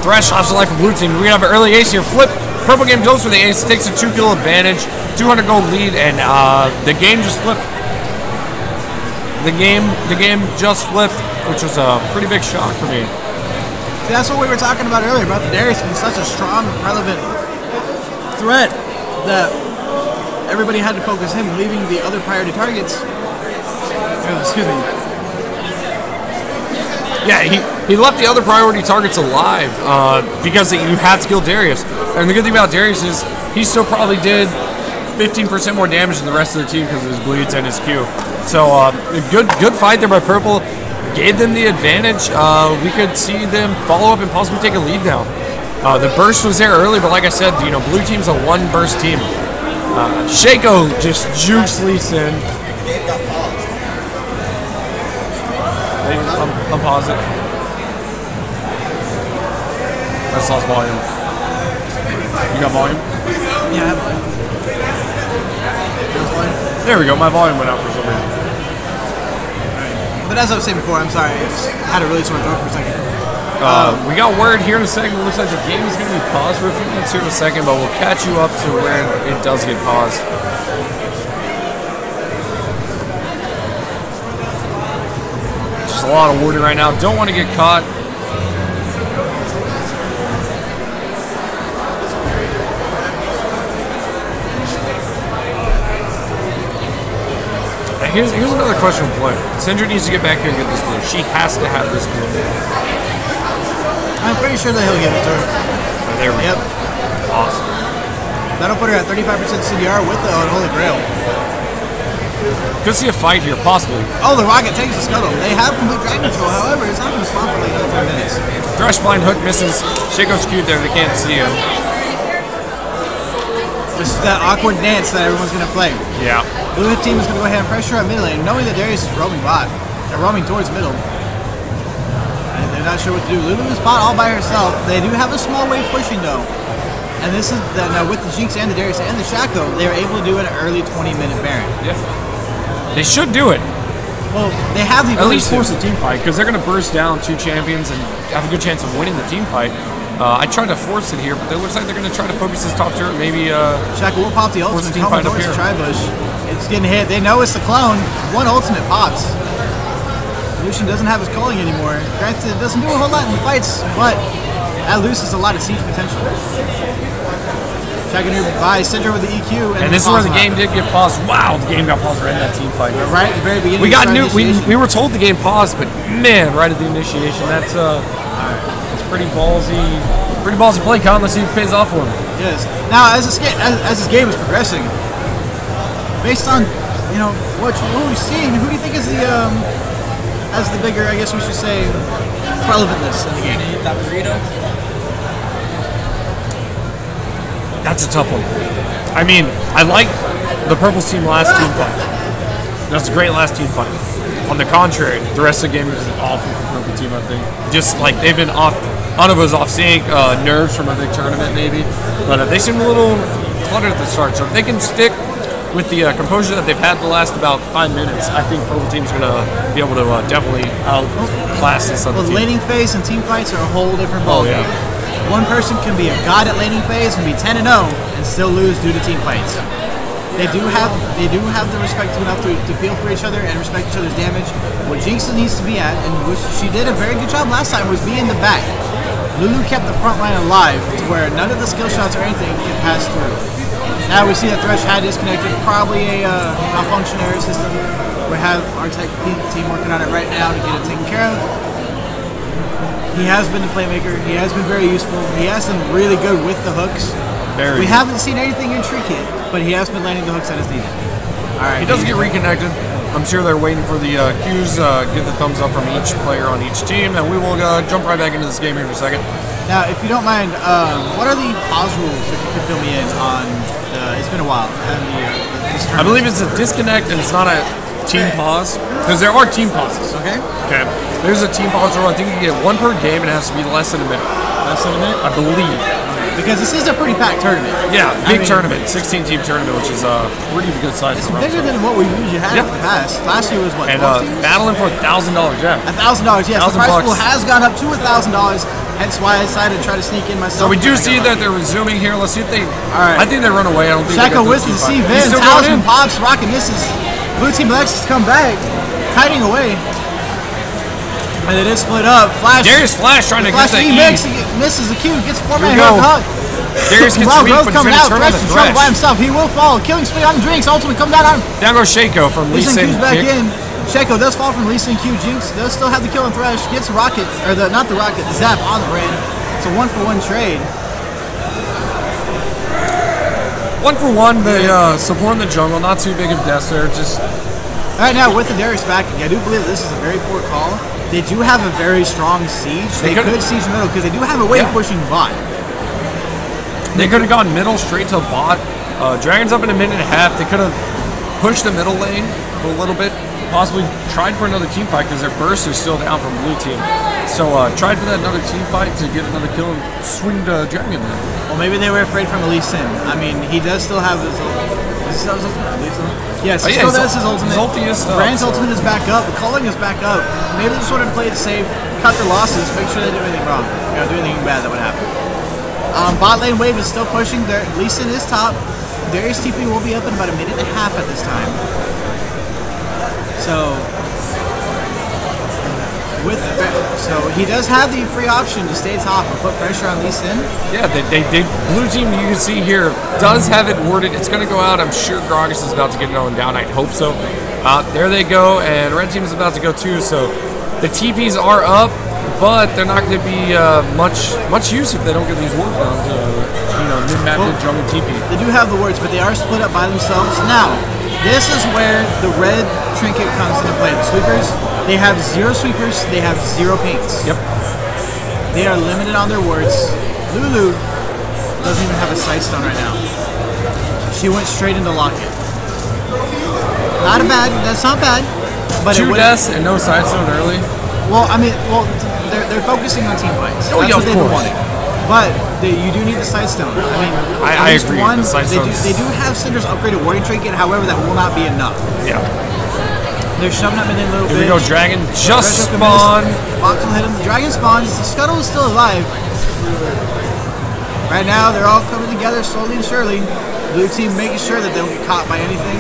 Thresh off the life of blue team. We're going to have an early ace here. Flip. Purple game goes for the ace. Takes a 2-kill advantage. 200 gold lead. And the game just flipped. The game just flipped, which was a pretty big shock for me. See, that's what we were talking about earlier, about the Darius being such a strong, relevant threat that everybody had to focus him, leaving the other priority targets. Oh, excuse me. Yeah, he left the other priority targets alive because you had to kill Darius. And the good thing about Darius is he still probably did 15% more damage than the rest of the team because of his bleeds and his Q. So a good fight there by Purple. Gave them the advantage. We could see them follow up and possibly take a lead now. The burst was there early, but like I said, you know, blue team's a one burst team. Shaco just jukes Lee Sin. I'm pausing. That's lost volume. You got volume? Yeah, I have volume. There we go. My volume went out for some reason. But as I was saying before, I'm sorry, I just had a really sore throat for a second. We got word here in a second. It looks like the game is going to be paused for a few minutes here in a second, but we'll catch you up to where it does get paused. a lot of warding right now. Don't want to get caught. Here's another question for play. Syndra needs to get back here and get this blue. She has to have this blue. I'm pretty sure that he'll give it to her. Oh, there we go. Awesome. That'll put her at 35% CDR with the Holy Grail. Could see a fight here, possibly. Oh, the Rocket takes the Scuttle. They have complete Dragon Control, however, it's not going to spawn for like another 3 minutes. Thresh Blind Hook misses. Shaco's cute there, they can't see him. This is that awkward dance that everyone's going to play. Yeah. Blue team is going to go ahead and pressure up mid lane, knowing that Darius is roaming bot. They're roaming towards middle. And they're not sure what to do. Lulu is bot all by herself. They do have a small wave pushing though. And this is now with the Jinx and the Darius and the Shaco, they are able to do an early 20-minute Baron. Yeah. They should do it. Well, they have the at least force a team fight because they're going to burst down 2 champions and have a good chance of winning the team fight. I tried to force it here, but it looks like they're going to try to focus this top turret. Maybe Shaco will pop the ultimate. team fight up here. Tri-bush. It's getting hit. They know it's the clone. 1 ultimate pops. Lucian doesn't have his calling anymore. Granted, it doesn't do a whole lot in the fights, but that loses a lot of siege potential. Checking here by Syndra with the EQ. And this is where the game did get paused. Wow, the game got paused right in that team fight. Right at the very beginning. We got we were told the game paused, but man, right at the initiation, that's pretty ballsy. Pretty ballsy play, Colin. Let's see if it pays off for him. Yes. Now, as this game is progressing, based on what we're seeing, who do you think is the as the bigger, I guess we should say, relevantness in the game? That's a tough one. I mean, I like the Purple team last team fight. That's a great last team fight. On the contrary, the rest of the game was awful for Purple team, I think. Just like they've been off, Unova's off sync, nerves from a big tournament maybe. But they seem a little cluttered at the start. So if they can stick with the composure that they've had the last about 5 minutes, I think Purple team's going to be able to definitely outclass this other team. Well, laning phase and team fights are a whole different ballgame. One person can be a god at laning phase and be 10-0 and still lose due to team fights. They do have the respect enough to feel for each other and respect each other's damage. What Jinx needs to be at, and which she did a very good job last time, was be in the back. Lulu kept the front line alive to where none of the skill shots or anything can pass through. Now we see that Thresh had disconnected, probably a malfunction error system. We have our tech team working on it right now to get it taken care of. He has been the playmaker. He has been very useful. He has been really good with the hooks. We haven't seen anything intricate, but he has been landing the hooks that is needed. All right. He doesn't get reconnected. I'm sure they're waiting for the cues, get the thumbs up from each player on each team, and we will jump right back into this game here in a second. Now, if you don't mind, what are the pause rules, if you could fill me in on, it's been a while, I believe it's a disconnect and it's not a team pause, because there are team pauses. Okay. There's a team pause rule. I think you can get 1 per game and it has to be less than a minute. Less than a minute? I believe. Because this is a pretty packed tournament. Yeah, big tournament, 16-team tournament, which is a pretty good size. It's bigger than what we usually had in the past. Last year was what? And battling for $1,000, yeah. $1,000, yes. The prize pool has gone up to $1,000. Hence why I decided to try to sneak in myself. So we do see that they're resuming here. Let's see if they. All right. I think they run away. I don't think. Shaco whistles, see Vin, Talisman pops, Rocket misses. Blue team Alexis come back, kiting away. And it is split up. Flash. Darius Flash trying to get the E. Misses the Q, gets 4-man hug. Darius gets weak, but coming out. Thresh in trouble by himself. He will fall. Killing spree on Drinks. Ultimately come down on him. Down goes Shaco from Lee Sin. back in. Shaco does fall from Lee Sin Q. Jinx does still have the kill on Thresh. Gets Rocket, or not the Rocket, the Zap on the Ren. It's a 1-for-1 trade. 1-for-1. They support in the jungle. Not too big of deaths there. Just. Right now with the Darius back, I do believe this is a very poor call. They do have a very strong siege. They could siege middle because they do have a wave pushing bot. They could have gone middle straight to bot. Dragon's up in a minute and a half. They could have pushed the middle lane a little bit. Possibly tried for another team fight because their burst is still down from blue team. So tried for that another team fight to get another kill and swing the Dragon there. Well, maybe they were afraid from Lee Sin. I mean, he does still have his ultimate. Yes, he still has his ultimate. Brand's ultimate is back up. The calling is back up. Maybe they just wanted to play it safe, cut their losses, make sure they didn't do anything wrong. Do anything bad that would happen. Bot lane wave is still pushing. Lee Sin is top. Darius TP will be up in about a minute and a half at this time. So with so he does have the free option to stay top and put pressure on Lee Sin. Yeah, they blue team, you can see here, does have it worded. It's going to go out. I'm sure Gragas is about to get it on down. I hope so. There they go, and red team is about to go too. So the TPs are up, but they're not going to be much use if they don't get these words down to, mid-map jungle TP. They do have the words, but they are split up by themselves. Now, this is where the red trinket comes into play. The sweepers, they have 0 sweepers, they have 0 paints. Yep. They are limited on their words. Lulu doesn't even have a sight stone right now. She went straight into locket. That's not bad. But 2 deaths and no side stone early. Well, they're focusing on team fights. Oh, yeah, That's what they've been course. wanting. But you do need the side stone. I agree. The side stone they do have Cinder's upgraded warding trinket, however, that will not be enough. Yeah. They're shoving up in a little bit. Here we go, Dragon just spawned. Fox will hit him. The Dragon spawns. The Scuttle is still alive. Right now, they're all coming together slowly and surely. Blue team making sure that they don't get caught by anything.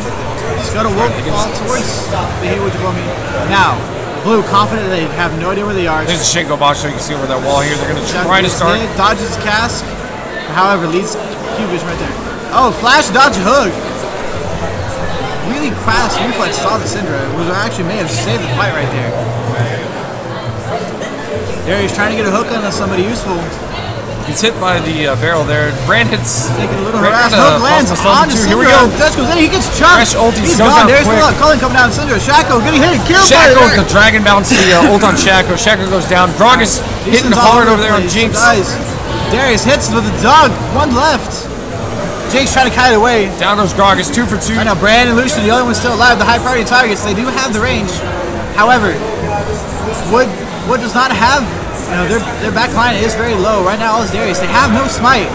Scuttle will fall towards the Haywood Jabomi. Now, Blue confident they have no idea where they are. There's a Shingo box so you can see over that wall here. They're going to try to start. Dodges cask. However, leads Cubish right there. Oh, flash dodge hook. Really fast reflex saw the Syndra. It actually may have saved the fight right there. There he's trying to get a hook on somebody useful. He's hit by the barrel there. Brand hits. Taking a little harass. Hook lands on the Syndra. Here we go. Dutch goes in. He gets chunked. Fresh ulti. He's goes gone. down There's quick. the luck. Cullen coming down. Syndra. Shaco getting hit. Killed by Shaco, there. the Dragon bounce the ult on Shaco. Shaco goes down. Gragas hitting hard over there on Jinx. Darius hits with a dog. One left. Jinx trying to kite it away. Down goes Gragas. 2 for 2. I know Brand and Lucian, the only ones still alive. The high priority targets. They do have the range. However, Wood does not have. Their back line is very low right now. All is Darius. They have no smite.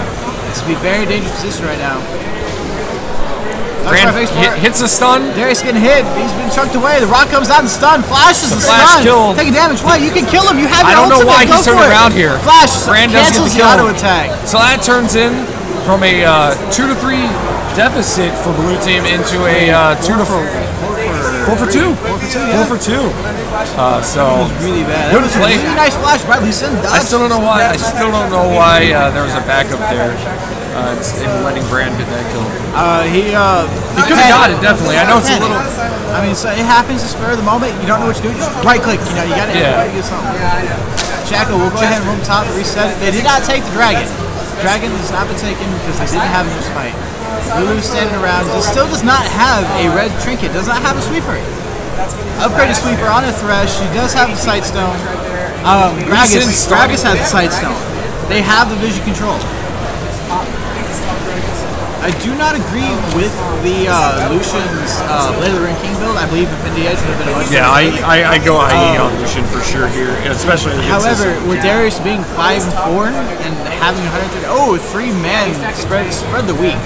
This would be a very dangerous position right now. Brand hits a stun. Darius getting hit. He's been chunked away. The rock comes out and stun. Flashes the flash stun. kill. Taking damage. Why? You can kill him. You have your I don't know ultimate. why Go he's turning for it. around here. Flash Brand doesn't get cancels the the kill. auto attack. So that turns in from a 2 to 3 deficit for blue team into a 4 for 2. 4 for 2. So really bad. Good play. Really nice flash by Lucian. I still don't know why. There was a backup there. In letting Brand get that kill. He could have got it, definitely. I know it's a little. So it happens to spur of the moment. You don't know what to do. Just right click. You got to get something. Shaco will go ahead and room top, reset it. They did not take the Dragon. Dragon has not been taken because they didn't have no smite. Lulu's standing around. He still does not have a red trinket. Does not have a sweeper. Upgraded sweeper on a Thresh. He does have the sight stone. Gragas has the sight stone. They have the vision control. I do not agree with the Lucian's Blade of the Ring King build. I believe Infinity Edge would have been a much better. I go IE on Lucian for sure here, especially against however, with Darius being 5 and 4 and having 130, 3-man spread the week.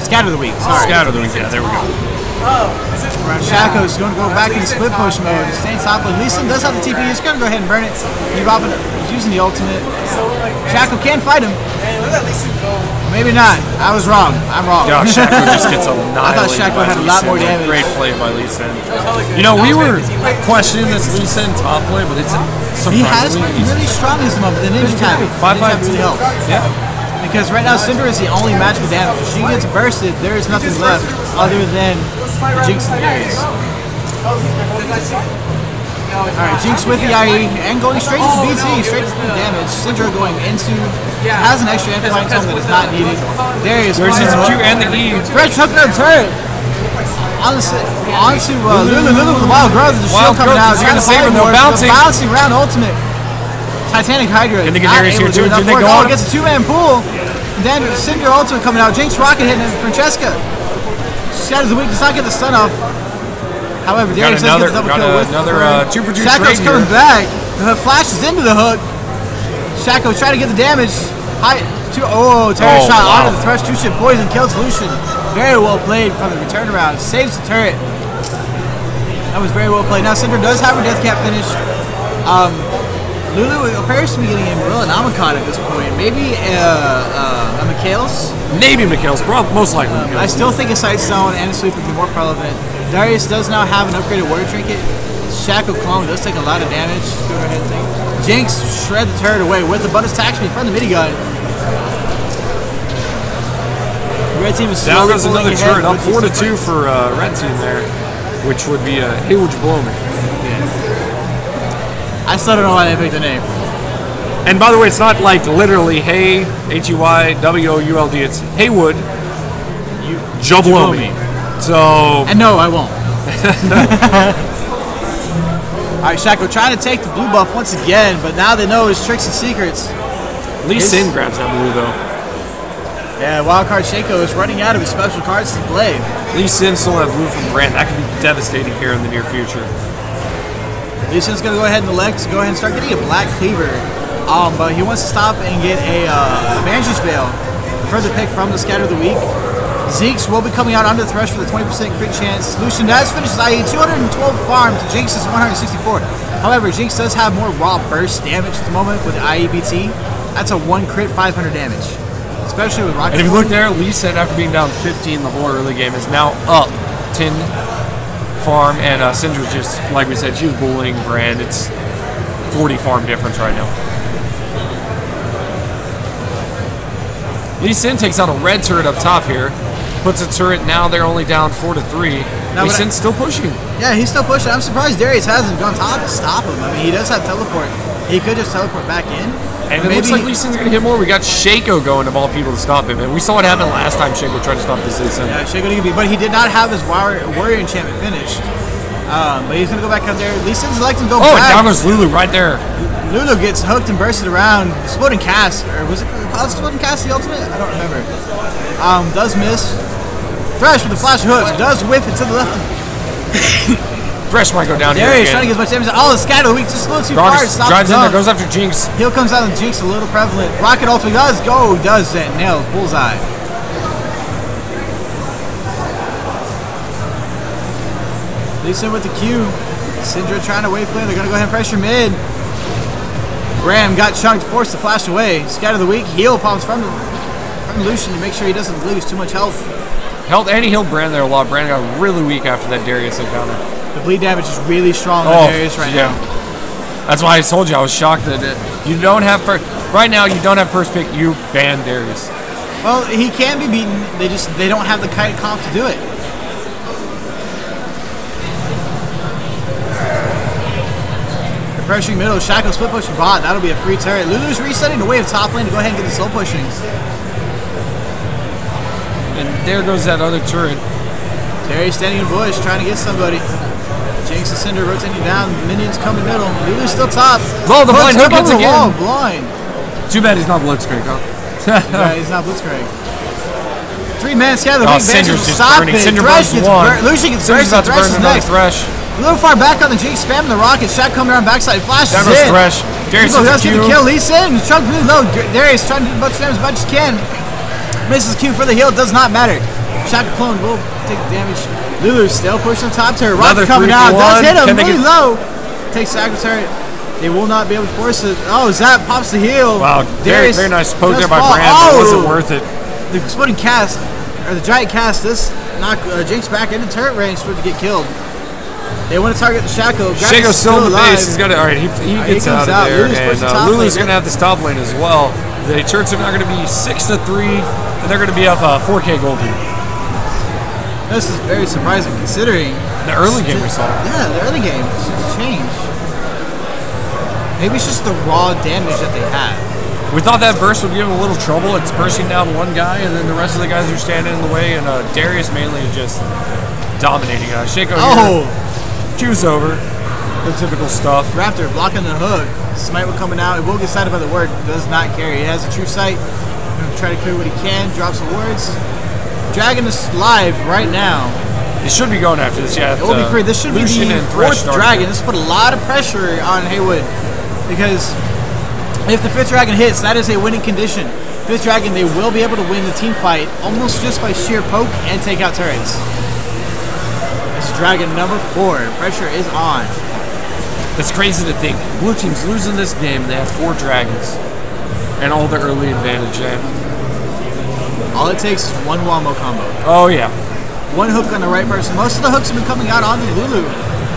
Scatter the week, sorry. Scatter the week, yeah, there we go. Shaco's going to go back in split push mode. He's staying top lane. Lee Sin does have the TP. He's going to go ahead and burn it. He's using the ultimate. Shaco can fight him. Maybe not. I was wrong. I'm wrong. Yeah, Shaco just gets annihilated. I thought Shaco had a lot more damage. Great play by Lee Sin. We were questioning this Lee Sin top play, but it's he has been really strong this month. The Ninja Tap. 5-5 really helps. Yeah. Because right now Cinder is the only match with damage. If she gets bursted, there is nothing left other than Jinx and Darius. Alright, Jinx with the IE and going straight to BT, straight to the damage. Cinder going into, has an extra amplifying tome that is not needed. Darius there's his Q and the E. Fresh hook on turret. Onto Lulu with the Wild Growth. The shield coming out. Trying to save him, though. Bouncing around ultimate. Titanic Hydra. Can they get Darius here too? Do they go on? Gets a 2-man pool. Then Cinder ultimate coming out. Jinx rocket hitting Francesca. Shatters the weak. Does not get the stun off. However, Darius does get the double kill with another 2 for 2 Shaco's coming back. The flashes into the hook. Shaco's trying to get the damage. Terror shot onto the Thresh. 2-ship poison kills Lucian. Very well played from the return around. Saves the turret. That was very well played. Now Cinder does have her death cap finished. Lulu appears to be getting a real Namicon at this point. Maybe a Mikhail's? Maybe Mikhail's, most likely. I still think a Sight Stone and a Sweep would be more relevant. Darius does now have an upgraded Water Trinket. Shackle clone does take a lot of damage. Go ahead and take. Jinx shred the turret away with the bonus attack speed from the minigun. Red team is down goes another turret, up with 4-2 for red team there, which would be hey, would you blow me? I still don't know why they picked the name. And by the way, it's not like literally hey, H-E-Y-W-O-U-L-D. It's Haywood, you blow me. So. And no, I won't. Alright, Shackle trying to take the blue buff once again, but now they know his tricks and secrets. Lee Sin grabs that blue though. Yeah, Wildcard Shaco is running out of his special cards to play. Lee Sin still have blue from Brand. That could be devastating here in the near future. Lee Sin's going to go ahead and elect to go ahead and start getting a Black Cleaver. But he wants to stop and get a Banshee's Veil. Further pick from the Scatter of the Week. Zeke's will be coming out under the thresh for the 20% crit chance. Lucian does finish his IE 212 farm to Jinx's 164. However, Jinx does have more raw burst damage at the moment with the IEBT. That's a 1 crit 500 damage. Especially with Rocket. And if you look there, Lee Sin, after being down 15 the whole early game, is now up 10 farm. And Syndra's just, like we said, she was bullying Brand. It's 40 farm difference right now. Lee Sin takes out a red turret up top here. Puts a turret, now they're only down 4-3. Lee Sin's still pushing. Yeah, he's still pushing. I'm surprised Darius hasn't gone top to stop him. I mean, he does have teleport. He could just teleport back in. And it looks like Lee Sin's going to hit more. We got Shaco going of all people to stop him. And we saw what happened last time Shaco tried to stop this Lee Sin. Yeah, Shaco didn't be, but he did not have his warrior enchantment finished. But he's going to go back out there. Lee Sin's electing to go back. And down goes Lulu right there. Lulu gets hooked and bursted around. Exploding cast, or was it called Exploding Cast the ultimate? I don't remember. Does miss. Thresh with the flash hook. Does whiff it to the left. Thresh might go down here. He's trying to get as much damage. Oh, the Scatter Week just a little too far. Drives in there, goes after Jinx. Heal comes out and Jinx a little prevalent. Rocket ultimate does go, does it. Nails, bullseye. Lee Sin with the Q. Syndra trying to wait for him. They're going to go ahead and pressure mid. Graham got chunked, forced to flash away. Scatter the Week. Heal pops from Lucian to make sure he doesn't lose too much health. And he healed Brand there a lot. Brand got really weak after that Darius encounter. The bleed damage is really strong on Darius right now. That's why I told you I was shocked that you don't have right now. You don't have first pick. You ban Darius. Well, he can be beaten. They don't have the kite comp to do it. They're pressuring middle. Shackle split pushing bot. That'll be a free turret. Lulu's resetting the wave top lane to go ahead and get the slow pushings. And there goes that other turret. Darius standing in the bush trying to get somebody. Jinx and Cinder rotating down. Minions coming middle. Lulu's still top. Oh, the blind hook hits again. Blind. Too bad he's not Blitzcrank, huh? Yeah, he's not Blitzcrank. 3-man Scatter. Oh, Cinder's just burning. Cinder burns one. Lucian gets Cinder's about to burn another Thresh. A little far back on the Jinx, spamming the rocket. Shaq coming around backside. Flashes in. Down goes Thresh. Darius does get the kill. Lee Sin. Chuck really low. Darius trying to do as much damage as he can. Misses Q for the heal, does not matter. Shaka clone will take damage. Lulu still pushing the top turret. Rocket coming out, does hit him really low. Takes Sacred turret. They will not be able to force it. Oh, Zap pops the heal. Wow, very nice poke there by Brand. It wasn't worth it. The exploding cast, or the giant cast, this knock Jinx back into turret range for it to get killed. They want to target the Shaco. Shaco's still in the base. He's got it. All right, he gets out of there. And Lulu's going to have the top lane as well. The turrets are now going to be 6-3, and they're going to be up 4K gold. This is very surprising considering the early game we saw. Yeah, the early game changed. Maybe it's just the raw damage that they have. We thought that burst would give him a little trouble. It's bursting down one guy, and then the rest of the guys are standing in the way, and Darius mainly is just dominating. Shaco here. Q's over. The typical stuff. Raptor blocking the hook. Smite will coming out. It will get sighted by the ward. Does not carry. He has a true sight. Gonna try to clear what he can. Drops the wards. Dragon is live right now. He should be going after this. Yeah. It will be free. This should be the 4th dragon. This put a lot of pressure on Haywood because if the 5th dragon hits, that is a winning condition. 5th dragon, they will be able to win the team fight almost just by sheer poke and take out turrets. It's dragon number 4. Pressure is on. It's crazy to think. Blue team's losing this game. They have 4 dragons and all the early advantage. All it takes is one Wombo combo. Oh, yeah. One hook on the right person. Most of the hooks have been coming out on the Lulu.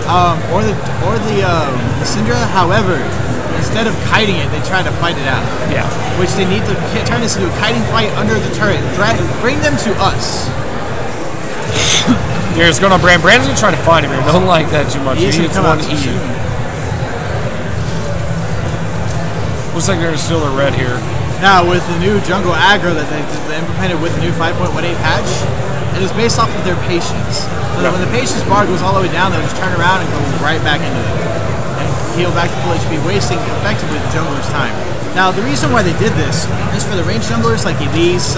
or the Syndra. However, instead of kiting it, they try to fight it out. Yeah. Which they need to turn this into a kiting fight under the turret. Bring them to us. Here's going on Brand. Brand's gonna try to find him here. Don't like that too much. He needs one E. Looks like there's still a red here. Now with the new jungle aggro that they implemented with the new 5.18 patch, it is based off of their patience. So that when the patience bar goes all the way down, they'll just turn around and go right back into it and heal back to full HP, wasting effectively the jungler's time. Now the reason why they did this is for the range junglers like Elise.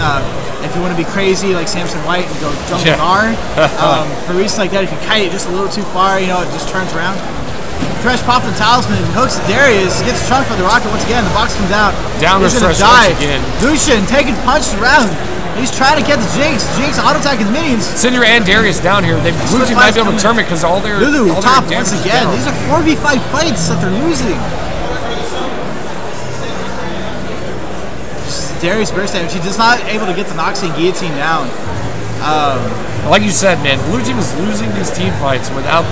If you want to be crazy like Samson White and go jungle Gnar, for reasons like that, if you kite it just a little too far, you know, it just turns around. Thresh popping the talisman and hooks Darius, gets chunked by the rocket once again. The box comes out. Down goes Thresh once again. Lucian taking punches around. He's trying to get the Jinx. Jinx auto attack his minions. Syndra and Darius down here. Blue team might be able to turn it because all their Lulu all top their once again. These are 4v5 fights that they're losing. Darius burst damage. He's just not able to get the Noxie and Guillotine down. Like you said, man, blue team is losing these team fights without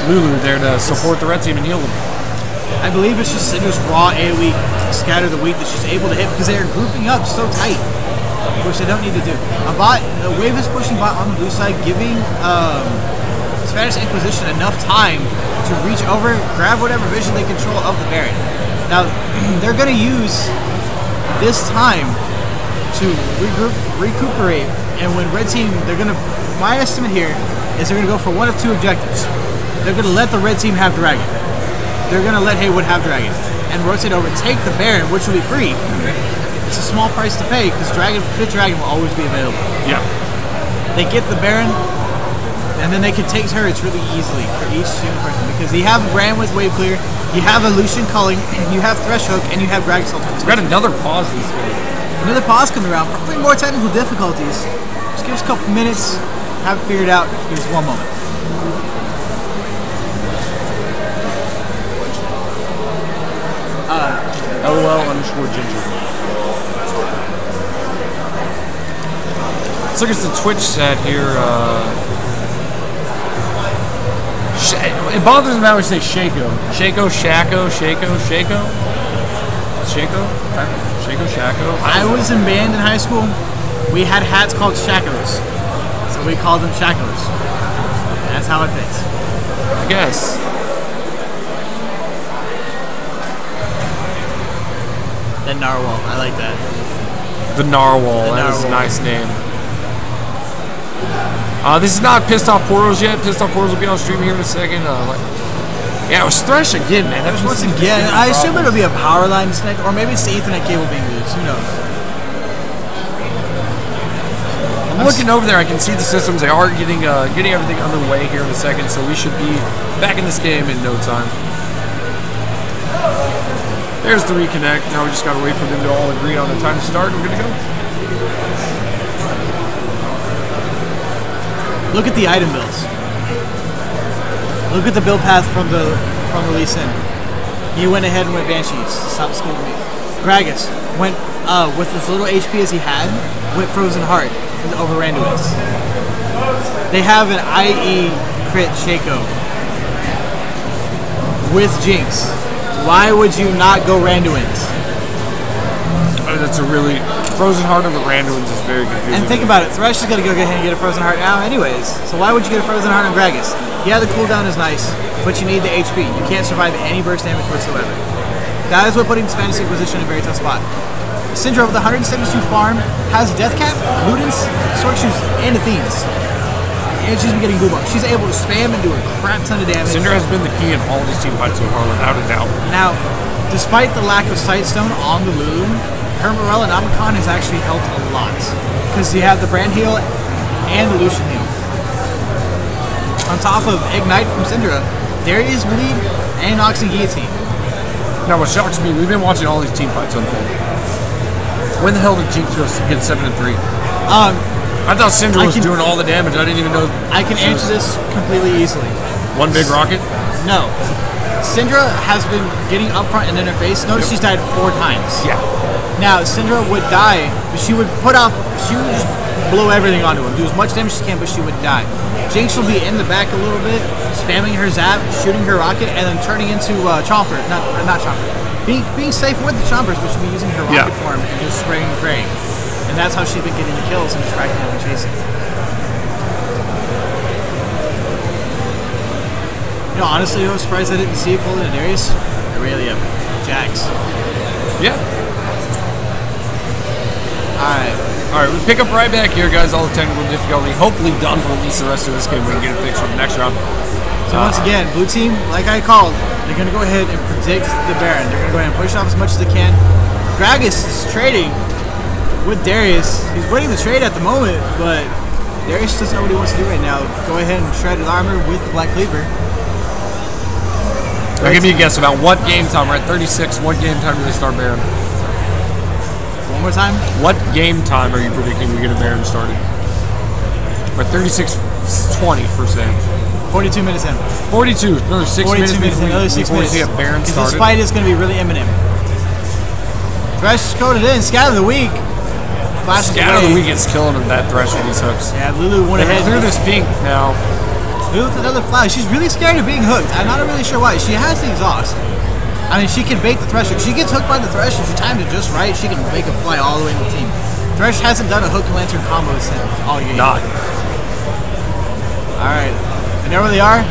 Lulu there to support the red team and heal them. I believe it's just Syndra's raw AoE scatter the weak that she's able to hit because they're grouping up so tight, which they don't need to do. The wave is pushing bot on the blue side, giving Spanish Inquisition enough time to reach over, grab whatever vision they control of the Baron. Now, they're going to use this time to recuperate, and when red team, my estimate here is they're going to go for one of two objectives. They're going to let the red team have Dragon. They're going to let Haywood have Dragon and rotate over, take the Baron, which will be free. It's a small price to pay because Fifth Dragon will always be available. Yeah. They get the Baron, and then they can take turrets really easily for each single person because you have Brand with wave clear, you have a Lucian calling, you have Thresh Hook, and you have Drag Assault. We've got another pause this game. Another pause coming around, probably more technical difficulties. Just give us a couple minutes, have it figured out. Here's one moment. LOL_Ginger. Let's look at the Twitch set here. It bothers me how we say Shaco. Shaco, Shaco, Shaco, Shaco. Shaco? Shaco, Shaco. I was in band in high school. We had hats called Shacos. So we called them Shacos. That's how it fits. I guess. The Narwhal. I like that. The Narwhal. That is a nice name. This is not Pissed Off Portals yet. Pissed Off Portals will be on stream here in a second. Yeah, it was Thresh again, man. That was once again. I assume it'll be a power line disconnect, or maybe it's the Ethernet cable being loose. Who knows? I'm looking over there. I can see the systems. They are getting everything underway here in a second, so we should be back in this game in no time. There's the reconnect. Now we just gotta wait for them to all agree on the time to start. We're good to go. Look at the item builds. Look at the build path from Lee Sin. He went ahead and went Banshees. Stop scolding me. Gragas went with as little HP as he had, went Frozen Heart over Randuin's. They have an IE crit Shaco with Jinx. Why would you not go Randuin's? That's a really... Frozen Heart over Randuin's is very confusing. And think about it, Thresh is going to go ahead and get a Frozen Heart now anyways. So why would you get a Frozen Heart on Gragas? Yeah, the cooldown is nice, but you need the HP. You can't survive any burst damage whatsoever. That is what putting Spanish Inquisition in a very tough spot. Syndra with the 172 farm has Death Cap, Ludens, Sword Shoes, and Athenes. And she's been getting boob up. She's able to spam and do a crap ton of damage. Syndra has been the key in all these team fights so far, without a doubt. Now, despite the lack of Sightstone on the Lulu, her Morellonomicon has actually helped a lot. Because you have the Brand heal and the Lucian heal. On top of Ignite from Syndra, there is Bleed and Noxie Guillotine. Now what shocks me, we've been watching all these team fights unfold. When the hell did Jinx get 7-3? I thought Syndra was doing all the damage. I didn't even know. I can answer this completely easily. One big rocket? No. Syndra has been getting up front and in her face. Notice she's died 4 times. Yeah. Now, Syndra would die, but she would just blow everything onto him, do as much damage as she can, but she would die. Jinx will be in the back a little bit, spamming her zap, shooting her rocket, and then turning into Chomper. Not Chomper. Being safe with the Chompers, but she'll be using her rocket form and just spraying and praying. And that's how she's been getting the kills and distracting them and chasing. You know, honestly, I was surprised I didn't see it pull into Darius. I really am. Jax. Yeah. Alright, we pick up right back here, guys. All the technical difficulty hopefully done for at least the rest of this game. We can get it fixed for the next round. So once again, blue team, like I called, they're going to go ahead and predict the Baron. They're going to go ahead and push off as much as they can. Gragas is trading with Darius. He's winning the trade at the moment, but Darius doesn't know what he wants to do right now. Go ahead and shred his armor with the Black Cleaver. I'll give you a guess about what game time. We're at 36. What game time do they start Baron? One more time. What game time are you predicting we get a Baron started? We're at 36:20 per se. 42 minutes in. 42. Another 6 minutes. Another 6 minutes. See a Baron started. This fight is going to be really imminent. Thresh coded in. Scout of the week. Scout of the week is killing him. That Thresh with these hooks. Yeah, Lulu went ahead. Through this pink now. Lulu with another flash. She's really scared of being hooked. I'm not really sure why. She has the exhaust. I mean, she can bait the Thresh. If she gets hooked by the Thresh, if she timed it just right, she can make a fly all the way in the team. Thresh hasn't done a hook and lantern combo since all game. Not. Alright. I know where they are.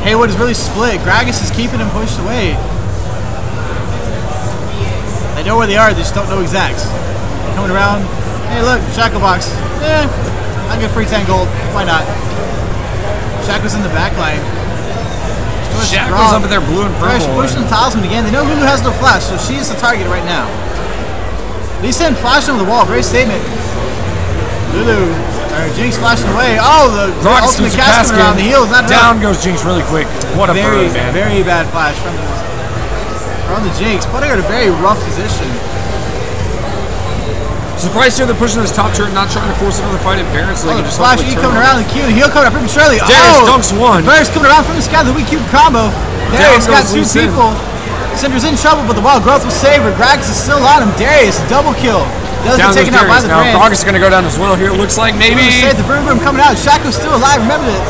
Haywood is really split. Gragas is keeping him pushed away. They know where they are, they just don't know exacts. Coming around. Hey, look, Shackle Box. I get free 10 gold. Why not? Shackle's in the back line. Shackle's up in there blue and purple. Thresh pushing the talisman again. They know Lulu has no flash, so she is the target right now. Lee Sin flashing on the wall. Great statement. Lulu, or Jinx flashing away. Oh, the ultimate cast around the heels. Not down goes Jinx really quick. What a bird, man. Very bad flash from the Jinx, putting her in a very rough position. Surprised here they're pushing this top turret, not trying to force another fight at Baron, so they can just flash E coming around the Q, the heal coming up prematurely. Darius dunks one. Baron's coming around from the sky, the weak Q combo. Darius got two people. Syndra's in trouble, but the wild growth will save her. Gragas is still on him. Darius, double kill. Doesn't get taken out by the Brand. Gragas is going to go down as well here, it looks like maybe. Save the Vroom Vroom coming out. Shaco's still alive, remember that.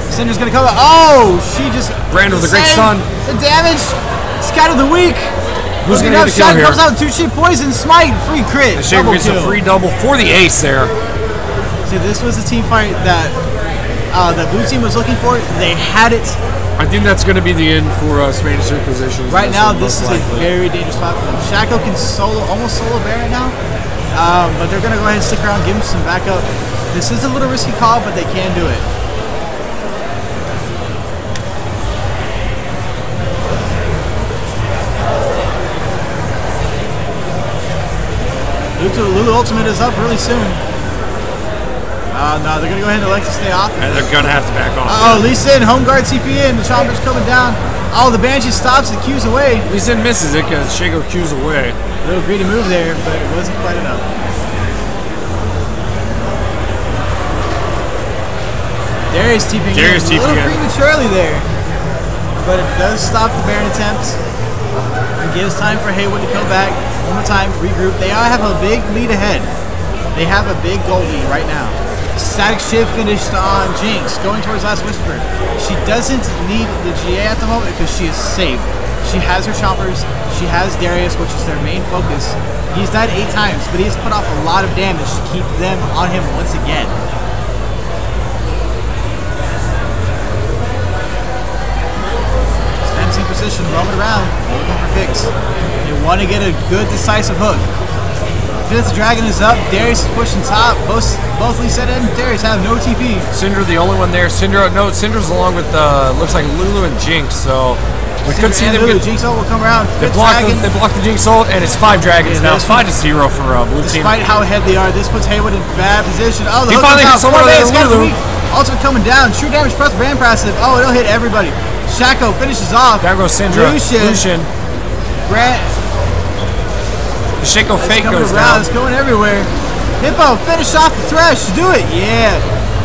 Syndra's going to come out. Oh, she just. Brand with a great stun. The damage. Scout of the week. Who's going to get the kill here? Comes out, 2 cheap poison, smite, free crit. The Shaker gets a free double for the ace there. See, this was the team fight that the blue team was looking for. They had it. I think that's going to be the end for Spanish positions. Right now, this is a very dangerous spot for them. Shaco can almost solo Baron now, but they're going to go ahead and stick around, give him some backup. This is a little risky call, but they can do it. Lulu Ultimate is up really soon. No, they're going to go ahead and elect to stay off. And they're going to have to back off. Oh, Lee Sin, home guard TP in. The Chomper's coming down. Oh, the Banshee stops and Q's away. Lee Sin misses it because Shaco Q's away. A little greedy move there, but it wasn't quite enough. Darius TPing in. A little prematurely there. But it does stop the Baron attempt. It gives time for Haywood to come back. One more time, regroup. They all have a big lead ahead. They have a big goal lead right now. Static Shiv finished on Jinx, going towards Last Whisper. She doesn't need the GA at the moment because she is safe. She has her choppers. She has Darius, which is their main focus. He's died 8 times, but he has put off a lot of damage to keep them on him once again. Spamming position, roaming around, looking for picks. They want to get a good decisive hook. 5th Dragon is up. Darius is pushing top. Both Lee Sin and Darius have no TP. Syndra the only one there. Syndra's along with looks like Lulu and Jinx. So we could see them get. Jinx ult will come around. They block the Jinx ult, and it's 5 dragons now. It's 5-0 for blue team. Despite how ahead they are, this puts Haywood in bad position. Oh, the he finally hit someone with Lulu. Ultimate coming down. True damage plus brand passive. Oh, it'll hit everybody. Shaco finishes off. There goes Syndra. Lucian. Brand. The Shaco fake goes down. It's going everywhere. Hippo, finish off the Thresh. Do it. Yeah.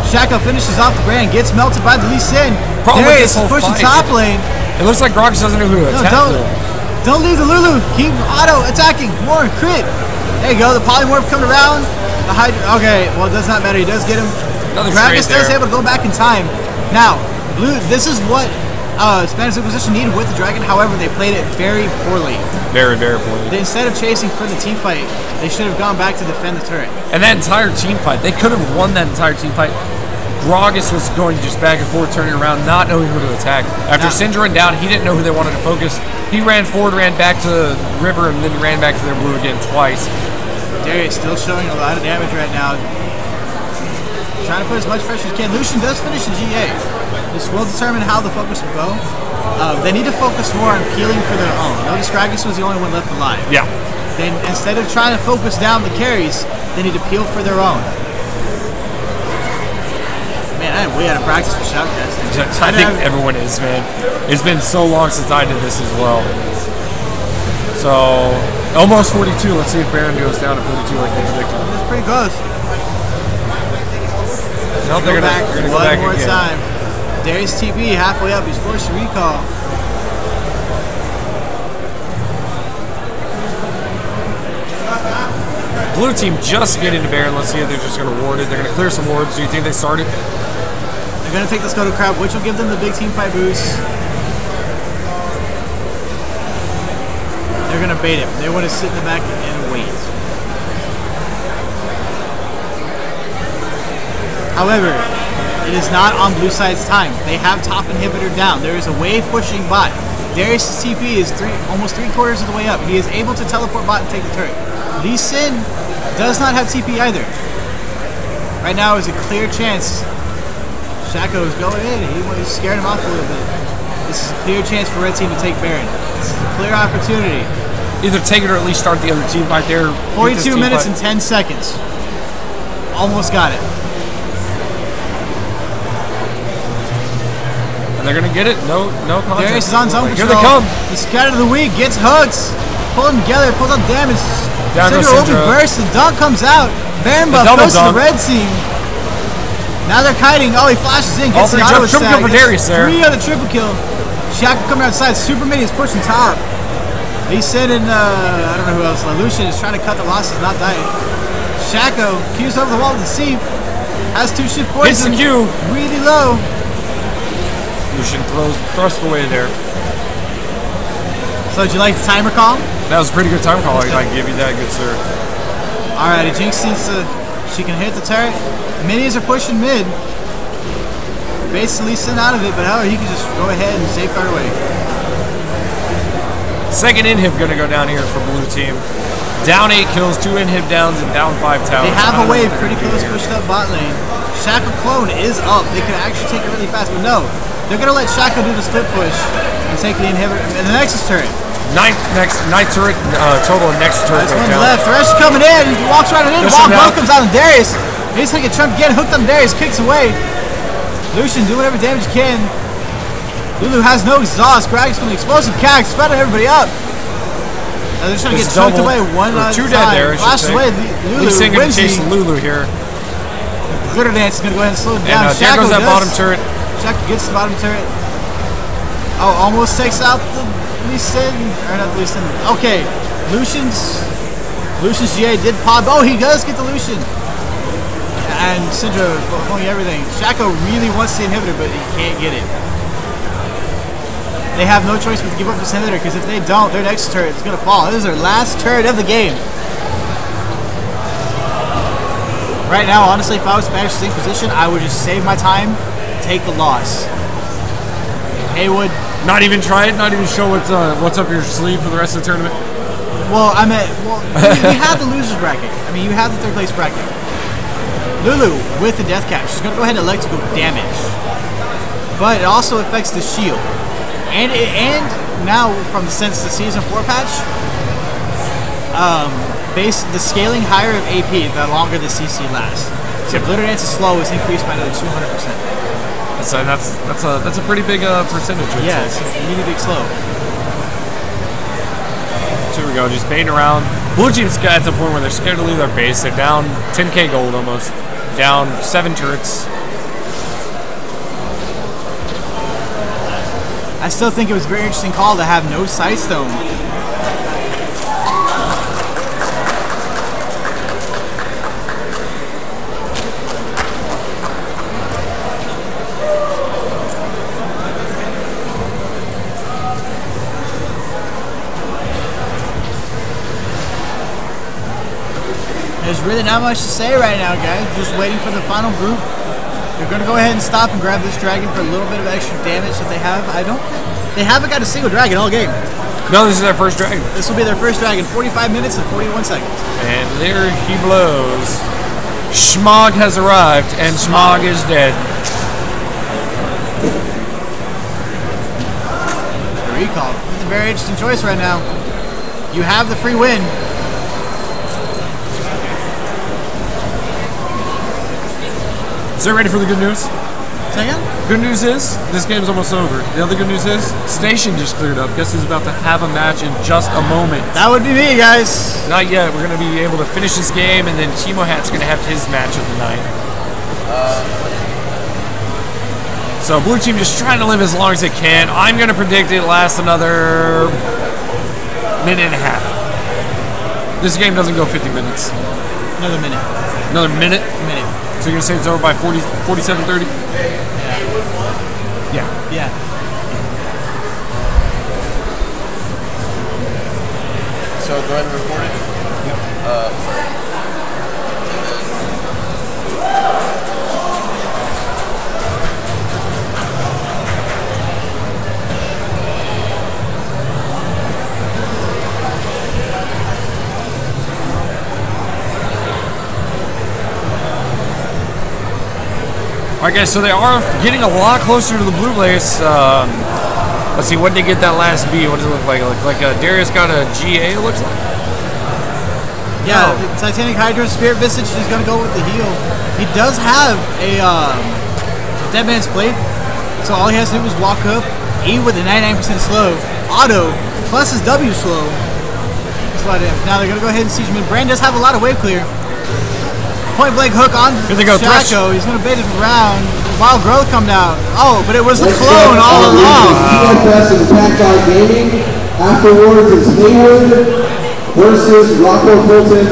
Shaco finishes off the Brand. Gets melted by the Lee Sin. Darius pushing top lane. It looks like Gragas doesn't know who to attack. Don't leave the Lulu. Keep auto attacking. More crit. There you go. The polymorph coming around. The okay, well, it does not matter. He does get him. Dragon still is able to go back in time. Now, Blue, this is what Spanish Inquisition needed with the Dragon. However, they played it very poorly. Very, very poorly. Instead of chasing for the team fight, they should have gone back to defend the turret. And that entire team fight, they could have won that entire team fight. Gragas was going just back and forth, turning around, not knowing who to attack. After Syndra went down, he didn't know who they wanted to focus. He ran forward, ran back to the river, and then he ran back to their blue again twice. Darius still showing a lot of damage right now. Trying to put as much pressure as he can. Lucian does finish in GA. This will determine how the focus will go. They need to focus more on peeling for their own. Notice Gragas was the only one left alive. Yeah. Then instead of trying to focus down the carries, they need to peel for their own. Man, I am way out of practice with shoutcasting. I think everyone is, man. It's been so long since I did this as well. So, almost 42. Let's see if Baron goes down to 42 like they predicted. That's pretty close. No, they're gonna go back one more again. time. Darius TB halfway up. He's forced to recall. Blue team just getting to Baron. Let's see if they're just going to ward it. They're going to clear some wards. Do you think they started? They're going to take the Scuttle Crab, which will give them the big team fight boost. They're going to bait him. They want to sit in the back and wait. However, it is not on blue side's time. They have top inhibitor down. There is a wave pushing bot. Darius' TP is almost 3/4 of the way up. He is able to teleport bot and take the turret. Lee Sin does not have TP either. Right now is a clear chance. Shaco is going in. He's scared him off a little bit. This is a clear chance for Red Team to take Baron. This is a clear opportunity. Either take it or at least start the other team fight there. 42 minutes and 10 seconds. Almost got it. And they're going to get it. No contest. Darius is on zone control. Here they come. The Scatter of the Weak gets hooks. Pull them together. Pulls up damage. Down goes Syndra Syndra. burst. The dunk comes out. Baron buff goes to the red team. Now they're kiting. Oh, he flashes in. Gets the auto triple kill for Darius there. 3 on the triple kill. Shaco coming outside. Super Mini is pushing top. He said in, I don't know who else. Lucian is trying to cut the losses, not dying. Shaco Q's over the wall to deceive. Has 2 shift poison. Hits the Q. Really low. Lucian thrust away there. So did you like the timer call? That was a pretty good time call. I give you that, good sir. Alright, Jinx seems to, she can hit the turret. Minis are pushing mid. Basically sitting out of it, but however, he can just go ahead and safeguard away. Second inhib gonna go down here for blue team. Down 8 kills, 2 inhib downs, and down 5 towers. They have a wave pretty close pushed up bot lane. Shaco clone is up. They could actually take it really fast, but no. They're gonna let Shaco do the split push and take the inhibitor and the Nexus turret. Ninth turret, total next turret. There's one left. Thresh coming in. He walks right in. Wall blow comes out on Darius. He's gonna get trumped again. Hooked on Darius. Kicks away. Lucian do whatever damage he can. Lulu has no exhaust. Gragas from the explosive cack, spouting everybody up. Now they're trying to get choked away one at a time. Dead there. Flash away. Lulu gonna chase Lulu here. Glitter Dance is gonna go ahead and slow it down. There goes that bottom turret. Shaco gets the bottom turret. Oh, almost takes out the Lee Sin. Or not Lee Sin. Okay. Lucian's GA did pop. Oh, he does get the Lucian. And Syndra pulling everything. Shaco really wants the inhibitor, but he can't get it. They have no choice but to give up this inhibitor, because if they don't, their next turret is going to fall. This is their last turret of the game. Right now, honestly, if I was Spanish Inquisition, I would just save my time, take the loss. Haywood. Not even try it? Not even show what's up your sleeve for the rest of the tournament? Well, you have the losers bracket. I mean, you have the 3rd place bracket. Lulu with the death cap. She's going to go ahead and electrical damage. But it also affects the shield. And now, from since the Season 4 patch, the scaling higher of AP, the longer the CC lasts. So if Glitter Dance is slow, it's increased by another 200%. That's a pretty big percentage. Yeah, it's really big slow. So here we go, just baiting around. Blue team's at the point where they're scared to leave their base. They're down 10k gold almost. Down 7 turrets. I still think it was a very interesting call to have no Sightstone really not much to say right now, guys. Just waiting for the final group. They're going to go ahead and stop and grab this dragon for a little bit of extra damage that they have. They haven't got a single dragon all game. No, this is their first dragon. This will be their first dragon. 45 minutes and 41 seconds. And there he blows. Schmog has arrived, and Schmog is dead. Recall. It's a very interesting choice right now. You have the free win. So ready for the good news? Second? Good news is, this game's almost over. The other good news is, Station just cleared up. Guess who's about to have a match in just a moment? That would be me, guys. Not yet. We're going to be able to finish this game, and then Timo Hat's going to have his match of the night. So blue team just trying to live as long as they can. I'm going to predict it lasts another minute and a half. This game doesn't go 50 minutes. Another minute. Another minute? A minute. So you're going to say it's over by 47:30? Yeah. Yeah. So go ahead and record it. Yep. Alright guys, so they are getting a lot closer to the blue place. Let's see, what did they get that last B? What does it look like? Like Darius got a GA, it looks like? Yeah, the Titanic Hydra Spirit Visage is going to go with the heal. He does have a Dead Man's Plate, so all he has to do is walk up, E with a 99% slow, auto, plus his W slow. Now they're going to go ahead and siege him in. Brand does have a lot of wave clear. Point blank hook on Shaco. He's going to bait it around. Wild Growth come down. Oh, but it was the clone all along. TFS is Tactile Gaming. Afterwards, it's Haywood versus Rocco Fulton.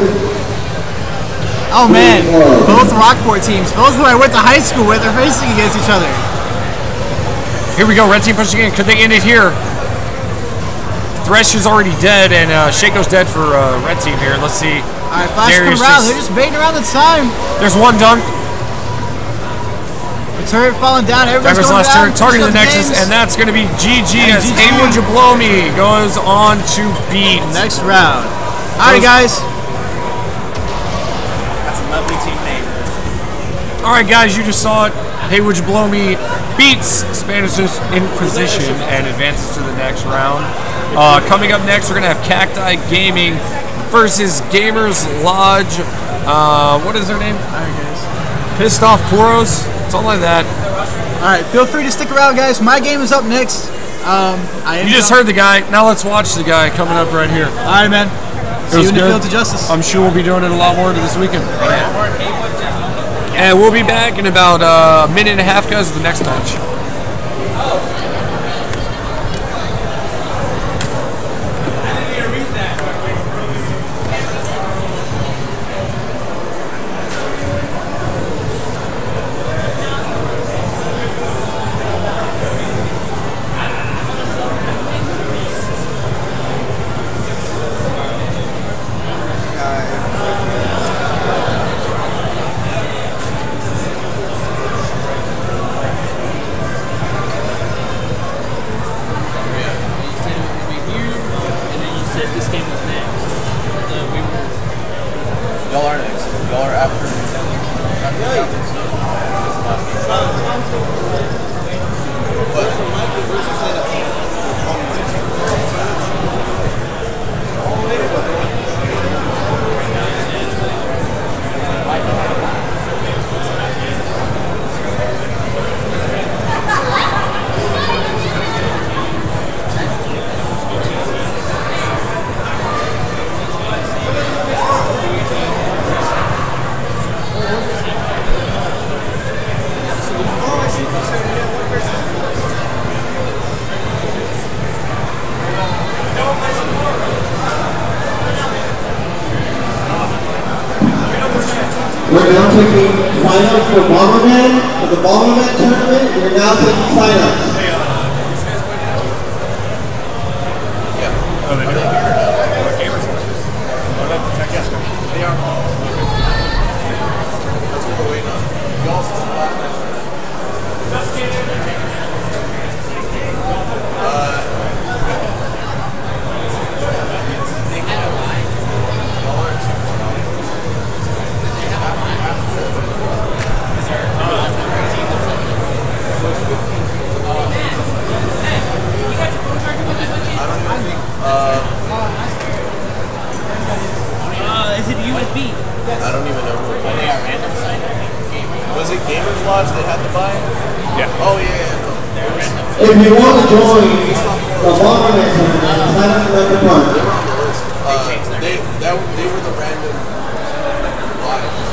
Oh man, both Rockport teams, both who I went to high school with, are racing against each other. Here we go. Red team pushing in. Could they end it here? Thresh is already dead, and Shaco's dead for red team here. Let's see. Alright, Flash come around. They're just baiting around the time. There's one dunk. The turret falling down. Everybody's going last down. turret targeting the Nexus, and that's going to be GG as Haywood Jablomi goes on to beat. Next round. Alright, guys. That's a lovely team name. Alright, guys, you just saw it. Haywood Jablomi beats Spanish Inquisition and advances to the next round. Coming up next, we're going to have Cacti Gaming versus Gamers Lodge. What is their name? Pissed Off Puros, something like that. All right, feel free to stick around, guys. My game is up next. You just heard the guy. Now let's watch the guy coming up right here. All right, man. See you in the Field to Justice. I'm sure we'll be doing it a lot more this weekend. And we'll be back in about a minute and a half, guys, with the next match. Y'all are next. Y'all are after. We're now taking sign-ups for Bomberman. For the Bomberman tournament, we're now taking sign-ups. Oh, they do? They are. Yeah. Oh yeah. If you want to join the bottleneck tournament, sign up at the front. They were the random lives.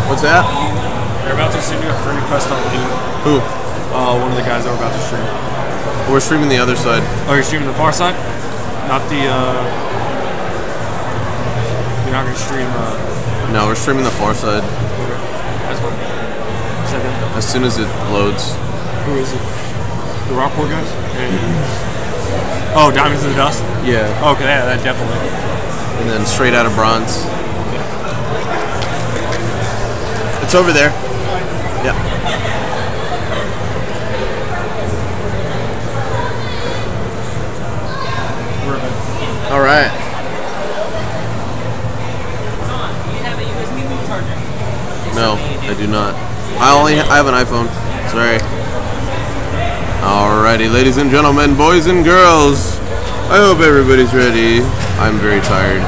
What's that? They're about to send you a friend request on Lean. Who? One of the guys that we're about to stream. We're streaming the other side. Oh, you're streaming the far side? Not the, you're not gonna stream, No, we're streaming the far side. As well. As soon as it loads. Who is it? The Rockport guys? Oh, Diamonds in the Dust? Yeah. Okay, yeah, that definitely. And then straight out of Bronze. It's over there. Yeah. All right. No, I do not. I have an iPhone. Sorry. Alrighty, ladies and gentlemen, boys and girls. I hope everybody's ready. I'm very tired.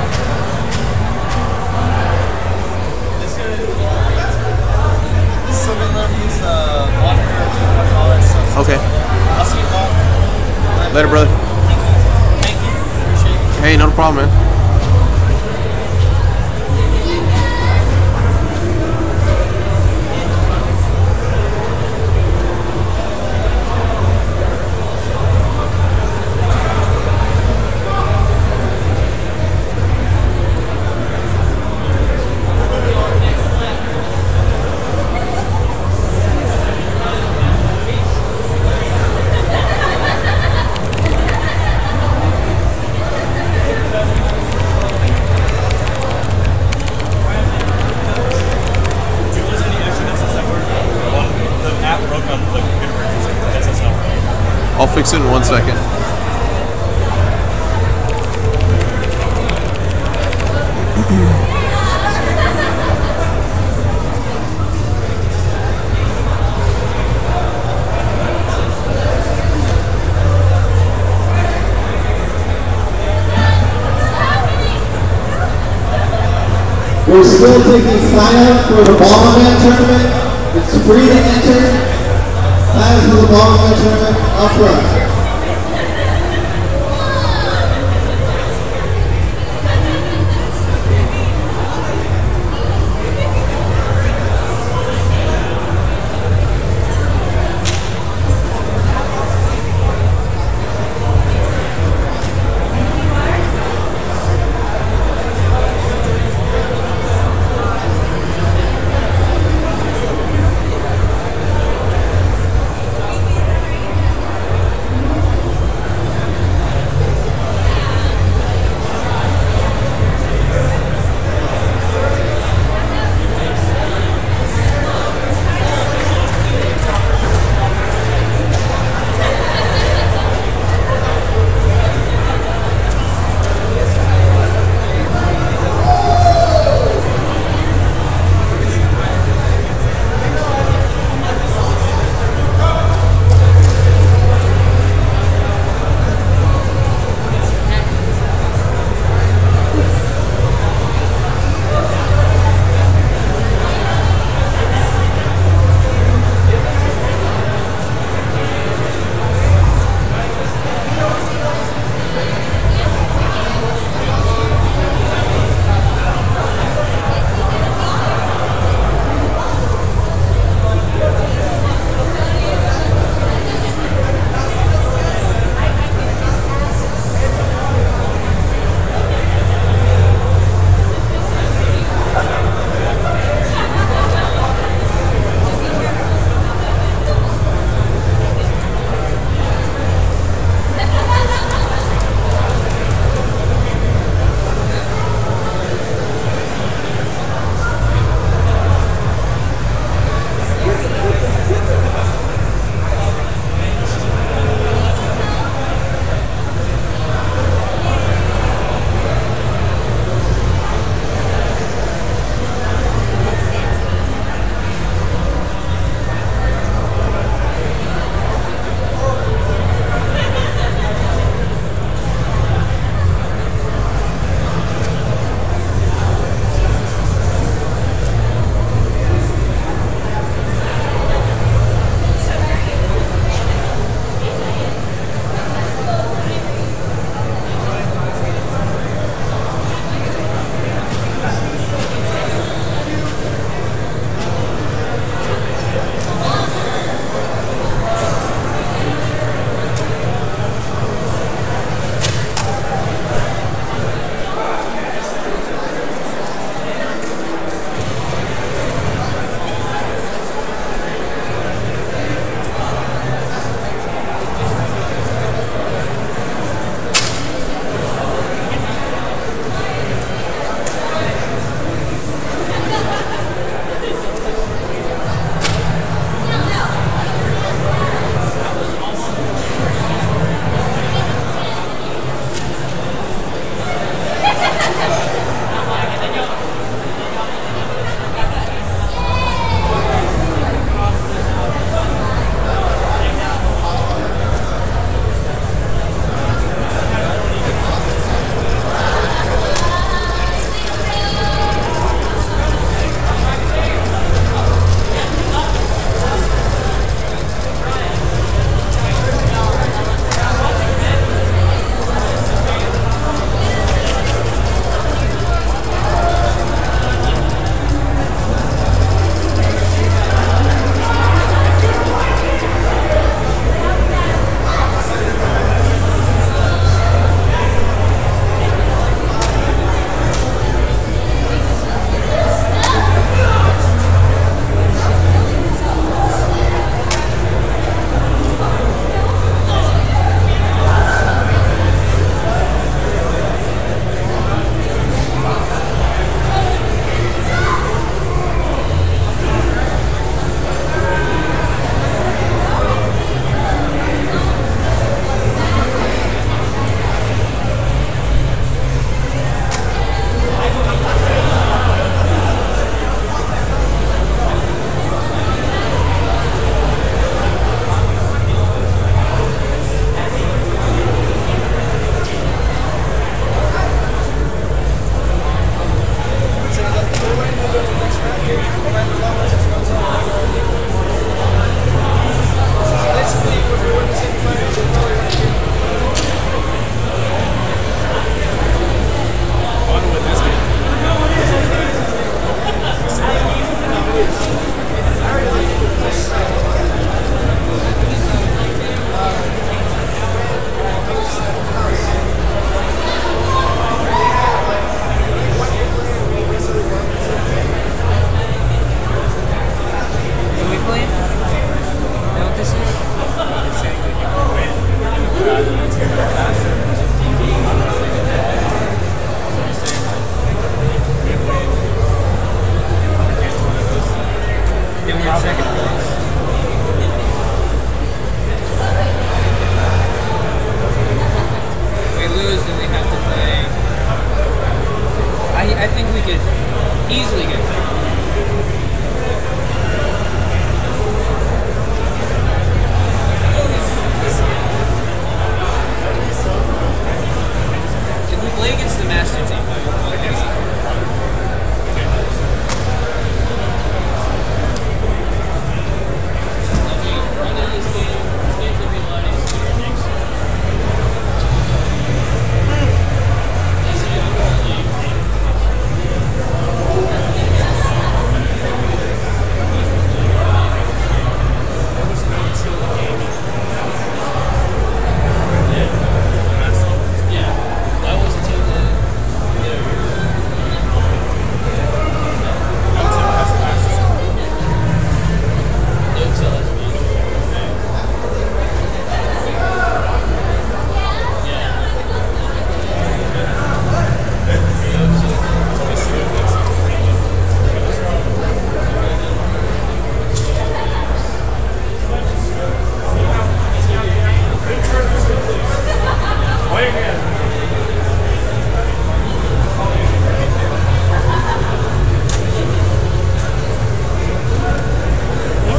Okay. I'll see you tomorrow. Later, brother. Thank you. Appreciate it. Hey, no problem, man. I'll fix it in 1 second. We're still taking sign-up for the Bomberman tournament. It's free to enter. Sign-up for the Bomberman tournament up front.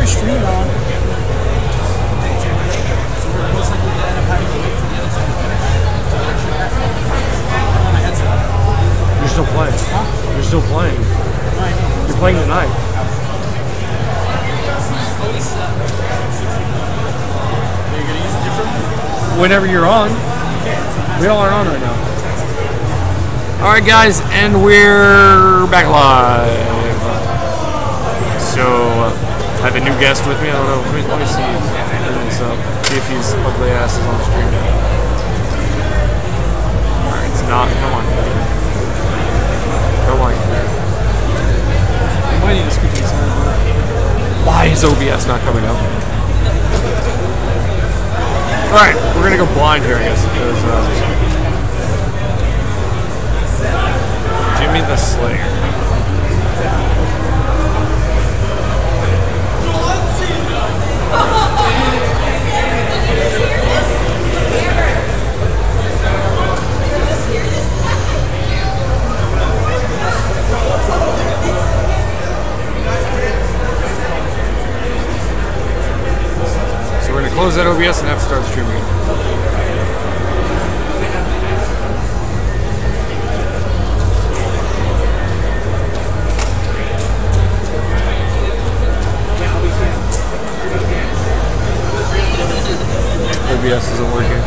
you're streaming on. So we're most likely going to end up having to wait for the other side to finish. On my headset. You're still playing. Huh? You're still playing. You're playing tonight. Whenever you're on. We all aren't on right now. Alright guys, and we're back live. So, I have a new guest with me. I don't know. Let me see. See if his ugly ass is on the stream. Alright, it's not. Come on. Come on. I might need to speak inside. Why is OBS not coming up? Alright, we're gonna go blind here, I guess, because Jimmy the Slayer. So we're gonna close that OBS and have to start streaming again. OBS isn't working.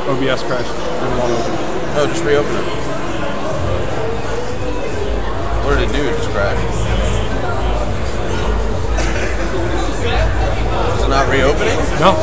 OBS crashed. Oh, just reopen it. What did it do? It just crashed. Is it not reopening? No.